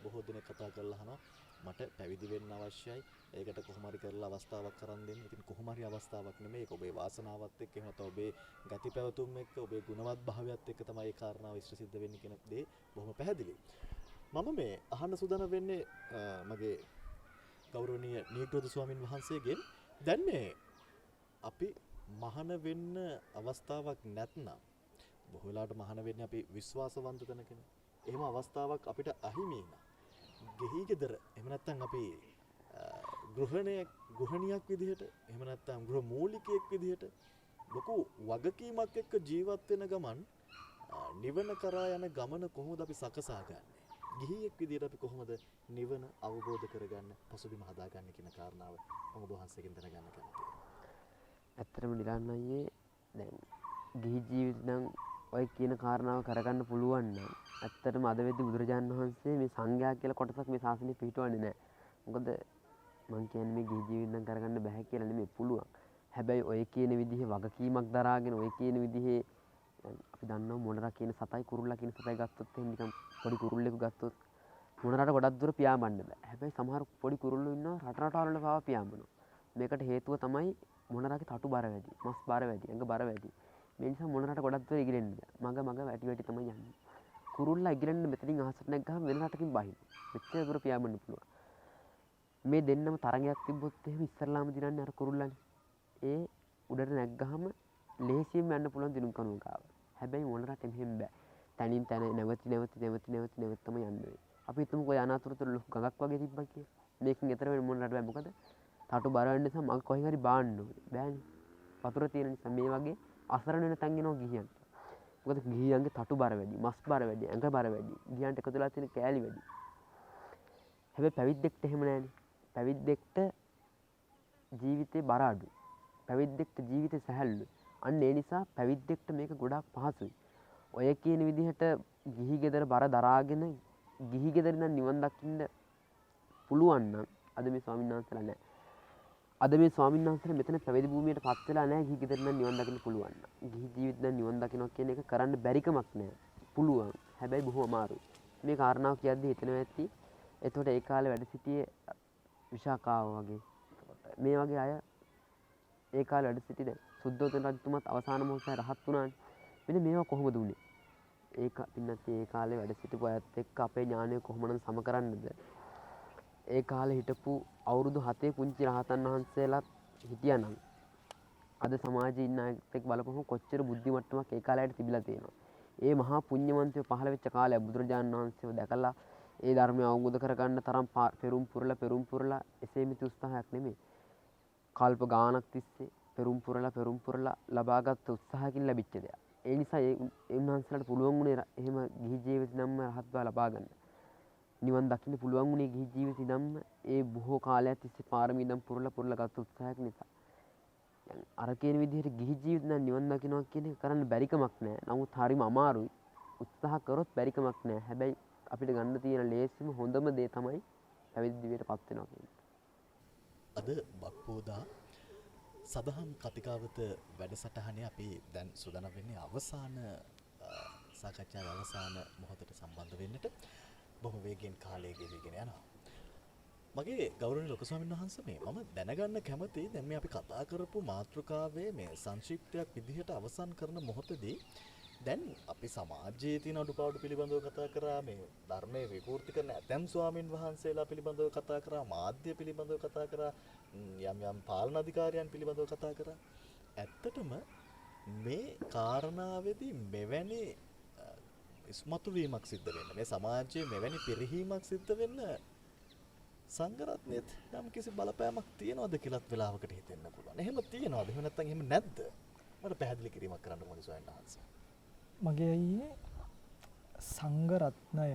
බොහෝ දෙනෙක් කතා කරලා අහනවා මට පැවිදි වෙන්න අවශ්‍යයි. ඒකට කොහොම හරි කරලා අවස්ථාවක් කරන් දෙන්න. ඉතින් කොහොම හරි අවස්ථාවක් නෙමෙයි. ඒක ඔබේ වාසනාවත් එක්ක එහෙම නැත්නම් ඔබේ ගති පැවතුම් එක්ක ඔබේ ගුණවත් භාවයත් එක්ක තමයි ඒ කාරණාව ඉෂ්ට සිද්ධ වෙන්නේ කියන දේ බොහොම පැහැදිලි. මම මේ අහන්න සූදානම් වෙන්නේ මගේ ගෞරවනීය නීග්‍රෝධ ස්වාමින් වහන්සේගෙන් දැන් මේ අපි මහාන වෙන්න අවස්ථාවක් නැත්නම් බොහෝ වෙලාවට මහාන වෙන්නේ අපි විශ්වාසවන්ත තැනකනේ. එහෙම අවස්ථාවක් අපිට අහිමි නම් ගෙහි ගෙදර එහෙම නැත්නම් අපි ගෘහණියක් විදිහට එහෙම නැත්නම් ගෘහ මූලිකයෙක් විදිහට ලොකු වගකීමක් එක්ක ජීවත් වෙන ගමන් නිවන කරා යන ගමන කොහොමද අපි සකසා ගන්නේ? ගිහියෙක් විදිහට අපි කොහොමද නිවන අවබෝධ කරගන්න පසුබිම හදාගන්නේ කියන කාරණාව මම ඔබ වහන්සේගෙන් දැනගන්න කැමතියි. ඇත්තටම නිරන්න අයියේ දැන් ගිහි ජීවිත නම් ඔය කියන කාරණාව කරගන්න පුළුවන් නම් ඇත්තටම අද වෙද්දි බුදුරජාණන් වහන්සේ මේ සංඝයා කියලා කොටසක් මේ ශාසනය පිහිටවන්නේ නැහැ. මොකද මං කියන්නේ මේ ගිහි ජීවිත නම් කරගන්න බෑ කියලා නෙමෙයි පුළුවන්. හැබැයි ඔය කියන විදිහේ වගකීමක් දරාගෙන ඔය කියන විදිහේ අපි දන්නවා මොනරා කියන සතයි කුරුල්ලා කියන සතයි ගත්තොත් එහෙනම් නිකන් පොඩි කුරුල්ලෙකු ගත්තොත් මොනරාට ගොඩක් දුර පියාඹන්න බෑ. හැබැයි සමහර පොඩි කුරුල්ලෝ ඉන්නවා රටවල් වල පාව පියාඹනවා. මේකට හේතුව තමයි මොනරාගේ තටු බර වැඩි, මස් බර වැඩි, ඇඟ බර වැඩි. මේ නිසා මොනරාට ගොඩක් දුර ඉගිලෙන්න බෑ. මග වැටි තමයි යන්නේ. කුරුල්ලා ඉගිලෙන්න මෙතනින් අහසට නැග්ගහම වෙන රටකින් බහින්න. මෙච්චර දුර පියාඹන්න පුළුවන්. මේ දෙන්නම තරගයක් තිබ්බොත් එහෙම ඉස්සරලාම දිනන්නේ අර කුරුල්ලානේ. ඒ උඩට නැග්ගහම ලේසියෙන් යන්න පුළුවන් දිනුම් කණුවක ආව. හැබැයි මොනරාට මෙහෙම බෑ. තනින් තන නැවති තමයි යන්න වෙන්නේ. අපි හිතමුකෝ යන අතරතුර ලොකු ගඟක් වගේ තිබ්බා කියලා. මේකෙන් එතර වෙන්න මොනරාට බෑ. මොකද තටු බර වෙන නිසා මග කොහෙන් හරි බාන්න ඕනේ. බෑනේ. වතුර තියෙන නිසා මේ වගේ අසරණ වෙන තැන් එනවා ගිහියන්ට. මොකද ගිහියන්ගේ තටු බර වැඩි, මස් බර වැඩි, ඇඟ බර වැඩි. ගිහියන්ට එකතු වෙලා තියෙන කෑලි වැඩි. හැබැයි පැවිද්දෙක්ට එහෙම නෑනේ. පැවිද්දෙක්ට ජීවිතේ බර අඩුයි. පැවිද්දෙක්ට ජීවිතේ සැහැල්ලුයි. අන්න ඒ නිසා පැවිද්දෙක්ට මේක ගොඩාක් පහසුයි. ඔය කියන විදිහට ගිහි ගෙදර බර දරාගෙන ගිහි ගෙදර ඉඳන් නිවන් දකින්න පුළුවන් නම් අද මේ ස්වාමීන් වහන්සේලා නැහැ. අද මේ ස්වාමීන් වහන්සේලා මෙතන පැවිදි භූමියට පත් වෙලා නැහැ. ගිහි ගෙදර ඉඳන් නිවන් දකින්න පුළුවන් නම්. ගිහි ජීවිත ඉඳන් නිවන් දකින්නවා කියන එක කරන්න බැරිකමක් නෑ. පුළුවන්. හැබැයි බොහොම අමාරුයි. මේ කාරණාව කියද්දි හිතෙනවා ඇති. එතකොට ඒ කාලේ වැඩ සිටියේ විශාකාව වගේ. මේ වගේ අය ඒ කාලේ වැඩ සිටි දැන් සුද්ධෝදන රජතුමාත් අවසාන මොහොතේ රහත් වුණානේ. මෙන්න මේවා කොහොමද උනේ? ඒක පින්නත් ඒ කාලේ වැඩ සිටපු අයත් එක්ක අපේ ඥානය කොහොමනම් සම කරන්නද? ඒ කාලේ හිටපු අවුරුදු 7 පුංචි රහතන් වහන්සේලාත් හිටියානම් අද සමාජයේ ඉන්න අයත් එක්ක බලපුවම කොච්චර බුද්ධි මට්ටමක් ඒ කාලයට තිබිලා තියෙනවා. ඒ මහා පුණ්‍යවන්තයෝ පහළ වෙච්ච කාලය බුදුරජාණන් වහන්සේව දැකලා ඒ ධර්මය අවබෝධ කරගන්න තරම් පෙරුම් පුරලා එසේ මෙති උත්සාහයක් නෙමෙයි. කල්ප ගානක් තිස්සේ පෙරුම් පුරලා ලබාගත් උත්සාහයකින් ලැබිච්ච දෙයක්. ඒ නිසා ඒ උන්වහන්සේලාට පුළුවන් වුණේ එහෙම ගිහි ජීවිත නම් රහත් බව ලබා ගන්න. නිවන් දකින්න පුළුවන් වුණේ ගිහි ජීවිත නම් ඒ බොහෝ කාලයක් තිස්සේ පාරමී නම් පුරලා ගත් උත්සාහයක් නිසා. දැන් අර කියන විදිහට ගිහි ජීවිත නම් නිවන් දකින්නවා කියන එක කරන්න බැරිකමක් නෑ. නමුත් හරිම අමාරුයි. උත්සාහ කරොත් බැරිකමක් නෑ. හැබැයි අපිට ගන්න තියෙන ලේසිම හොඳම දේ තමයි පැවිදි දිවියට පත් වෙනවා කියන්නේ. අද බක්පෝදා සදහම් කතිකාවත වැඩසටහනේ අපි දැන් සූදානම් වෙන්නේ අවසාන සාකච්ඡාවේ අවසාන මොහොතට සම්බන්ධ වෙන්නට. බොහොම වේගෙන් කාලය ගෙවිගෙන යනවා. මගේ ගෞරවනීය ලොකු ස්වාමීන් වහන්සේ මම දැනගන්න කැමතියි දැන් මේ අපි කතා කරපු මාතෘකාවේ මේ සංක්ෂිප්තයක් විදිහට අවසන් කරන මොහොතදී දැන් අපි සමාජයේ තියෙන අඩුපාඩු පිළිබඳව කතා කරා, මේ ධර්මයේ විකෘති කරන ඇතැම් ස්වාමින් වහන්සේලා පිළිබඳව කතා කරා, මාධ්‍ය පිළිබඳව කතා කරා, යම් යම් පාලන අධිකාරියන් පිළිබඳව කතා කරා. ඇත්තටම මේ කාරණාවේදී මෙවැනි ඉස්මතු වීමක් සිද්ධ වෙන්න, මේ සමාජයේ මෙවැනි පිරිහීමක් සිද්ධ වෙන්න සංඝරත්නයේත් යම් කිසි බලපෑමක් තියනවද කියලාත් වෙලාවකට හිතෙන්න පුළුවන්. එහෙම තියනවද? එහෙම නැත්නම් එහෙම නැද්ද? මට පැහැදිලි කිරීමක් කරන්න ඕනේ ස්වාමීන් වහන්සේ. මගේ අයියේ සංඝරත්නය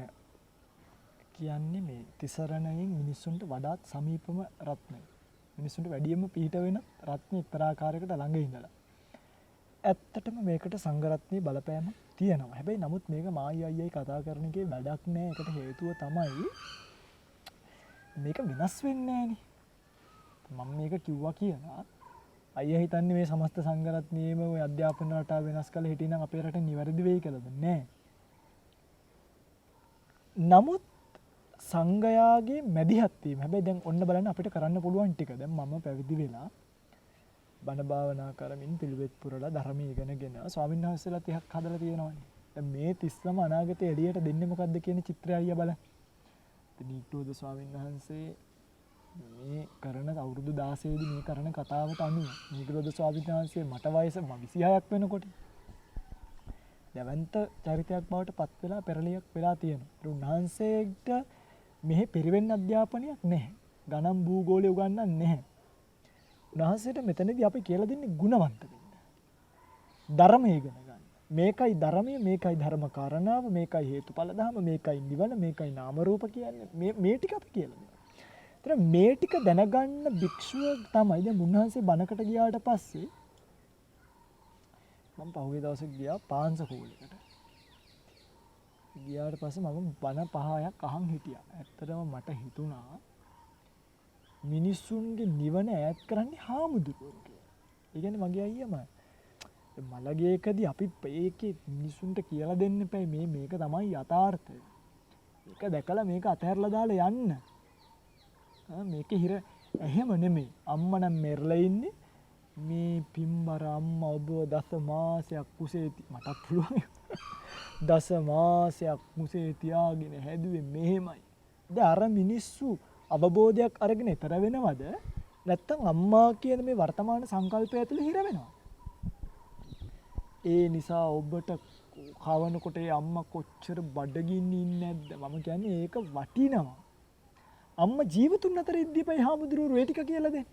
කියන්නේ මේ තිසරණයෙන් මිනිස්සුන්ට වඩාත් සමීපම රත්නය. මිනිස්සුන්ට වැඩියෙන්ම පිහිට වෙන රත්න එක්තරාකාරයකට ළඟ ඉඳලා. ඇත්තටම මේකට සංඝරත්නයේ බලපෑමක් තියෙනවා. හැබැයි නමුත් මේක මායි අයියයි කතා කරන එකේ වැඩක් නෑ. ඒකට හේතුව තමයි මේක වෙනස් වෙන්නේ නෑනේ. මම මේක කිව්වා කියලා අයියා හිතන්නේ මේ සමස්ත සංඝරත්නයේම ওই අධ්‍යාපන රටාව වෙනස් කරලා හිටියනම් අපේ රට නිවැරදි වෙයි කියලාද? නෑ. නමුත් සංඝයාගේ මැදිහත් වීම. හැබැයි දැන් ඔන්න බලන්න අපිට කරන්න පුළුවන් ටික. දැන් මම පැවිදි වෙලා බණ භාවනා කරමින් පිළිවෙත් පුරලා ධර්මය ඉගෙනගෙන ස්වාමීන් වහන්සේලා 30ක් හදලා තියෙනවානේ. දැන් මේ 30ම අනාගතේ එළියට දෙන්නේ මොකද්ද කියන චිත්‍රය අයියා බලන්න. නිට්ටෝද ස්වාමීන් වහන්සේ මේ කරන අවුරුදු 16 දී මේ කරන කතාවට අනුව නිග්‍රෝධ ස්වාමීන් වහන්සේ මට වයස 26ක් වෙනකොට දැවන්ත චරිතයක් බවට පත් වෙලා පෙරලියක් වෙලා තියෙනවා. උන්වහන්සේට මෙහි පිරිවෙන් අධ්‍යාපනයක් නැහැ. ගණන් භූගෝලය උගන්වන්නේ නැහැ. උන්වහන්සේට මෙතනදී අපි කියලා දෙන්නේ ගුණවන්ත වෙන්න. ධර්මය ඉගෙන ගන්න. මේකයි ධර්මය, මේකයි ධර්ම කාරණාව, මේකයි හේතුඵල ධම, මේකයි නිවන, මේකයි නාම රූප කියන්නේ. මේ ටික අපි කියලා දෙනවා. ඒතර මේ ටික දැනගන්න භික්ෂුව තමයි දැන් උන්වහන්සේ බණකට ගියාට පස්සේ මම පහුගිය දවසේ ගියා පාංශකූලයකට. ගියාට පස්සේ මම බණ 5ක් අහන් හිටියා. ඇත්තටම මට හිතුණා මිනිස්සුන්ගේ නිවන ඈත් කරන්නේ හාමුදුරුවෝ කියලා. ඒ කියන්නේ මගේ අයියම මලගේකදී අපි ඒකේ මිනිස්සුන්ට කියලා දෙන්න එපා මේක තමයි යථාර්ථය. මේක දැකලා මේක අතහැරලා දාලා යන්න. මේක හිර එහෙම නෙමෙයි. අම්මා නම් මෙරලා ඉන්නේ මේ පින්බර අම්මා ඔබ දස මාසයක් කුසේ මටත් පුළුවන්. දස මාසයක් කුසේ තියාගෙන හැදුවේ මෙහෙමයි. දැන් අර මිනිස්සු අවබෝධයක් අරගෙන ඊතර වෙනවද? නැත්තම් අම්මා කියන මේ වර්තමාන සංකල්පය ඇතුළේ හිර වෙනවා. ඒ නිසා ඔබට කවනකොට අම්මා කොච්චර බඩගින්න ඉන්නේ නැද්ද? මම කියන්නේ ඒක වටිනවා. අම්මා ජීවතුන් අතර ඉද්දීපයි හාමුදුරුවෝ ඒ ටික කියලා දෙන්න.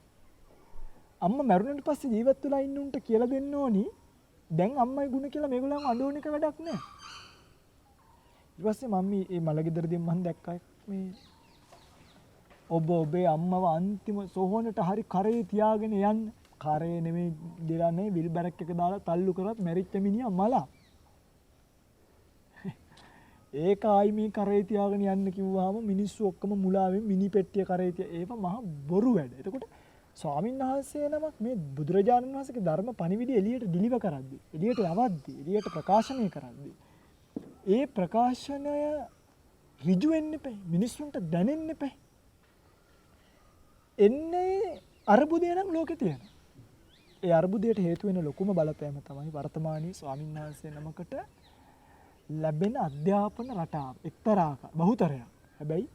අම්මා මැරුණාට පස්සේ ජීවත් වෙලා ඉන්න උන්ට කියලා දෙන්න ඕනි. දැන් අම්මයි ගුණ කියලා මේගොල්ලන් අඬෝන එක වැඩක් නෑ. ඊට පස්සේ මම මේ මලගෙදරදී මම දැක්කා මේ ඔබේ අම්මව අන්තිම සෝහනට හරි කරේ තියාගෙන යන්න. කරේ නෙමෙයි දිරන්නේ විල්බරක් එක දාලා තල්ලු කරත් මැරිච්ච මිනිහා මලා. ඒක ආයි මේ කරේ තියාගෙන යන්න කිව්වහම මිනිස්සු ඔක්කොම මුලාවෙන් මිනි පෙට්ටිය කරේ තියා. ඒක මහා බොරු වැඩ. එතකොට ස්වාමීන් වහන්සේ නමක් මේ බුදුරජාණන් වහන්සේගේ ධර්ම පණිවිඩය එළියට ඩිලිවර් කරද්දී, එළියට යවද්දී, එළියට ප්‍රකාශනය කරද්දී ඒ ප්‍රකාශනය ඍජු වෙන්න එපා. මිනිස්සුන්ට දැනෙන්න එපා. එන්නේ අර්බුදය නම් ලෝකේ තියෙනවා. ඒ අර්බුදයට හේතු වෙන ලොකුම බලපෑම තමයි වර්තමානයේ ස්වාමීන් වහන්සේ නමකට ලැබෙන අධ්‍යාපන රටාව. එක්තරාක බහුතරයක්. හැබැයි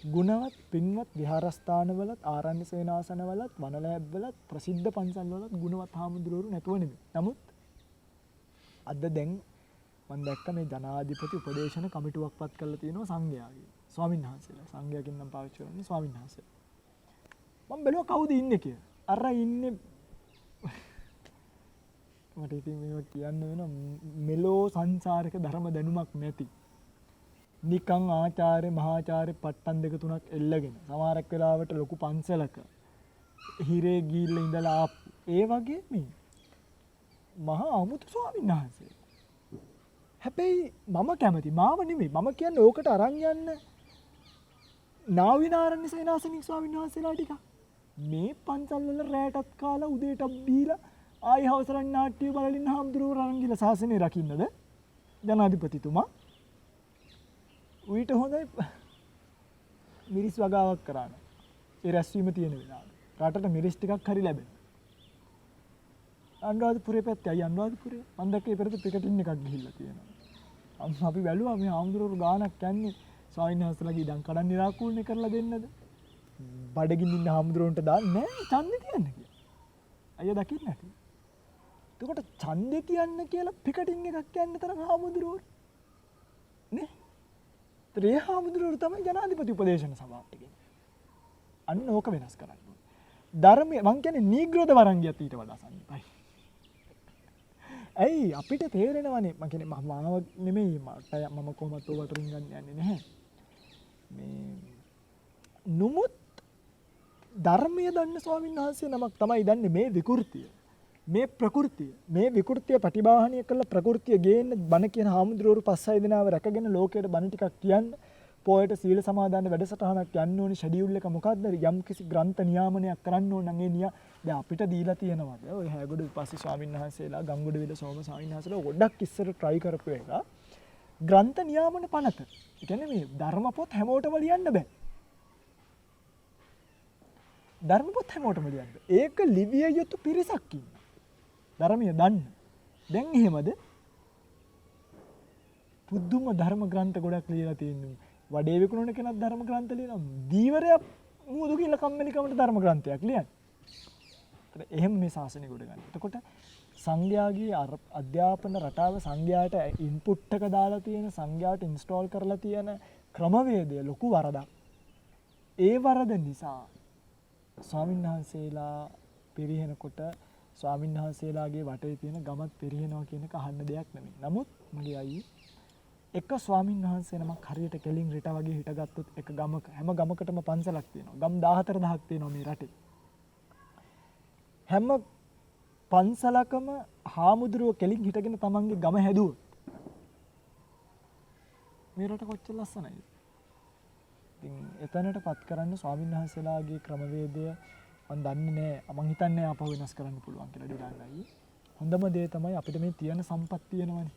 ගුණවත් පින්වත් විහාරස්ථානවලත් ආරණ්‍ය සේනාසනවලත් වනලැබ්වලත් ප්‍රසිද්ධ පන්සල්වලත් ගුණවත් හාමුදුරුවෝ නැතුව නෙමෙයි. නමුත් අද දැන් මම දැක්ක මේ ජනාධිපති උපදේශන කමිටුවක් පත් කරලා තියෙනවා සංඝයාගේ. ස්වාමීන් වහන්සේලා. සංඝයාගෙන් නම් පාවිච්චි කරන්නේ ස්වාමීන් වහන්සේලා. මම බැලුවා කවුද ඉන්නේ කියලා. අර ඉන්නේ මට ඉතින් මේක කියන්න වෙන මෙලෝ සංසාරික ධර්ම දැනුමක් නැති. නිකං ආචාර්ය මහාචාර්ය පට්ටන් දෙක තුනක් එල්ලගෙන සමහරක් වෙලාවට ලොකු පන්සලක හිරේ ගිහිල්ලා ඉඳලා ආපු ඒ වගේ මේ මහා අමුතු ස්වාමීන් වහන්සේ. හැබැයි මම කැමති මාව නෙමෙයි. මම කියන්නේ ඕකට අරන් යන්න නාවිනාරණ්‍ය සේනාසනික ස්වාමීන් වහන්සේලා ටික. මේ පන්සල් වල රැටත් කාලා උදේටත් බීලා ආයි හවසට නාට්‍ය බලලින් හාමුදුරුවෝ අරන් ගිහලා ශාසනය රකින්නද ජනාධිපතිතුමා? ඌට හොඳයි මිරිස් වගාවක් කරන්න. ඒ රැස්වීම තියෙන වෙලාවට. රටට මිරිස් ටිකක් හරි ලැබෙනවා. අනුරාධපුරේ පැත්තේ අය අනුරාධපුරේ මම දැක්කේ පෙරත පිකටින් එකක් ගිහිල්ලා තියෙනවා. අපි බැලුවා මේ හාමුදුරුවෝ ගානක් යන්නේ ස්වාමීන් වහන්සේලාගේ ඉඩම් කඩන් निराකූලනේ කරලා දෙන්නද? බඩගින්න ඉන්න හාමුදුරුවන්ට දාන්නේ නැහැ ඡන්දේ තියන්න කියලා. අයියා දකින්න නැති. එතකොට ඡන්දේ තියන්න කියලා පිකටින් එකක් යන්න තරම් හාමුදුරුවෝ නේ? ඒ හාමුදුරුවෝ තමයි ජනාධිපති උපදේශන සභාවට ගෙන්නේ. අන්න ඕක වෙනස් කරන්න ඕනේ. ධර්මයේ මං කියන්නේ නීග්‍රෝද වරංගියත් ඊට වඩා සමීපයි. ඇයි අපිට තේරෙනවනේ මං කියන්නේ මාව නෙමෙයි මට මම කොහොමද ඔබට රින් ගන්න යන්නේ නැහැ. මේ නුමුත් ධර්මයේ දන්න ස්වාමීන් වහන්සේ නමක් තමයි දන්නේ මේ විකෘතිය. මේ ප්‍රകൃතිය මේ විකෘතිය ප්‍රතිබාහනය කළ ප්‍රകൃතිය ගේන්න බණ කියන හාමුදුරුවෝ 5-6 දෙනාව රැකගෙන ලෝකයට බණ ටිකක් කියන්න පොයට සීල සමාදාන වැඩසටහනක් යන්න ඕනි ෂෙඩියුල් එක මොකක්ද යම් කිසි ග්‍රන්ථ නියාමනයක් කරන්න ඕන නම් ඒ දැන් අපිට දීලා තියෙනවද ඔය හැගොඩ විපස්සී ස්වාමීන් වහන්සේලා ගංගොඩ විල සෝම ස්වාමීන් වහන්සේලා ගොඩක් ඉස්සර try කරපු එක ග්‍රන්ථ නියාමන පනත. ඒ කියන්නේ මේ ධර්ම පොත් හැමෝටම ලියන්න බෑ. ධර්ම පොත් හැමෝටම ලියන්න බෑ. ඒක ලිවිය යුතු පිරිසක් ඉන්නවා. ධර්මය දන්න. දැන් එහෙමද? පුදුම ධර්ම ග්‍රන්ථ ගොඩක් ලියලා තියෙනවා. වඩේ විකුණන කෙනෙක් ධර්ම ග්‍රන්ථ ලියනවා. දීවරය මුදු කියලා කම්මැලිකමට ධර්ම ග්‍රන්ථයක් ලියන්නේ. එහෙම මේ ශාසනය ගොඩ ගන්න. එතකොට සංඝයාගේ අධ්‍යාපන රටාව සංඝයාට ඉන්පුට් එක දාලා තියෙන සංඝයාට ඉන්ස්ටෝල් කරලා තියෙන ක්‍රමවේදය ලොකු වරදක්. ඒ වරද නිසා ස්වාමීන් වහන්සේලා පිරිහෙනකොට ස්වාමීන් වහන්සේලාගේ වටේ තියෙන ගමත් පිරිහෙනවා කියන එක අහන්න දෙයක් නෙමෙයි. නමුත් මගේ අයියේ එක ස්වාමීන් වහන්සේ නමක් හරියට කෙලින් රිට වගේ හිටගත්තොත් එක ගමක හැම ගමකටම පන්සලක් තියෙනවා. ගම් 14000ක් තියෙනවා මේ රටේ. හැම පන්සලකම හාමුදුරුවෝ කෙලින් හිටගෙන තමන්ගේ ගම හැදුවොත් මේ රට කොච්චර ලස්සනයිද? ඉතින් එතනට පත් කරන්න ස්වාමීන් වහන්සේලාගේ ක්‍රමවේදය මම දන්නේ නැහැ. මම හිතන්නේ ආපහු වෙනස් කරන්න පුළුවන් කියලා ඩිලාන්නයි. හොඳම දේ තමයි අපිට මේ තියෙන සම්පත් තියෙනවනේ.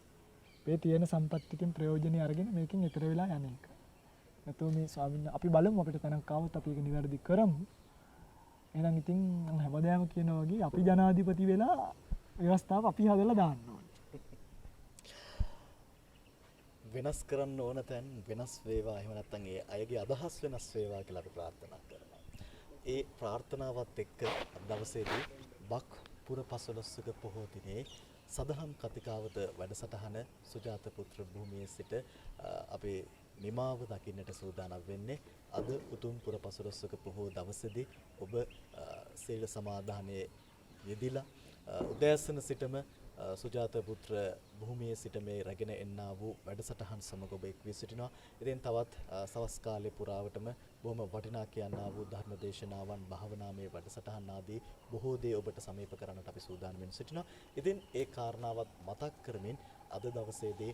මේ තියෙන සම්පත්තියකින් ප්‍රයෝජනෙ අරගෙන මේකෙන් ඈතර වෙලා යන එක. නැත්නම් මේ ස්වාමීන් අපි බලමු අපිට තැනක් ආවොත් අපි ඒක නිවැරදි කරමු. එහෙනම් ඉතින් හැමදාම කියනවා වගේ අපි ජනාධිපති වෙලා ව්‍යවස්ථාව අපි හදලා දාන්න ඕනේ. වෙනස් කරන්න ඕන තැන් වෙනස් වේවා. එහෙම නැත්නම් ඒ අයගේ අදහස් වෙනස් වේවා කියලා අපි ප්‍රාර්ථනා කරනවා. ඒ ප්‍රාර්ථනාවත් එක්ක දවසේදී බක් පුර 15 පොහෝ දිනේ සදහම් කතිකාවත වැඩසටහන සුජාත පුත්‍ර භූමියේ සිට අපේ නිමාව දකින්නට සූදානම් වෙන්නේ. අද උතුම් පුර 15 පොහෝ දවසේදී ඔබ සීල සමාදානයේ යෙදිලා උදෑසන සිටම සුජාත පුත්‍ර භූමියේ සිට මේ රැගෙන එන්නා වූ වැඩසටහන් සමග ඔබ එක්වී සිටිනවා. ඉතින් තවත් සවස් කාලේ පුරාවටම බොහොම වටිනා කියනා වූ ධර්ම දේශනාවන් භාවනාමය වැඩසටහන් ආදී බොහෝ දේ ඔබට සමීප කරන්නට අපි සූදානම් වෙන සිටිනවා. ඉතින් ඒ කාරණාවත් මතක් කරමින් අද දවසේදී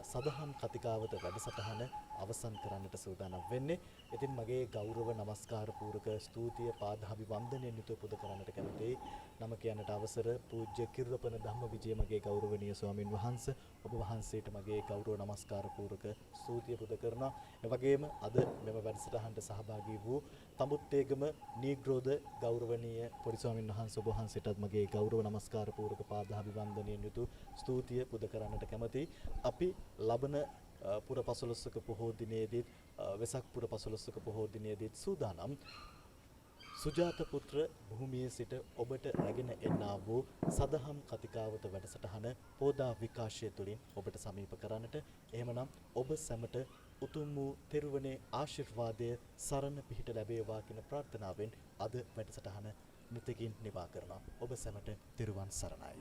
සදහම් කතිකාවත වැඩසටහන අවසන් කරන්නට සූදානම් වෙන්නේ. ඉතින් මගේ ගෞරව නමස්කාර පූරක ස්තුතිය පාදාභිවන්දනයෙන් යුතුව පුද කරන්නට කැමතියි. නම කියන්නට අවසර පූජ්‍ය කිරුළපන ධම්මවිජය මගේ ගෞරවනීය ස්වාමින් වහන්සේ. ඔබ වහන්සේට මගේ ගෞරව නමස්කාර පූරක ස්තුතිය පුද කරනවා. ඒ වගේම අද මෙම වැඩසටහනට සහභාගී වූ තඹුත්තේගම නීග්‍රෝධ ගෞරවනීය පොඩි ස්වාමින් වහන්සේ ඔබ වහන්සේටත් මගේ ගෞරව නමස්කාර පූරක පාදාභිවන්දනයෙන් යුතුව ස්තුතිය පුද කරන්නට කැමතියි. අපි ලබන පුර 15ක පොහෝ දිනේදී වෙසක් පුර 15ක පොහෝ දිනේදී සූදානම් සුජාත පුත්‍ර භූමියේ සිට ඔබට රැගෙන එන්නා වූ සදහම් කතිකාවත වැඩසටහන පෝදා විකාශය තුළින් ඔබට සමීප කරන්නට. එහෙමනම් ඔබ සැමට උතුම් වූ තෙරුවනේ ආශිර්වාදය සරණ පිහිට ලැබේවා කියන ප්‍රාර්ථනාවෙන් අද වැඩසටහන මෙතකින් නිවා කරනවා. ඔබ සැමට තෙරුවන් සරණයි.